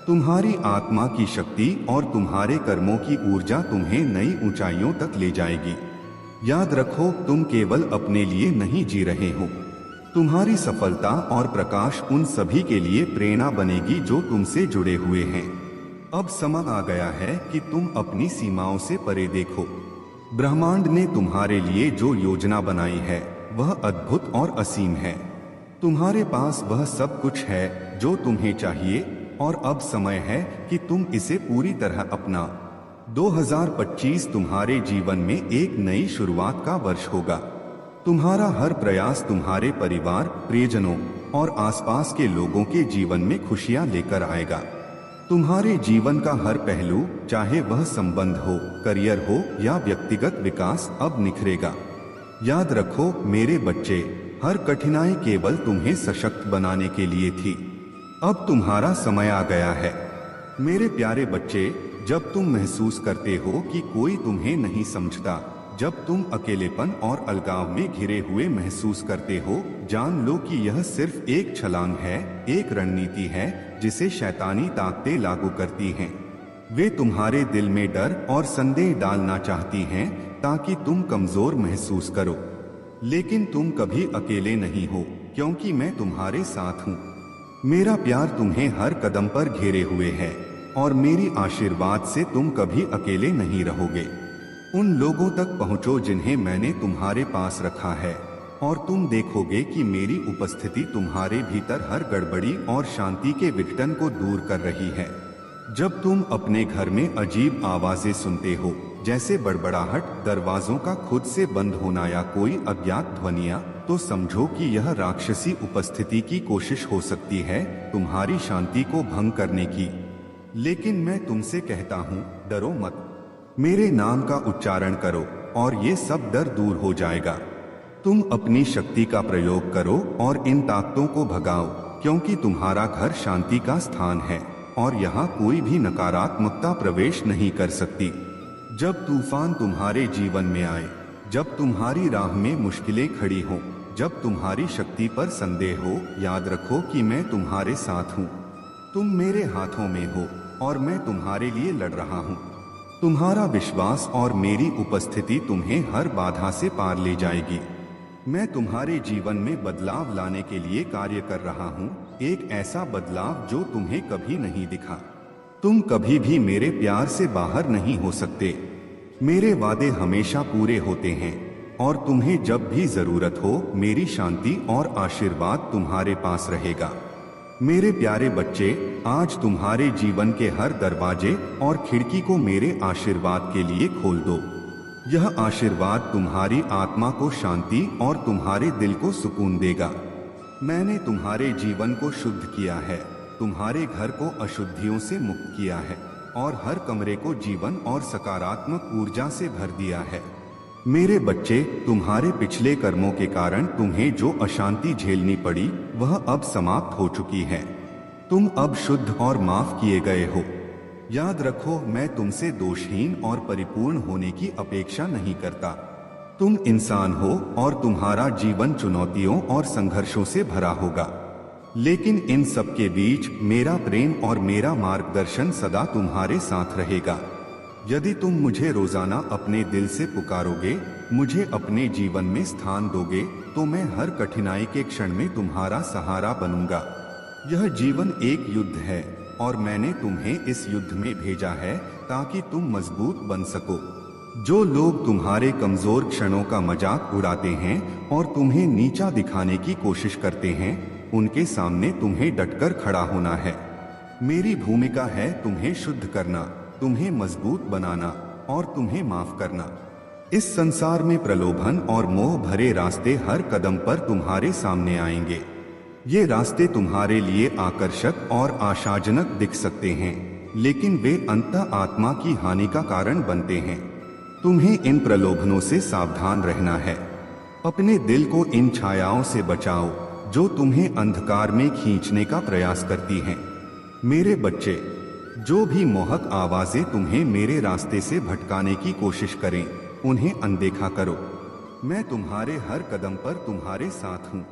Speaker 1: तुम्हारी आत्मा की शक्ति और तुम्हारे कर्मों की ऊर्जा तुम्हें नई ऊंचाइयों तक ले जाएगी। याद रखो तुम केवल अपने लिए नहीं जी रहे हो। तुम्हारी सफलता और प्रकाश उन सभी के लिए प्रेरणा बनेगी जो तुमसे जुड़े हुए हैं। अब समय आ गया है कि तुम अपनी सीमाओं से परे देखो। ब्रह्मांड ने तुम्हारे लिए जो योजना बनाई है वह अद्भुत और असीम है। तुम्हारे पास वह सब कुछ है जो तुम्हें चाहिए और अब समय है कि तुम इसे पूरी तरह अपना। 2025 तुम्हारे जीवन में एक नई शुरुआत का वर्ष होगा। तुम्हारा हर प्रयास तुम्हारे परिवार, प्रियजनों और आसपास के लोगों के जीवन में खुशियां लेकर आएगा। तुम्हारे जीवन का हर पहलू, चाहे वह संबंध हो, करियर हो या व्यक्तिगत विकास, अब निखरेगा। याद रखो मेरे बच्चे, हर कठिनाई केवल तुम्हें सशक्त बनाने के लिए थी। अब तुम्हारा समय आ गया है। मेरे प्यारे बच्चे, जब तुम महसूस करते हो कि कोई तुम्हें नहीं समझता, जब तुम अकेलेपन और अलगाव में घिरे हुए महसूस करते हो, जान लो कि यह सिर्फ एक छलांग है, एक रणनीति है जिसे शैतानी ताकतें लागू करती हैं। वे तुम्हारे दिल में डर और संदेह डालना चाहती हैं ताकि तुम कमजोर महसूस करो, लेकिन तुम कभी अकेले नहीं हो, क्योंकि मैं तुम्हारे साथ हूँ। मेरा प्यार तुम्हें हर कदम पर घेरे हुए है और मेरी आशीर्वाद से तुम कभी अकेले नहीं रहोगे। उन लोगों तक पहुंचो जिन्हें मैंने तुम्हारे पास रखा है और तुम देखोगे कि मेरी उपस्थिति तुम्हारे भीतर हर गड़बड़ी और शांति के विघटन को दूर कर रही है। जब तुम अपने घर में अजीब आवाजें सुनते हो, जैसे बड़बड़ाहट, दरवाजों का खुद से बंद होना या कोई अज्ञात ध्वनियां, तो समझो कि यह राक्षसी उपस्थिति की कोशिश हो सकती है तुम्हारी शांति को भंग करने की। लेकिन मैं तुमसे कहता हूँ, डरो मत। मेरे नाम का उच्चारण करो और ये सब डर दूर हो जाएगा। तुम अपनी शक्ति का प्रयोग करो और इन ताकतों को भगाओ, क्योंकि तुम्हारा घर शांति का स्थान है और यहाँ कोई भी नकारात्मकता प्रवेश नहीं कर सकती। जब तूफान तुम्हारे जीवन में आए, जब तुम्हारी राह में मुश्किलें खड़ी हों, जब तुम्हारी शक्ति पर संदेह हो, याद रखो कि मैं तुम्हारे साथ हूँ। तुम मेरे हाथों में हो और मैं तुम्हारे लिए लड़ रहा हूँ। तुम्हारा विश्वास और मेरी उपस्थिति तुम्हें हर बाधा से पार ले जाएगी। मैं तुम्हारे जीवन में बदलाव लाने के लिए कार्य कर रहा हूँ, एक ऐसा बदलाव जो तुम्हें कभी नहीं दिखा। तुम कभी भी मेरे प्यार से बाहर नहीं हो सकते। मेरे वादे हमेशा पूरे होते हैं और तुम्हें जब भी जरूरत हो, मेरी शांति और आशीर्वाद तुम्हारे पास रहेगा। मेरे प्यारे बच्चे, आज तुम्हारे जीवन के हर दरवाजे और खिड़की को मेरे आशीर्वाद के लिए खोल दो। यह आशीर्वाद तुम्हारी आत्मा को शांति और तुम्हारे दिल को सुकून देगा। मैंने तुम्हारे जीवन को शुद्ध किया है, तुम्हारे घर को अशुद्धियों से मुक्त किया है और हर कमरे को जीवन और सकारात्मक ऊर्जा से भर दिया है। मेरे बच्चे, तुम्हारे पिछले कर्मों के कारण तुम्हें जो अशांति झेलनी पड़ी, वह अब समाप्त हो चुकी है। तुम अब शुद्ध और माफ किए गए हो। याद रखो, मैं तुमसे दोषहीन और परिपूर्ण होने की अपेक्षा नहीं करता। तुम इंसान हो और तुम्हारा जीवन चुनौतियों और संघर्षों से भरा होगा, लेकिन इन सब के बीच मेरा प्रेम और मेरा मार्गदर्शन सदा तुम्हारे साथ रहेगा। यदि तुम मुझे रोजाना अपने दिल से पुकारोगे, मुझे अपने जीवन में स्थान दोगे, तो मैं हर कठिनाई के क्षण में तुम्हारा सहारा बनूंगा। यह जीवन एक युद्ध है और मैंने तुम्हें इस युद्ध में भेजा है ताकि तुम मजबूत बन सको। जो लोग तुम्हारे कमजोर क्षणों का मजाक उड़ाते हैं और तुम्हें नीचा दिखाने की कोशिश करते हैं, उनके सामने तुम्हें डटकर खड़ा होना है। मेरी भूमिका है तुम्हें शुद्ध करना, तुम्हें मजबूत बनाना और तुम्हें माफ करना। इस संसार में प्रलोभन और मोह भरे रास्ते हर कदम पर तुम्हारे सामने आएंगे। ये रास्ते तुम्हारे लिए आकर्षक और आशाजनक दिख सकते हैं, लेकिन वे अंततः आत्मा की हानि का कारण बनते हैं। तुम्हें इन प्रलोभनों से सावधान रहना है। अपने दिल को इन छायाओं से बचाओ जो तुम्हें अंधकार में खींचने का प्रयास करती हैं। मेरे बच्चे, जो भी मोहक आवाजें तुम्हें मेरे रास्ते से भटकाने की कोशिश करें, उन्हें अनदेखा करो। मैं तुम्हारे हर कदम पर तुम्हारे साथ हूँ।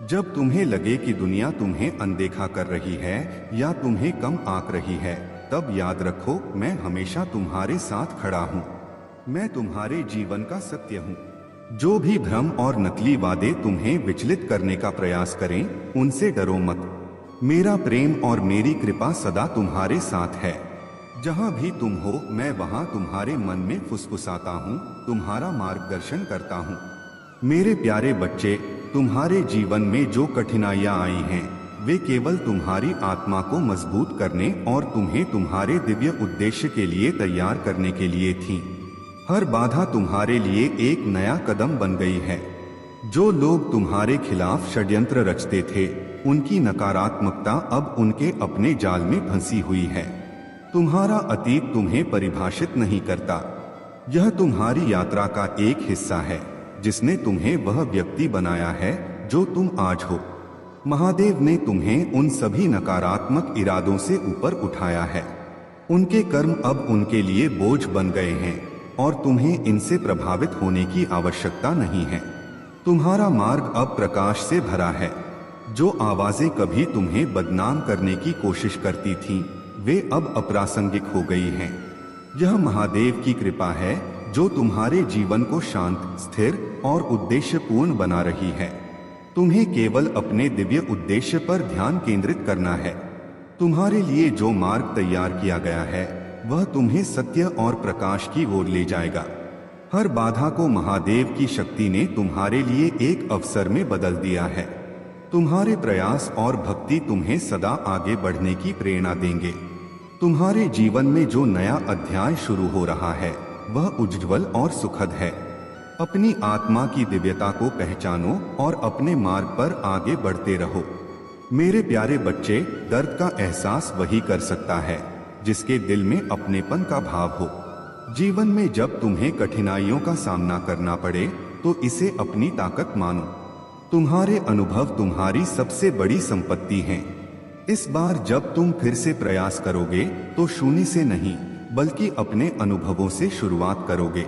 Speaker 1: जब तुम्हें लगे कि दुनिया तुम्हें अनदेखा कर रही है या तुम्हें कम आंक रही है, तब याद रखो, मैं हमेशा तुम्हारे साथ खड़ा हूँ। मैं तुम्हारे जीवन का सत्य हूँ। जो भी भ्रम और नकली वादे तुम्हें विचलित करने का प्रयास करें, उनसे डरो मत। मेरा प्रेम और मेरी कृपा सदा तुम्हारे साथ है। जहाँ भी तुम हो, मैं वहाँ तुम्हारे मन में फुसफुसाता हूँ, तुम्हारा मार्गदर्शन करता हूँ। मेरे प्यारे बच्चे, तुम्हारे जीवन में जो कठिनाइयाँ आई हैं, वे केवल तुम्हारी आत्मा को मजबूत करने और तुम्हें तुम्हारे दिव्य उद्देश्य के लिए तैयार करने के लिए थीं। हर बाधा तुम्हारे लिए एक नया कदम बन गई है। जो लोग तुम्हारे खिलाफ षड्यंत्र रचते थे, उनकी नकारात्मकता अब उनके अपने जाल में फंसी हुई है। तुम्हारा अतीत तुम्हें परिभाषित नहीं करता। यह तुम्हारी यात्रा का एक हिस्सा है, जिसने तुम्हें वह व्यक्ति बनाया है जो तुम आज हो। महादेव ने तुम्हें उन सभी नकारात्मक इरादों से ऊपर उठाया है। उनके कर्म अब उनके लिए बोझ बन गए हैं और तुम्हें इनसे प्रभावित होने की आवश्यकता नहीं है। तुम्हारा मार्ग अब प्रकाश से भरा है। जो आवाजें कभी तुम्हें बदनाम करने की कोशिश करती थीं, वे अब अप्रासंगिक हो गई हैं। यह महादेव की कृपा है जो तुम्हारे जीवन को शांत, स्थिर और उद्देश्यपूर्ण बना रही है। तुम्हें केवल अपने दिव्य उद्देश्य पर ध्यान केंद्रित करना है। तुम्हारे लिए जो मार्ग तैयार किया गया है, वह तुम्हें सत्य और प्रकाश की ओर ले जाएगा। हर बाधा को महादेव की शक्ति ने तुम्हारे लिए एक अवसर में बदल दिया है। तुम्हारे प्रयास और भक्ति तुम्हें सदा आगे बढ़ने की प्रेरणा देंगे। तुम्हारे जीवन में जो नया अध्याय शुरू हो रहा है, वह उज्ज्वल और सुखद है। अपनी आत्मा की दिव्यता को पहचानो और अपने मार्ग पर आगे बढ़ते रहो। मेरे प्यारे बच्चे, दर्द का एहसास वही कर सकता है जिसके दिल में अपनेपन का भाव हो। जीवन में जब तुम्हें कठिनाइयों का सामना करना पड़े, तो इसे अपनी ताकत मानो। तुम्हारे अनुभव तुम्हारी सबसे बड़ी संपत्ति हैं। इस बार जब तुम फिर से प्रयास करोगे, तो शून्य से नहीं, बल्कि अपने अनुभवों से शुरुआत करोगे।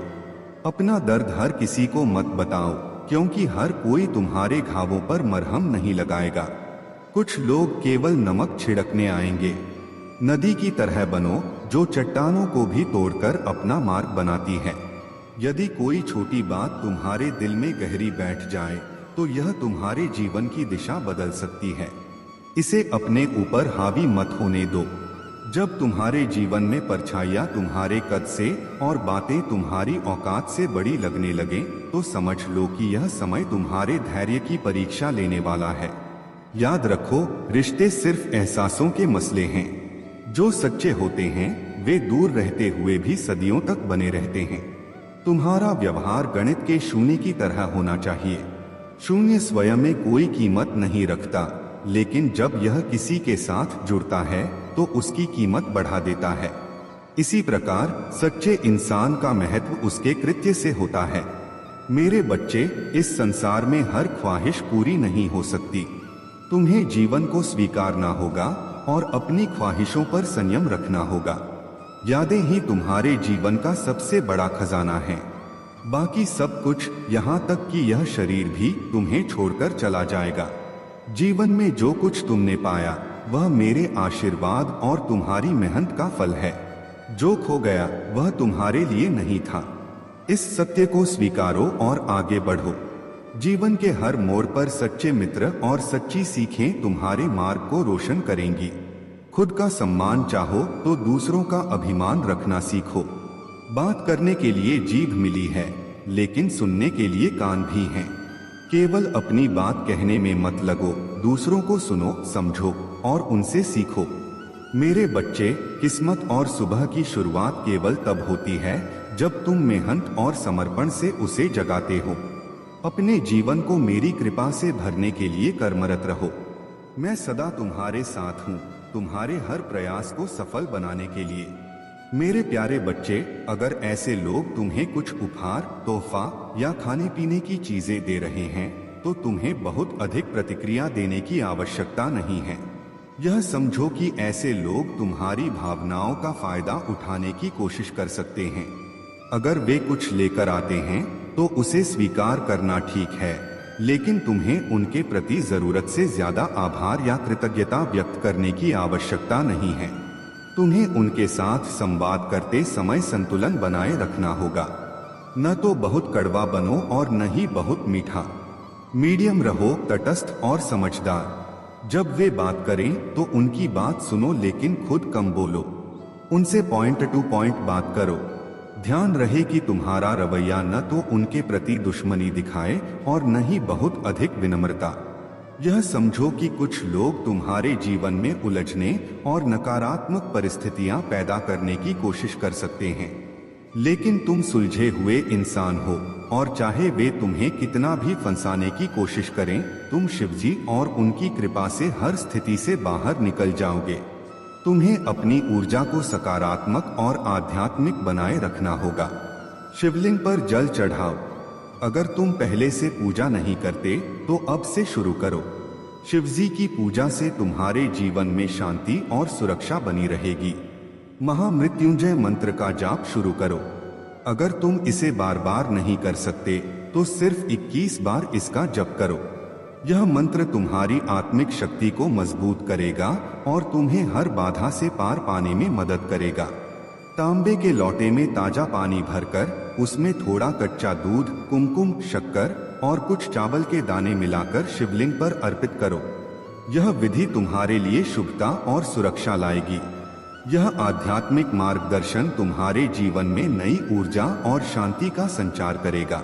Speaker 1: अपना दर्द हर किसी को मत बताओ, क्योंकि हर कोई तुम्हारे घावों पर मरहम नहीं लगाएगा। कुछ लोग केवल नमक छिड़कने आएंगे। नदी की तरह बनो, जो चट्टानों को भी तोड़कर अपना मार्ग बनाती है। यदि कोई छोटी बात तुम्हारे दिल में गहरी बैठ जाए, तो यह तुम्हारे जीवन की दिशा बदल सकती है। इसे अपने ऊपर हावी मत होने दो। जब तुम्हारे जीवन में परछाइयाँ तुम्हारे कद से और बातें तुम्हारी औकात से बड़ी लगने लगे, तो समझ लो कि यह समय तुम्हारे धैर्य की परीक्षा लेने वाला है। याद रखो, रिश्ते सिर्फ एहसासों के मसले हैं। जो सच्चे होते हैं, वे दूर रहते हुए भी सदियों तक बने रहते हैं। तुम्हारा व्यवहार गणित के शून्य की तरह होना चाहिए। शून्य स्वयं में कोई कीमत नहीं रखता, लेकिन जब यह किसी के साथ जुड़ता है, तो उसकी कीमत बढ़ा देता है। इसी प्रकार सच्चे इंसान का महत्व उसके कृत्य से होता है। मेरे बच्चे, इस संसार में हर ख्वाहिश पूरी नहीं हो सकती। तुम्हें जीवन को स्वीकारना होगा और अपनी ख्वाहिशों पर संयम रखना होगा। यादें ही तुम्हारे जीवन का सबसे बड़ा खजाना है। बाकी सब कुछ, यहाँ तक कि यह शरीर भी तुम्हें छोड़कर चला जाएगा। जीवन में जो कुछ तुमने पाया, वह मेरे आशीर्वाद और तुम्हारी मेहनत का फल है। जो खो गया वह तुम्हारे लिए नहीं था। इस सत्य को स्वीकारो और आगे बढ़ो। जीवन के हर मोड़ पर सच्चे मित्र और सच्ची सीखें तुम्हारे मार्ग को रोशन करेंगी। खुद का सम्मान चाहो तो दूसरों का अभिमान रखना सीखो। बात करने के लिए जीभ मिली है, लेकिन सुनने के लिए कान भी हैं। केवल अपनी बात कहने में मत लगो, दूसरों को सुनो, समझो और उनसे सीखो। मेरे बच्चे, किस्मत और सुबह की शुरुआत केवल तब होती है जब तुम मेहनत और समर्पण से उसे जगाते हो। अपने जीवन को मेरी कृपा से भरने के लिए कर्मरत रहो। मैं सदा तुम्हारे साथ हूँ, तुम्हारे हर प्रयास को सफल बनाने के लिए। मेरे प्यारे बच्चे, अगर ऐसे लोग तुम्हें कुछ उपहार, तोहफा या खाने पीने की चीजें दे रहे हैं तो तुम्हें बहुत अधिक प्रतिक्रिया देने की आवश्यकता नहीं है। यह समझो कि ऐसे लोग तुम्हारी भावनाओं का फायदा उठाने की कोशिश कर सकते हैं। अगर वे कुछ लेकर आते हैं तो उसे स्वीकार करना ठीक है, लेकिन तुम्हें उनके प्रति जरूरत से ज्यादा आभार या कृतज्ञता व्यक्त करने की आवश्यकता नहीं है। तुम्हें उनके साथ संवाद करते समय संतुलन बनाए रखना होगा। न तो बहुत कड़वा बनो और न ही बहुत मीठा। मीडियम रहो, तटस्थ और समझदार। जब वे बात करें तो उनकी बात सुनो, लेकिन खुद कम बोलो। उनसे पॉइंट टू पॉइंट बात करो। ध्यान रहे कि तुम्हारा रवैया न तो उनके प्रति दुश्मनी दिखाए और न ही बहुत अधिक विनम्रता। यह समझो कि कुछ लोग तुम्हारे जीवन में उलझने और नकारात्मक परिस्थितियां पैदा करने की कोशिश कर सकते हैं, लेकिन तुम सुलझे हुए इंसान हो और चाहे वे तुम्हें कितना भी फंसाने की कोशिश करें, तुम शिवजी और उनकी कृपा से हर स्थिति से बाहर निकल जाओगे। तुम्हें अपनी ऊर्जा को सकारात्मक और आध्यात्मिक बनाए रखना होगा। शिवलिंग पर जल चढ़ाओ। अगर तुम पहले से पूजा नहीं करते तो अब से शुरू करो। शिवजी की पूजा से तुम्हारे जीवन में शांति और सुरक्षा बनी रहेगी। महामृत्युंजय मंत्र का जाप शुरू करो। अगर तुम इसे बार बार नहीं कर सकते तो सिर्फ 21 बार इसका जप करो। यह मंत्र तुम्हारी आत्मिक शक्ति को मजबूत करेगा और तुम्हें हर बाधा से पार पाने में मदद करेगा। तांबे के लोटे में ताजा पानी भरकर उसमें थोड़ा कच्चा दूध, कुमकुम, शक्कर और कुछ चावल के दाने मिलाकर शिवलिंग पर अर्पित करो। यह विधि तुम्हारे लिए शुभता और सुरक्षा लाएगी। यह आध्यात्मिक मार्गदर्शन तुम्हारे जीवन में नई ऊर्जा और शांति का संचार करेगा।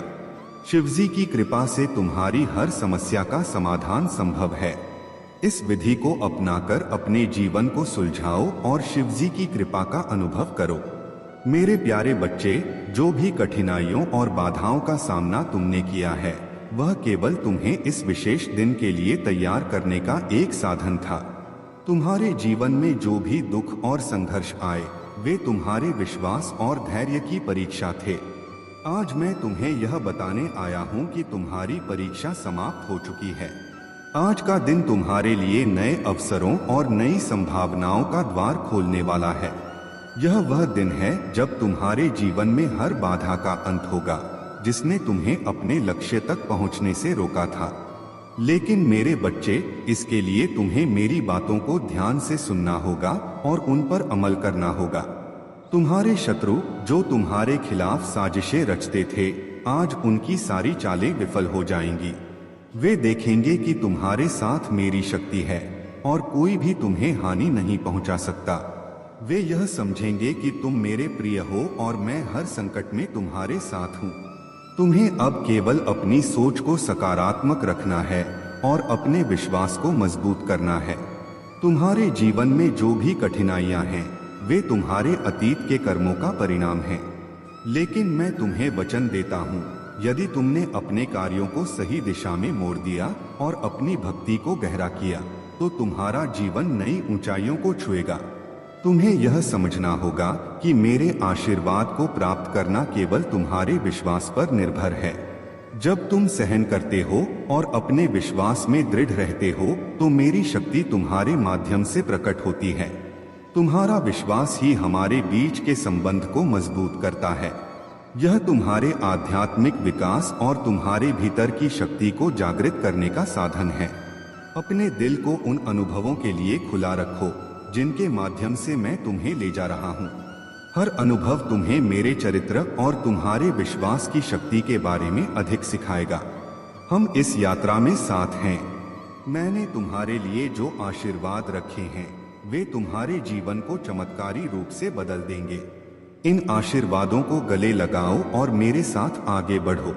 Speaker 1: शिवजी की कृपा से तुम्हारी हर समस्या का समाधान संभव है। इस विधि को अपनाकर अपने जीवन को सुलझाओ और शिवजी की कृपा का अनुभव करो। मेरे प्यारे बच्चे, जो भी कठिनाइयों और बाधाओं का सामना तुमने किया है वह केवल तुम्हें इस विशेष दिन के लिए तैयार करने का एक साधन था। तुम्हारे जीवन में जो भी दुख और संघर्ष आए वे तुम्हारे विश्वास और धैर्य की परीक्षा थे। आज मैं तुम्हें यह बताने आया हूँ कि तुम्हारी परीक्षा समाप्त हो चुकी है। आज का दिन तुम्हारे लिए नए अवसरों और नई संभावनाओं का द्वार खोलने वाला है। यह वह दिन है जब तुम्हारे जीवन में हर बाधा का अंत होगा जिसने तुम्हें अपने लक्ष्य तक पहुंचने से रोका था। लेकिन मेरे बच्चे, इसके लिए तुम्हें मेरी बातों को ध्यान से सुनना होगा और उन पर अमल करना होगा। तुम्हारे शत्रु जो तुम्हारे खिलाफ साजिशें रचते थे, आज उनकी सारी चालें विफल हो जाएंगी। वे देखेंगे कि तुम्हारे साथ मेरी शक्ति है और कोई भी तुम्हें हानि नहीं पहुंचा सकता। वे यह समझेंगे कि तुम मेरे प्रिय हो और मैं हर संकट में तुम्हारे साथ हूँ। तुम्हें अब केवल अपनी सोच को सकारात्मक रखना है और अपने विश्वास को मजबूत करना है। तुम्हारे जीवन में जो भी कठिनाइयां हैं वे तुम्हारे अतीत के कर्मों का परिणाम हैं। लेकिन मैं तुम्हें वचन देता हूँ, यदि तुमने अपने कार्यों को सही दिशा में मोड़ दिया और अपनी भक्ति को गहरा किया तो तुम्हारा जीवन नई ऊंचाइयों को छुएगा। तुम्हें यह समझना होगा कि मेरे आशीर्वाद को प्राप्त करना केवल तुम्हारे विश्वास पर निर्भर है। जब तुम सहन करते हो और अपने विश्वास में दृढ़ रहते हो तो मेरी शक्ति तुम्हारे माध्यम से प्रकट होती है। तुम्हारा विश्वास ही हमारे बीच के संबंध को मजबूत करता है। यह तुम्हारे आध्यात्मिक विकास और तुम्हारे भीतर की शक्ति को जागृत करने का साधन है। अपने दिल को उन अनुभवों के लिए खुला रखो जिनके माध्यम से मैं तुम्हें ले जा रहा हूँ। हर अनुभव तुम्हें मेरे चरित्र और तुम्हारे विश्वास की शक्ति के बारे में अधिक सिखाएगा। हम इस यात्रा में साथ हैं। मैंने तुम्हारे लिए जो आशीर्वाद रखे हैं वे तुम्हारे जीवन को चमत्कारी रूप से बदल देंगे। इन आशीर्वादों को गले लगाओ और मेरे साथ आगे बढ़ो।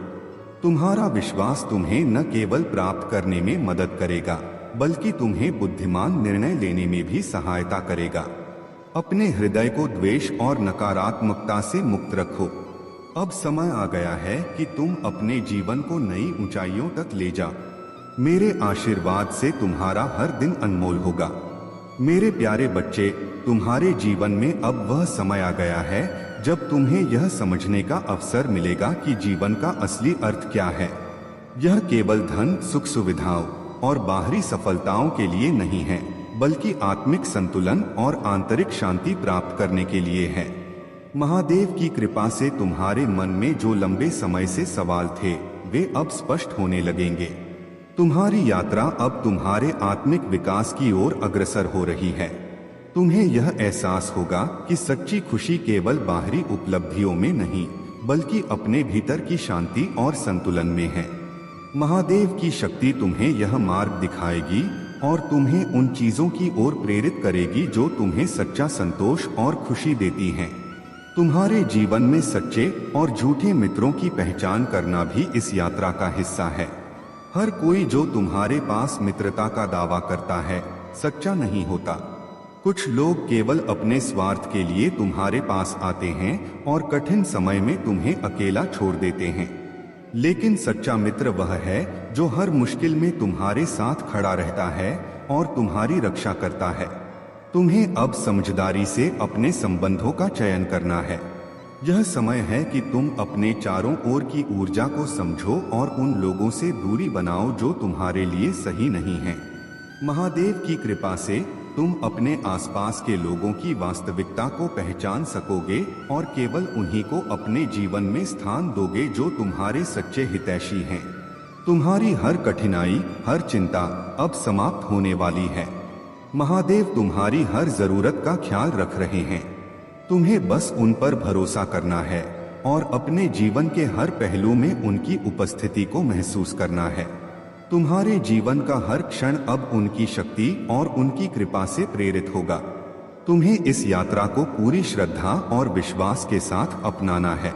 Speaker 1: तुम्हारा विश्वास तुम्हें न केवल प्राप्त करने में मदद करेगा बल्कि तुम्हें बुद्धिमान निर्णय लेने में भी सहायता करेगा। अपने हृदय को द्वेष और नकारात्मकता से मुक्त रखो। अब समय आ गया है कि तुम अपने जीवन को नई ऊंचाइयों तक ले जाओ। मेरे आशीर्वाद से तुम्हारा हर दिन अनमोल होगा। मेरे प्यारे बच्चे, तुम्हारे जीवन में अब वह समय आ गया है जब तुम्हें यह समझने का अवसर मिलेगा कि जीवन का असली अर्थ क्या है। यह केवल धन, सुख सुविधाओं और बाहरी सफलताओं के लिए नहीं है बल्कि आत्मिक संतुलन और आंतरिक शांति प्राप्त करने के लिए है। महादेव की कृपा से तुम्हारे मन में जो लंबे समय से सवाल थे वे अब स्पष्ट होने लगेंगे। तुम्हारी यात्रा अब तुम्हारे आत्मिक विकास की ओर अग्रसर हो रही है। तुम्हें यह एहसास होगा कि सच्ची खुशी केवल बाहरी उपलब्धियों में नहीं बल्कि अपने भीतर की शांति और संतुलन में है। महादेव की शक्ति तुम्हें यह मार्ग दिखाएगी और तुम्हें उन चीजों की ओर प्रेरित करेगी जो तुम्हें सच्चा संतोष और खुशी देती हैं। तुम्हारे जीवन में सच्चे और झूठे मित्रों की पहचान करना भी इस यात्रा का हिस्सा है। हर कोई जो तुम्हारे पास मित्रता का दावा करता है सच्चा नहीं होता। कुछ लोग केवल अपने स्वार्थ के लिए तुम्हारे पास आते हैं और कठिन समय में तुम्हें अकेला छोड़ देते हैं। लेकिन सच्चा मित्र वह है जो हर मुश्किल में तुम्हारे साथ खड़ा रहता है और तुम्हारी रक्षा करता है। तुम्हें अब समझदारी से अपने संबंधों का चयन करना है। यह समय है कि तुम अपने चारों ओर की ऊर्जा को समझो और उन लोगों से दूरी बनाओ जो तुम्हारे लिए सही नहीं हैं। महादेव की कृपा से तुम अपने आसपास के लोगों की वास्तविकता को पहचान सकोगे और केवल उन्हीं को अपने जीवन में स्थान दोगे जो तुम्हारे सच्चे हितैषी हैं। तुम्हारी हर कठिनाई, हर चिंता अब समाप्त होने वाली है। महादेव तुम्हारी हर जरूरत का ख्याल रख रहे हैं। तुम्हें बस उन पर भरोसा करना है और अपने जीवन के हर पहलू में उनकी उपस्थिति को महसूस करना है। तुम्हारे जीवन का हर क्षण अब उनकी शक्ति और उनकी कृपा से प्रेरित होगा। तुम्हें इस यात्रा को पूरी श्रद्धा और विश्वास के साथ अपनाना है।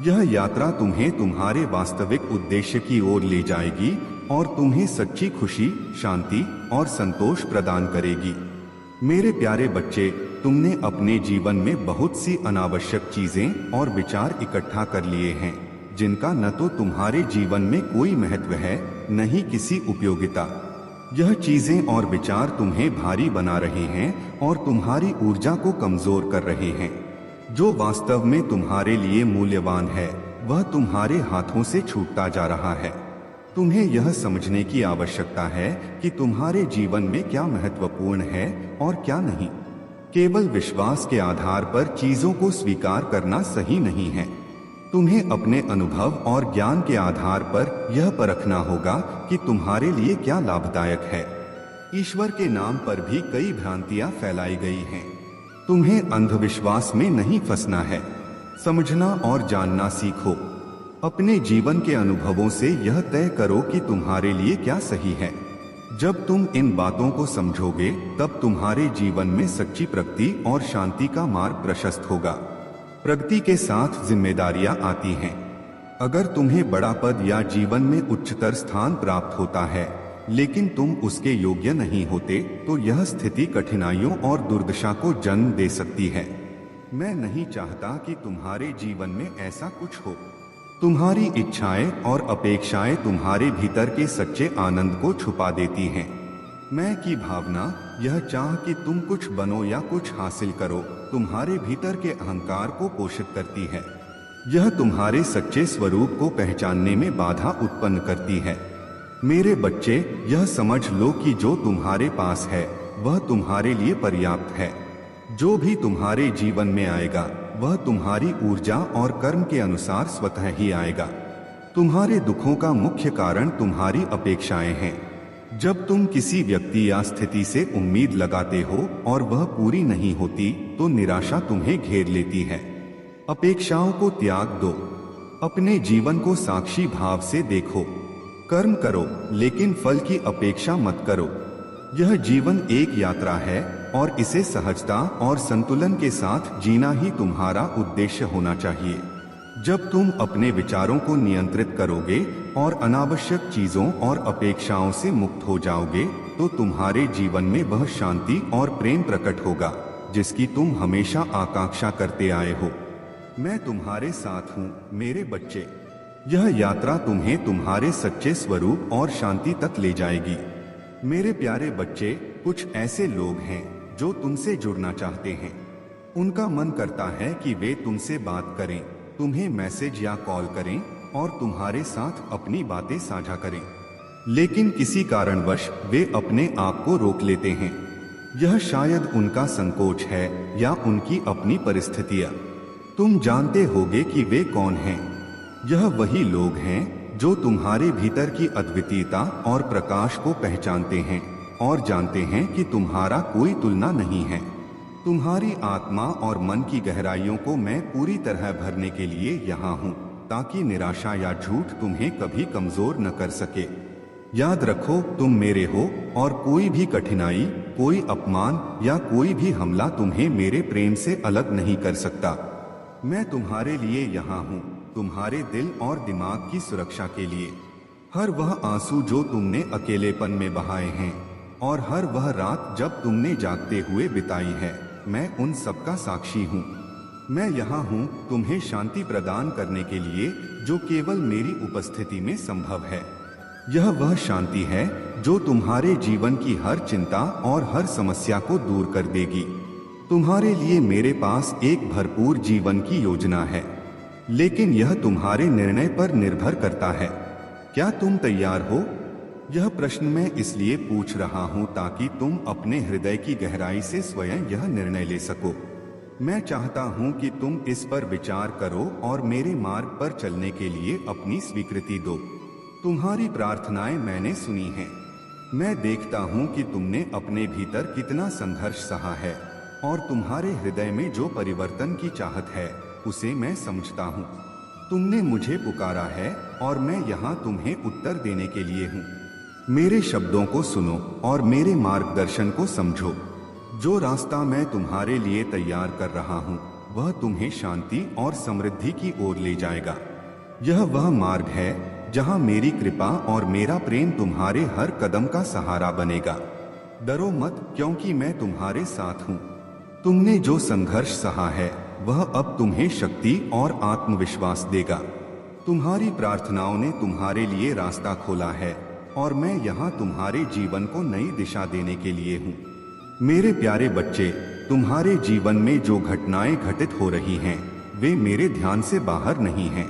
Speaker 1: यह यात्रा तुम्हें तुम्हारे वास्तविक उद्देश्य की ओर ले जाएगी और तुम्हें सच्ची खुशी, शांति और संतोष प्रदान करेगी। मेरे प्यारे बच्चे, तुमने अपने जीवन में बहुत सी अनावश्यक चीजें और विचार इकट्ठा कर लिए हैं जिनका न तो तुम्हारे जीवन में कोई महत्व है न ही किसी उपयोगिता। यह चीजें और विचार तुम्हें भारी बना रहे हैं और तुम्हारी ऊर्जा को कमजोर कर रहे हैं। जो वास्तव में तुम्हारे लिए मूल्यवान है वह तुम्हारे हाथों से छूटता जा रहा है। तुम्हें यह समझने की आवश्यकता है कि तुम्हारे जीवन में क्या महत्वपूर्ण है और क्या नहीं। केवल विश्वास के आधार पर चीजों को स्वीकार करना सही नहीं है। तुम्हें अपने अनुभव और ज्ञान के आधार पर यह परखना होगा कि तुम्हारे लिए क्या लाभदायक है। ईश्वर के नाम पर भी कई भ्रांतियां फैलाई गई हैं। तुम्हें अंधविश्वास में नहीं फंसना है। समझना और जानना सीखो। अपने जीवन के अनुभवों से यह तय करो कि तुम्हारे लिए क्या सही है। जब तुम इन बातों को समझोगे तब तुम्हारे जीवन में सच्ची प्रगति और शांति का मार्ग प्रशस्त होगा। प्रगति के साथ जिम्मेदारियां आती हैं। अगर तुम्हें बड़ा पद या जीवन में उच्चतर स्थान प्राप्त होता है लेकिन तुम उसके योग्य नहीं होते तो यह स्थिति कठिनाइयों और दुर्दशा को जन्म दे सकती है। मैं नहीं चाहता कि तुम्हारे जीवन में ऐसा कुछ हो। तुम्हारी इच्छाएं और अपेक्षाएं तुम्हारे भीतर के सच्चे आनंद को छुपा देती हैं। मैं की भावना, यह चाह कि तुम कुछ बनो या कुछ हासिल करो, तुम्हारे भीतर के अहंकार को पोषित करती है। यह तुम्हारे सच्चे स्वरूप को पहचानने में बाधा उत्पन्न करती है। मेरे बच्चे, यह समझ लो कि जो तुम्हारे पास है वह तुम्हारे लिए पर्याप्त है। जो भी तुम्हारे जीवन में आएगा वह तुम्हारी ऊर्जा और कर्म के अनुसार स्वतः ही आएगा। तुम्हारे दुखों का मुख्य कारण तुम्हारी अपेक्षाएं हैं। जब तुम किसी व्यक्ति या स्थिति से उम्मीद लगाते हो और वह पूरी नहीं होती तो निराशा तुम्हें घेर लेती है। अपेक्षाओं को त्याग दो। अपने जीवन को साक्षी भाव से देखो। कर्म करो लेकिन फल की अपेक्षा मत करो। यह जीवन एक यात्रा है और इसे सहजता और संतुलन के साथ जीना ही तुम्हारा उद्देश्य होना चाहिए। जब तुम अपने विचारों को नियंत्रित करोगे और अनावश्यक चीजों और अपेक्षाओं से मुक्त हो जाओगे तो तुम्हारे जीवन में वह शांति और प्रेम प्रकट होगा जिसकी तुम हमेशा आकांक्षा करते आए हो। मैं तुम्हारे साथ हूँ मेरे बच्चे। यह यात्रा तुम्हें तुम्हारे सच्चे स्वरूप और शांति तक ले जाएगी। मेरे प्यारे बच्चे, कुछ ऐसे लोग हैं जो तुमसे जुड़ना चाहते हैं। उनका मन करता है कि वे तुमसे बात करें, तुम्हें मैसेज या कॉल करें और तुम्हारे साथ अपनी बातें साझा करें, लेकिन किसी कारणवश वे अपने आप को रोक लेते हैं। यह शायद उनका संकोच है या उनकी अपनी परिस्थितियां। तुम जानते होगे कि वे कौन हैं। यह वही लोग हैं जो तुम्हारे भीतर की अद्वितीयता और प्रकाश को पहचानते हैं और जानते हैं कि तुम्हारा कोई तुलना नहीं है। तुम्हारी आत्मा और मन की गहराइयों को मैं पूरी तरह भरने के लिए यहाँ हूँ ताकि निराशा या झूठ तुम्हें कभी कमजोर न कर सके। याद रखो, तुम मेरे हो और कोई भी कठिनाई, कोई अपमान या कोई भी हमला तुम्हें मेरे प्रेम से अलग नहीं कर सकता। मैं तुम्हारे लिए यहाँ हूँ, तुम्हारे दिल और दिमाग की सुरक्षा के लिए। हर वह आंसू जो तुमने अकेलेपन में बहाए हैं और हर वह रात जब तुमने जागते हुए बिताई है, मैं उन सब का साक्षी हूँ। मैं यहाँ हूँ तुम्हें शांति प्रदान करने के लिए जो केवल मेरी उपस्थिति में संभव है। यह वह शांति है जो तुम्हारे जीवन की हर चिंता और हर समस्या को दूर कर देगी। तुम्हारे लिए मेरे पास एक भरपूर जीवन की योजना है, लेकिन यह तुम्हारे निर्णय पर निर्भर करता है। क्या तुम तैयार हो? यह प्रश्न मैं इसलिए पूछ रहा हूं ताकि तुम अपने हृदय की गहराई से स्वयं यह निर्णय ले सको। मैं चाहता हूं कि तुम इस पर विचार करो और मेरे मार्ग पर चलने के लिए अपनी स्वीकृति दो। तुम्हारी प्रार्थनाएं मैंने सुनी हैं। मैं देखता हूं कि तुमने अपने भीतर कितना संघर्ष सहा है और तुम्हारे हृदय में जो परिवर्तन की चाहत है उसे मैं समझता हूं। तुमने मुझे पुकारा है और मैं यहाँ तुम्हें उत्तर देने के लिए हूँ। मेरे शब्दों को सुनो और मेरे मार्गदर्शन को समझो। जो रास्ता मैं तुम्हारे लिए तैयार कर रहा हूँ वह तुम्हें शांति और समृद्धि की ओर ले जाएगा। यह वह मार्ग है जहाँ मेरी कृपा और मेरा प्रेम तुम्हारे हर कदम का सहारा बनेगा। डरो मत, क्योंकि मैं तुम्हारे साथ हूँ। तुमने जो संघर्ष सहा है वह अब तुम्हें शक्ति और आत्मविश्वास देगा। तुम्हारी प्रार्थनाओं ने तुम्हारे लिए रास्ता खोला है और मैं यहाँ तुम्हारे जीवन को नई दिशा देने के लिए हूँ। मेरे प्यारे बच्चे, तुम्हारे जीवन में जो घटनाएं घटित हो रही हैं वे मेरे ध्यान से बाहर नहीं हैं।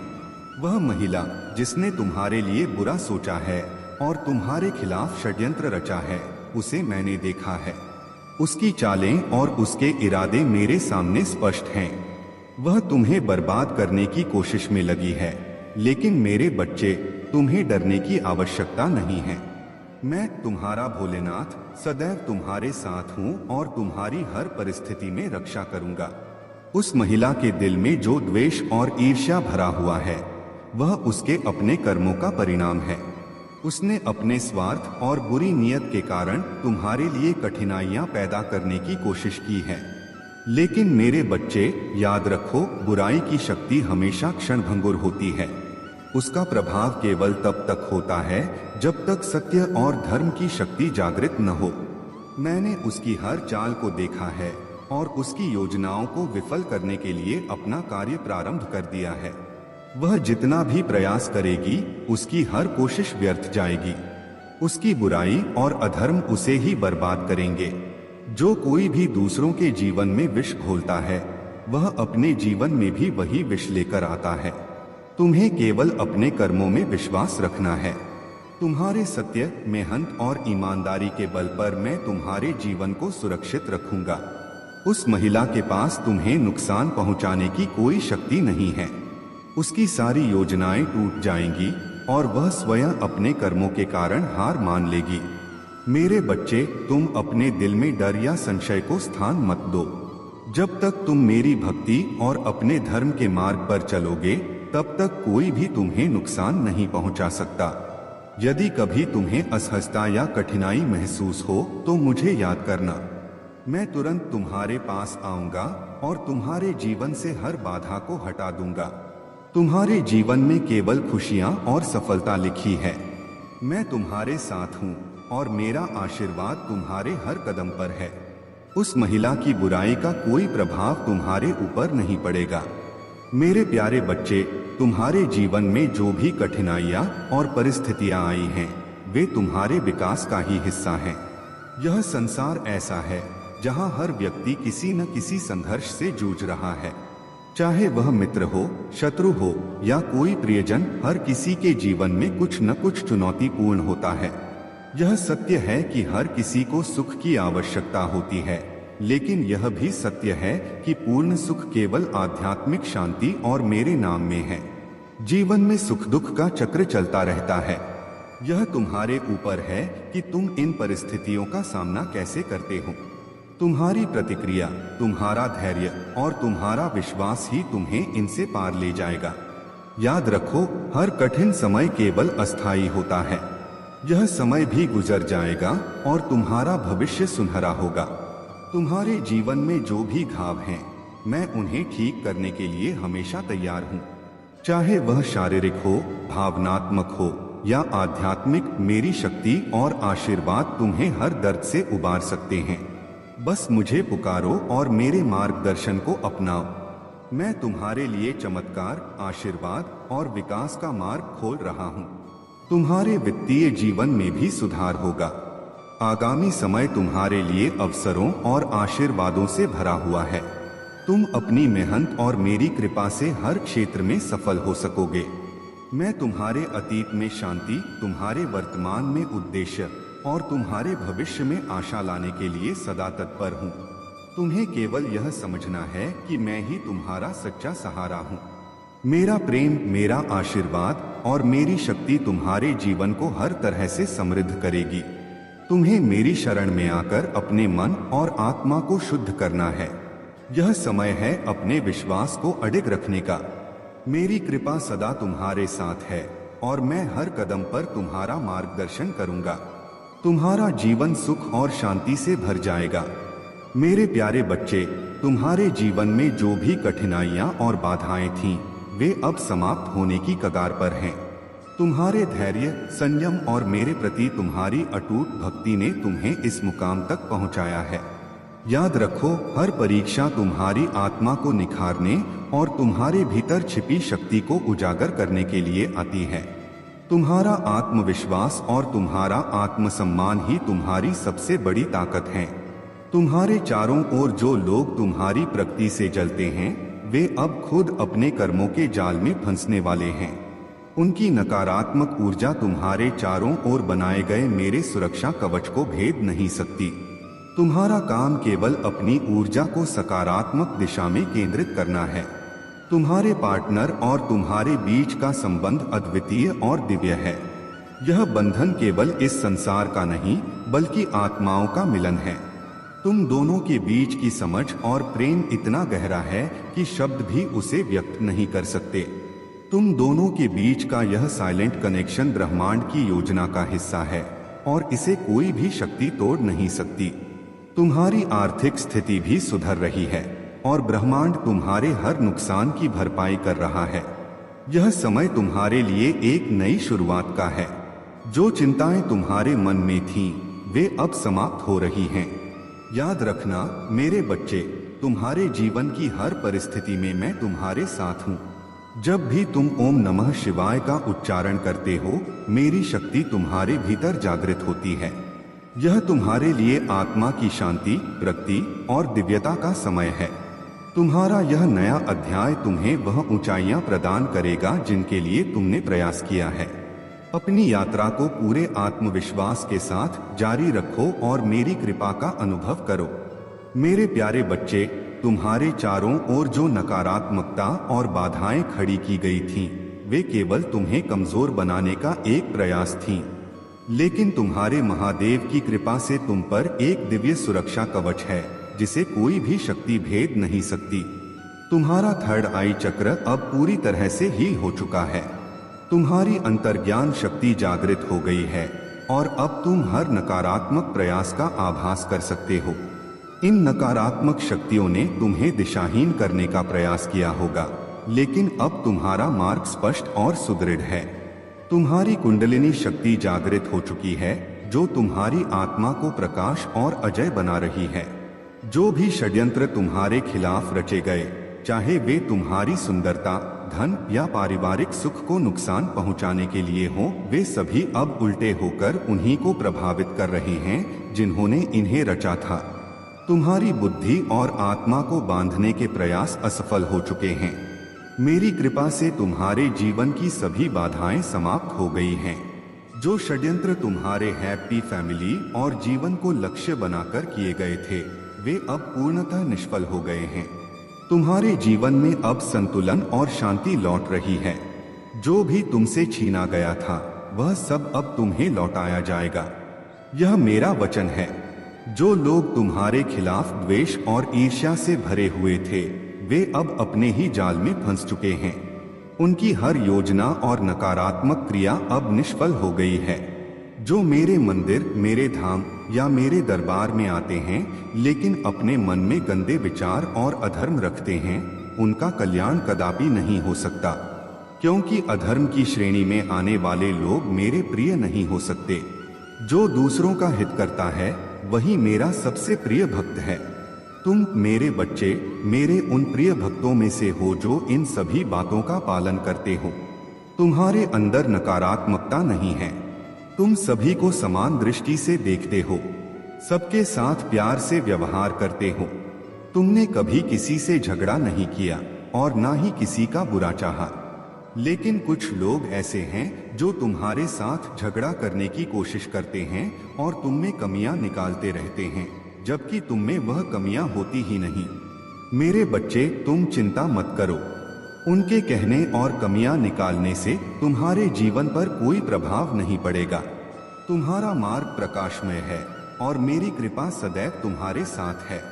Speaker 1: वह महिला जिसने तुम्हारे लिए बुरा सोचा है और तुम्हारे खिलाफ षड्यंत्र रचा है, उसे मैंने देखा है। उसकी चालें और उसके इरादे मेरे सामने स्पष्ट हैं। वह तुम्हें बर्बाद करने की कोशिश में लगी है, लेकिन मेरे बच्चे, तुम्हें डरने की आवश्यकता नहीं है। मैं तुम्हारा भोलेनाथ सदैव तुम्हारे साथ हूँ और तुम्हारी हर परिस्थिति में रक्षा करूँगा। उस महिला के दिल में जो द्वेष और ईर्ष्या भरा हुआ है वह उसके अपने कर्मों का परिणाम है। उसने अपने स्वार्थ और बुरी नीयत के कारण तुम्हारे लिए कठिनाइयां पैदा करने की कोशिश की है। लेकिन मेरे बच्चे, याद रखो, बुराई की शक्ति हमेशा क्षणभंगुर होती है। उसका प्रभाव केवल तब तक होता है जब तक सत्य और धर्म की शक्ति जागृत न हो। मैंने उसकी हर चाल को देखा है और उसकी योजनाओं को विफल करने के लिए अपना कार्य प्रारंभ कर दिया है। वह जितना भी प्रयास करेगी, उसकी हर कोशिश व्यर्थ जाएगी। उसकी बुराई और अधर्म उसे ही बर्बाद करेंगे। जो कोई भी दूसरों के जीवन में विष घोलता है वह अपने जीवन में भी वही विष लेकर आता है। तुम्हें केवल अपने कर्मों में विश्वास रखना है। तुम्हारे सत्य, मेहनत और ईमानदारी के बल पर मैं तुम्हारे जीवन को सुरक्षित रखूंगा। उस महिला के पास तुम्हें नुकसान पहुंचाने की कोई शक्ति नहीं है। उसकी सारी योजनाएं टूट जाएंगी और वह स्वयं अपने कर्मों के कारण हार मान लेगी। मेरे बच्चे, तुम अपने दिल में डर या संशय को स्थान मत दो। जब तक तुम मेरी भक्ति और अपने धर्म के मार्ग पर चलोगे, तब तक कोई भी तुम्हें नुकसान नहीं पहुंचा सकता। यदि कभी तुम्हें असहजता या कठिनाई महसूस हो तो मुझे याद करना। मैं तुरंत तुम्हारे पास आऊंगा और तुम्हारे जीवन से हर बाधा को हटा दूंगा। तुम्हारे जीवन में केवल खुशियां और सफलता लिखी है। मैं तुम्हारे साथ हूं और मेरा आशीर्वाद तुम्हारे हर कदम पर है। उस महिला की बुराई का कोई प्रभाव तुम्हारे ऊपर नहीं पड़ेगा। मेरे प्यारे बच्चे, तुम्हारे जीवन में जो भी कठिनाइयां और परिस्थितियां आई हैं, वे तुम्हारे विकास का ही हिस्सा हैं। यह संसार ऐसा है जहां हर व्यक्ति किसी न किसी संघर्ष से जूझ रहा है। चाहे वह मित्र हो, शत्रु हो या कोई प्रियजन, हर किसी के जीवन में कुछ न कुछ चुनौतीपूर्ण होता है। यह सत्य है कि हर किसी को सुख की आवश्यकता होती है, लेकिन यह भी सत्य है कि पूर्ण सुख केवल आध्यात्मिक शांति और मेरे नाम में है। जीवन में सुख दुख का चक्र चलता रहता है। यह तुम्हारे ऊपर है कि तुम इन परिस्थितियों का सामना कैसे करते हो। तुम्हारी प्रतिक्रिया, तुम्हारा धैर्य और तुम्हारा विश्वास ही तुम्हें इनसे पार ले जाएगा। याद रखो, हर कठिन समय केवल अस्थायी होता है। यह समय भी गुजर जाएगा और तुम्हारा भविष्य सुनहरा होगा। तुम्हारे जीवन में जो भी घाव हैं, मैं उन्हें ठीक करने के लिए हमेशा तैयार हूँ। चाहे वह शारीरिक हो, भावनात्मक हो या आध्यात्मिक, मेरी शक्ति और आशीर्वाद तुम्हें हर दर्द से उबार सकते हैं। बस मुझे पुकारो और मेरे मार्गदर्शन को अपनाओ। मैं तुम्हारे लिए चमत्कार, आशीर्वाद और विकास का मार्ग खोल रहा हूँ। तुम्हारे वित्तीय जीवन में भी सुधार होगा। आगामी समय तुम्हारे लिए अवसरों और आशीर्वादों से भरा हुआ है। तुम अपनी मेहनत और मेरी कृपा से हर क्षेत्र में सफल हो सकोगे। मैं तुम्हारे अतीत में शांति, तुम्हारे वर्तमान में उद्देश्य और तुम्हारे भविष्य में आशा लाने के लिए सदा तत्पर हूँ। तुम्हें केवल यह समझना है कि मैं ही तुम्हारा सच्चा सहारा हूँ। मेरा प्रेम, मेरा आशीर्वाद और मेरी शक्ति तुम्हारे जीवन को हर तरह से समृद्ध करेगी। तुम्हें मेरी शरण में आकर अपने मन और आत्मा को शुद्ध करना है। यह समय है अपने विश्वास को अडिग रखने का। मेरी कृपा सदा तुम्हारे साथ है और मैं हर कदम पर तुम्हारा मार्गदर्शन करूंगा। तुम्हारा जीवन सुख और शांति से भर जाएगा। मेरे प्यारे बच्चे, तुम्हारे जीवन में जो भी कठिनाइयां और बाधाएं थीं, वे अब समाप्त होने की कगार पर हैं। तुम्हारे धैर्य, संयम और मेरे प्रति तुम्हारी अटूट भक्ति ने तुम्हें इस मुकाम तक पहुंचाया है। याद रखो, हर परीक्षा तुम्हारी आत्मा को निखारने और तुम्हारे भीतर छिपी शक्ति को उजागर करने के लिए आती है। तुम्हारा आत्मविश्वास और तुम्हारा आत्मसम्मान ही तुम्हारी सबसे बड़ी ताकत है। तुम्हारे चारों ओर जो लोग तुम्हारी प्रगति से जलते हैं, वे अब खुद अपने कर्मों के जाल में फंसने वाले हैं। उनकी नकारात्मक ऊर्जा तुम्हारे चारों ओर बनाए गए मेरे सुरक्षा कवच को भेद नहीं सकती। तुम्हारा काम केवल अपनी ऊर्जा को सकारात्मक दिशा में केंद्रित करना है। तुम्हारे पार्टनर और तुम्हारे बीच का संबंध अद्वितीय और दिव्य है। यह बंधन केवल इस संसार का नहीं, बल्कि आत्माओं का मिलन है। तुम दोनों के बीच की समझ और प्रेम इतना गहरा है कि शब्द भी उसे व्यक्त नहीं कर सकते। तुम दोनों के बीच का यह साइलेंट कनेक्शन ब्रह्मांड की योजना का हिस्सा है और इसे कोई भी शक्ति तोड़ नहीं सकती। तुम्हारी आर्थिक स्थिति भी सुधर रही है और ब्रह्मांड तुम्हारे हर नुकसान की भरपाई कर रहा है। यह समय तुम्हारे लिए एक नई शुरुआत का है। जो चिंताएं तुम्हारे मन में थीं, वे अब समाप्त हो रही हैं। याद रखना मेरे बच्चे, तुम्हारे जीवन की हर परिस्थिति में मैं तुम्हारे साथ हूँ। जब भी तुम ओम नमः शिवाय का उच्चारण करते हो, मेरी शक्ति तुम्हारे भीतर जागृत होती है। यह तुम्हारे लिए आत्मा की शांति, प्रगति और दिव्यता का समय है। तुम्हारा यह नया अध्याय तुम्हें वह ऊंचाइयां प्रदान करेगा जिनके लिए तुमने प्रयास किया है। अपनी यात्रा को पूरे आत्मविश्वास के साथ जारी रखो और मेरी कृपा का अनुभव करो। मेरे प्यारे बच्चे, तुम्हारे चारों ओर जो नकारात्मकता और बाधाएं खड़ी की गई थीं, वे केवल तुम्हें कमजोर बनाने का एक प्रयास थीं। लेकिन तुम्हारे महादेव की कृपा से तुम पर एक दिव्य सुरक्षा कवच है जिसे कोई भी शक्ति भेद नहीं सकती। तुम्हारा थर्ड आई चक्र अब पूरी तरह से हील हो चुका है। तुम्हारी अंतर्ज्ञान शक्ति जागृत हो गई है और अब तुम हर नकारात्मक प्रयास का आभास कर सकते हो। इन नकारात्मक शक्तियों ने तुम्हें दिशाहीन करने का प्रयास किया होगा, लेकिन अब तुम्हारा मार्ग स्पष्ट और सुदृढ़ है। तुम्हारी कुंडलिनी शक्ति जागृत हो चुकी है जो तुम्हारी आत्मा को प्रकाश और अजय बना रही है। जो भी षड्यंत्र तुम्हारे खिलाफ रचे गए, चाहे वे तुम्हारी सुंदरता, धन या पारिवारिक सुख को नुकसान पहुंचाने के लिए हो, वे सभी अब उल्टे होकर उन्हीं को प्रभावित कर रहे हैं जिन्होंने इन्हें रचा था। तुम्हारी बुद्धि और आत्मा को बांधने के प्रयास असफल हो चुके हैं। मेरी कृपा से तुम्हारे जीवन की सभी बाधाएं समाप्त हो गई हैं। जो षड्यंत्र तुम्हारे हैप्पी फैमिली और जीवन को लक्ष्य बनाकर किए गए थे, वे अब पूर्णतः निष्फल हो गए हैं। तुम्हारे जीवन में अब संतुलन और शांति लौट रही है। जो भी तुमसे छीना गया था, वह सब अब तुम्हें लौटाया जाएगा। यह मेरा वचन है। जो लोग तुम्हारे खिलाफ द्वेष और ईर्ष्या से भरे हुए थे, वे अब अपने ही जाल में फंस चुके हैं। उनकी हर योजना और नकारात्मक क्रिया अब निष्फल हो गई है। जो मेरे मंदिर, मेरे धाम या मेरे दरबार में आते हैं लेकिन अपने मन में गंदे विचार और अधर्म रखते हैं, उनका कल्याण कदापि नहीं हो सकता, क्योंकि अधर्म की श्रेणी में आने वाले लोग मेरे प्रिय नहीं हो सकते। जो दूसरों का हित करता है, वही मेरा सबसे प्रिय भक्त है। तुम मेरे बच्चे मेरे उन प्रिय भक्तों में से हो जो इन सभी बातों का पालन करते हो। तुम्हारे अंदर नकारात्मकता नहीं है। तुम सभी को समान दृष्टि से देखते हो, सबके साथ प्यार से व्यवहार करते हो। तुमने कभी किसी से झगड़ा नहीं किया और ना ही किसी का बुरा चाहा। लेकिन कुछ लोग ऐसे हैं जो तुम्हारे साथ झगड़ा करने की कोशिश करते हैं और तुम में कमियां निकालते रहते हैं, जबकि तुम में वह कमियां होती ही नहीं। मेरे बच्चे, तुम चिंता मत करो। उनके कहने और कमियां निकालने से तुम्हारे जीवन पर कोई प्रभाव नहीं पड़ेगा। तुम्हारा मार्ग प्रकाशमय है और मेरी कृपा सदैव तुम्हारे साथ है।